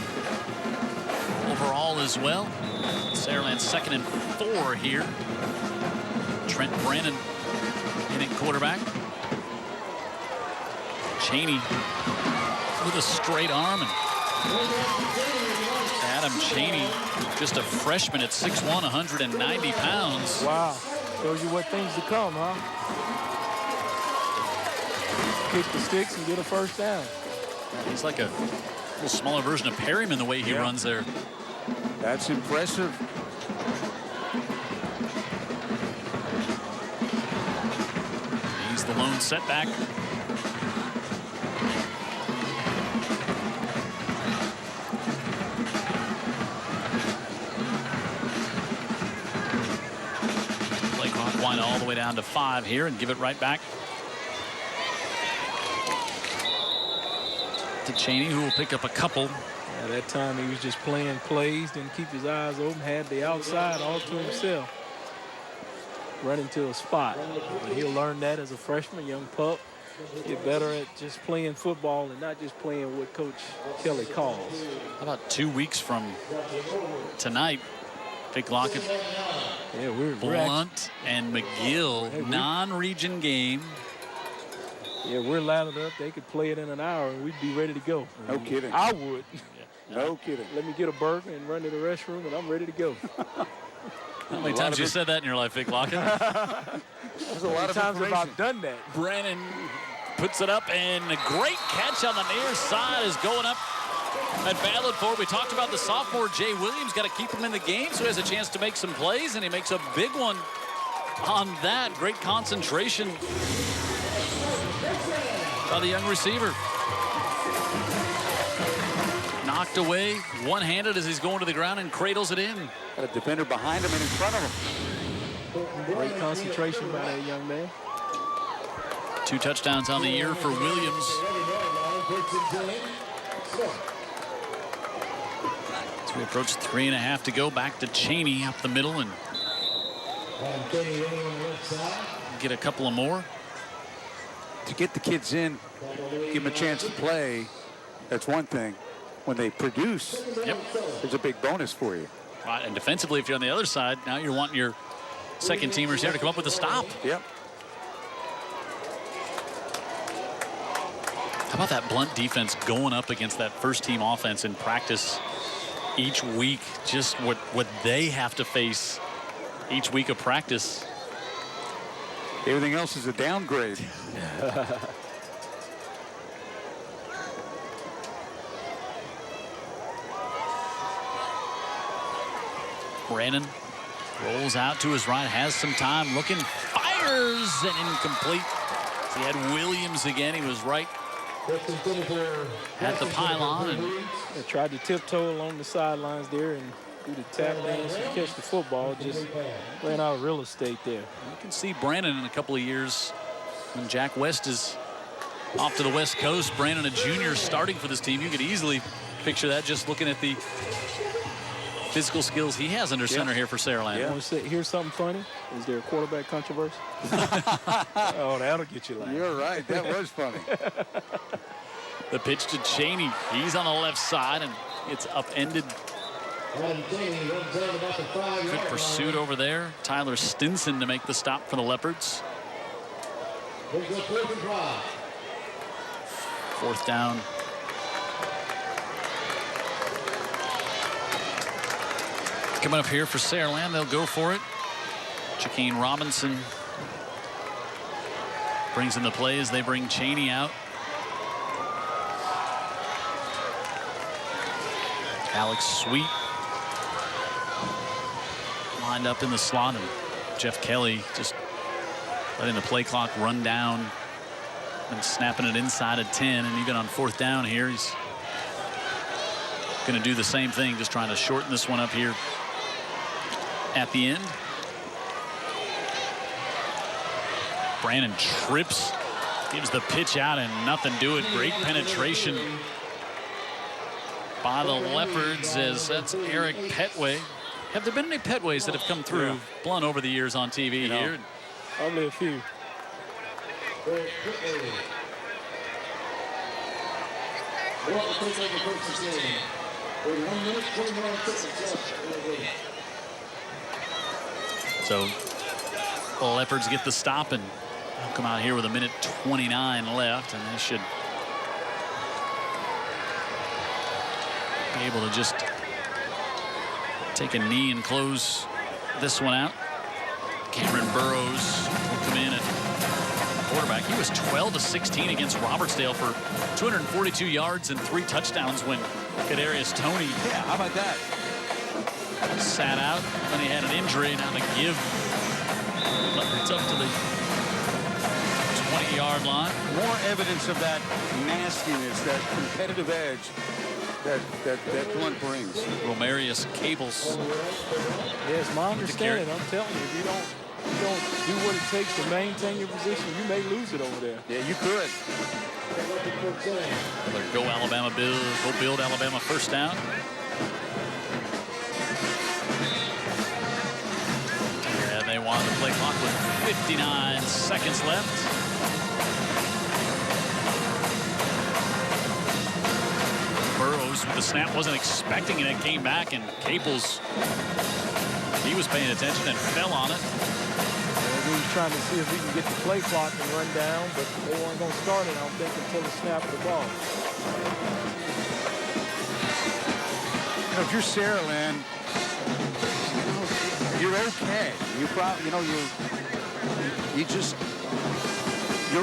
overall as well. Saraland 2nd and 4 here. Trent Brannon in at quarterback. Chaney with a straight arm. And Adam Chaney, just a freshman at 6'1", 190 pounds. Wow. Shows you what things to come, huh? Kick the sticks and get a first down. He's like a little smaller version of Perryman the way he runs there. That's impressive. He's the lone setback. Play clock wind all the way down to 5 here and give it right back to Chaney, who will pick up a couple. Yeah, that time he was just playing plays, didn't keep his eyes open, had the outside all to himself. Running to a spot. But he'll learn that as a freshman, young pup. Get better at just playing football and not just playing what Coach Kelly calls. How about 2 weeks from tonight? Vic Lockett, Blount, and McGill, non-region game. Yeah, we're lathered up. They could play it in an hour, and we'd be ready to go. No kidding. I would. No kidding. Let me get a burger and run to the restroom, and I'm ready to go. How many times you said that in your life, Vic Lockett? There's a lot of times information. I've done that. Brannon puts it up, and a great catch on the near side is going up at Ballard Ford. We talked about the sophomore Jay Williams. Got to keep him in the game so he has a chance to make some plays, and he makes a big one on that. Great concentration by the young receiver. Knocked away, one-handed as he's going to the ground and cradles it in. Got a defender behind him and in front of him. Great concentration by that young man. 2 touchdowns on the year for Williams. As we approach 3.5 to go, back to Chaney up the middle and get a couple of more. To get the kids in, give them a chance to play, that's one thing. when they produce, there's a big bonus for you. Right, and defensively, if you're on the other side, now you're wanting your second teamers here to come up with a stop. Yep. How about that Blount defense going up against that first team offense in practice each week? Just what they have to face each week of practice. Everything else is a downgrade. Brandon rolls out to his right, has some time, looking, fires, and incomplete. He had Williams again. He was right at the pylon. And they tried to tiptoe along the sidelines there and do the tap dance and catch the football. Just ran out of real estate there. You can see Brandon in a couple of years when Jack West is off to the West Coast. Brandon, a junior, starting for this team. You could easily picture that just looking at the physical skills he has under center here for Saraland. Want to say, here's something funny? Is there a quarterback controversy? Oh, that'll get you laughing. You're right. That was funny. The pitch to Cheney. He's on the left side, and it's upended. Good pursuit over there. Tyler Stinson to make the stop for the Leopards. Fourth down. Coming up here for Saraland, they'll go for it. Jakeem Robinson brings in the play as they bring Cheney out. Alex Sweet lined up in the slot, and Jeff Kelly just letting the play clock run down and snapping it inside of 10. And even on fourth down here, he's going to do the same thing, just trying to shorten this one up here at the end. Brandon trips, gives the pitch out, and nothing to it. Great penetration by the Leopards, as that's Eric Petway. Have there been any Petways that have come through Blount over the years on TV here? Only a few. So the Leopards get the stop, and they'll come out here with 1:29 left, and they should be able to just take a knee and close this one out. Cameron Burrows will come in at quarterback. He was 12 of 16 against Robertsdale for 242 yards and 3 touchdowns when Kadarius Toney. Yeah, how about that? Sat out when he had an injury. Now to give Leopards up to the 20-yard line. More evidence of that nastiness, that competitive edge that Blount brings. Romarius Cables. Yes, my understanding. I'm telling you, if you don't do what it takes to maintain your position, you may lose it over there. Yeah, you could. Another go Alabama build Alabama first down. And they want to play clock with 59 seconds left. Burrows with the snap, wasn't expecting it, and came back, and Caples, he was paying attention and fell on it. He was trying to see if he can get the play clock and run down, but they weren't going to start it, I don't think, until the snap of the ball. You know, if you're Saraland, you're okay. You're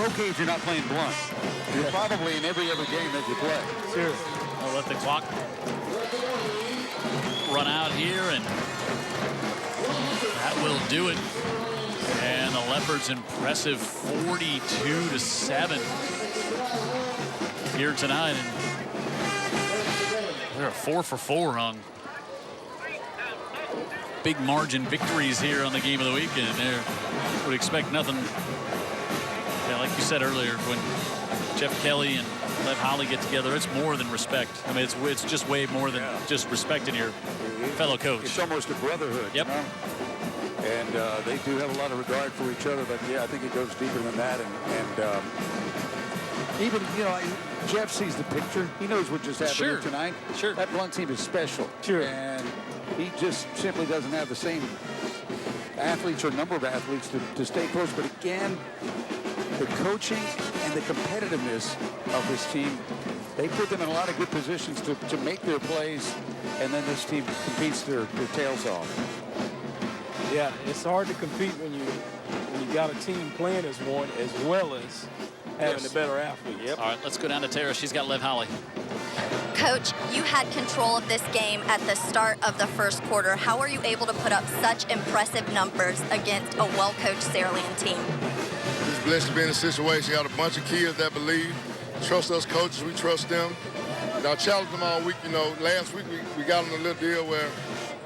okay if you're not playing Blount. You're probably in every other game that you play. Sure. I'll let the clock run out here, and that will do it. And the Leopards impressive 42-7 here tonight. And they're 4 for 4 on big margin victories here on the game of the week, and they would expect nothing. Yeah, like you said earlier, when Jeff Kelly and Lev Holly get together, it's more than respect. I mean, it's just way more than just respecting your fellow coach. It's almost a brotherhood. Yep. You know? And they do have a lot of regard for each other, but yeah, I think it goes deeper than that. And even, Jeff sees the picture. He knows what just happened here tonight. Sure. That Blount team is special. Sure. And he just simply doesn't have the same athletes or number of athletes to stay close. But again, the coaching and the competitiveness of this team, they put them in a lot of good positions to make their plays, and then this team competes their tails off. Yeah, it's hard to compete when you got a team playing as one as well as having a better athlete. Yep. All right, let's go down to Tara. She's got Lev Holly. Coach, you had control of this game at the start of the first quarter. How were you able to put up such impressive numbers against a well-coached Saraland team? Just blessed to be in a situation. Got a bunch of kids that believe, trust us coaches, we trust them. And I challenged them all week. Last week we got them a little deal where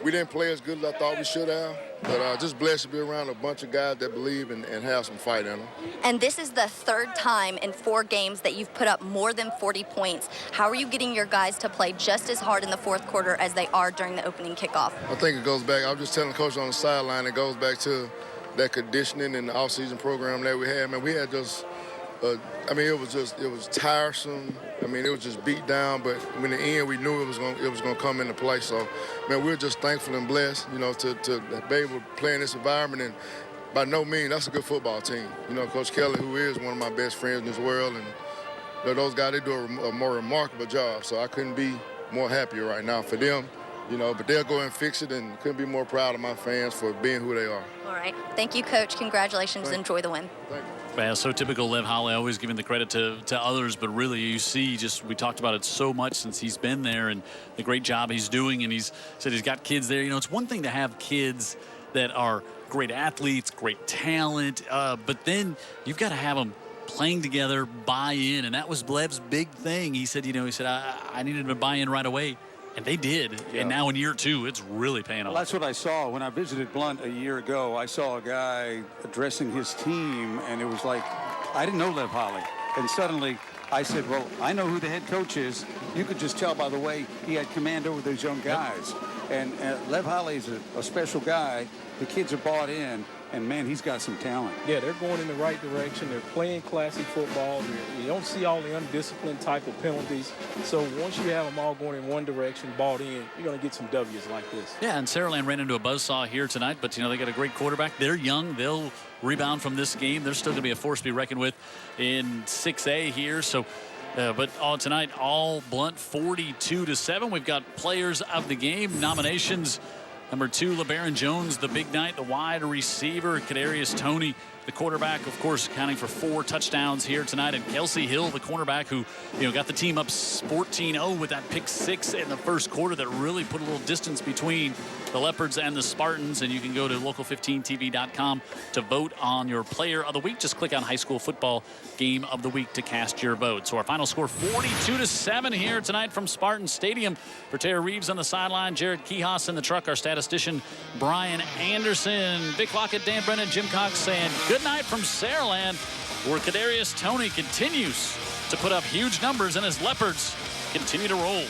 we didn't play as good as I thought we should have. But just blessed to be around a bunch of guys that believe and have some fight in them. And this is the third time in 4 games that you've put up more than 40 points. How are you getting your guys to play just as hard in the fourth quarter as they are during the opening kickoff? I think it goes back, I was just telling the coach on the sideline, it goes back to that conditioning and the off-season program that we had. Man, we had just, it was tiresome. It was just beat down, but in the end, we knew it was going to come into play. So, man, we're just thankful and blessed, to be able to play in this environment. And by no means, that's a good football team. Coach Kelly, who is one of my best friends in this world, and those guys, they do a more remarkable job. So I couldn't be more happier right now for them. But they'll go and fix it, and couldn't be more proud of my fans for being who they are. All right. Thank you, Coach. Congratulations. Enjoy the win. Thank you. Yeah, so typical Lev Holly, always giving the credit to others, but really you see we talked about it so much since he's been there and the great job he's doing, and he's said he's got kids there. It's one thing to have kids that are great athletes, great talent, but then you've got to have them playing together, buy in, and that was Lev's big thing. He said, I needed to buy in right away. And they did. Yeah. And now in year 2, it's really paying off. Well, that's what I saw when I visited Blount a year ago. I saw a guy addressing his team, and it was like, I didn't know Lev Holly. And suddenly I said, well, I know who the head coach is. You could just tell by the way he had command over those young guys. Yep. And Lev Holly is a special guy. The kids are bought in. And, man, he's got some talent. Yeah, they're going in the right direction. They're playing classy football. You don't see all the undisciplined type of penalties. So once you have them all going in one direction, bought in, you're going to get some W's like this. Yeah, and Saraland ran into a buzzsaw here tonight, but, they got a great quarterback. They're young. They'll rebound from this game. They're still going to be a force to be reckoned with in 6A here. So, but tonight, all Blount 42-7. We've got players of the game, nominations. Number 2, LeBaron Jones, the big night, the wide receiver. Kadarius Toney, the quarterback, of course, accounting for 4 touchdowns here tonight. And Kelsey Hill, the cornerback, who got the team up 14-0 with that pick 6 in the first quarter that really put a little distance between the Leopards and the Spartans. And you can go to local15tv.com to vote on your player of the week. Just click on high school football game of the week to cast your vote. So our final score 42-7 here tonight from Spartan Stadium. For Tara Reeves on the sideline, Jared Kihas in the truck, our statistician Brian Anderson, Vic Lockett, Dan Brennan, Jim Cox saying good night from Saraland, where Kadarius Toney continues to put up huge numbers and his Leopards continue to roll.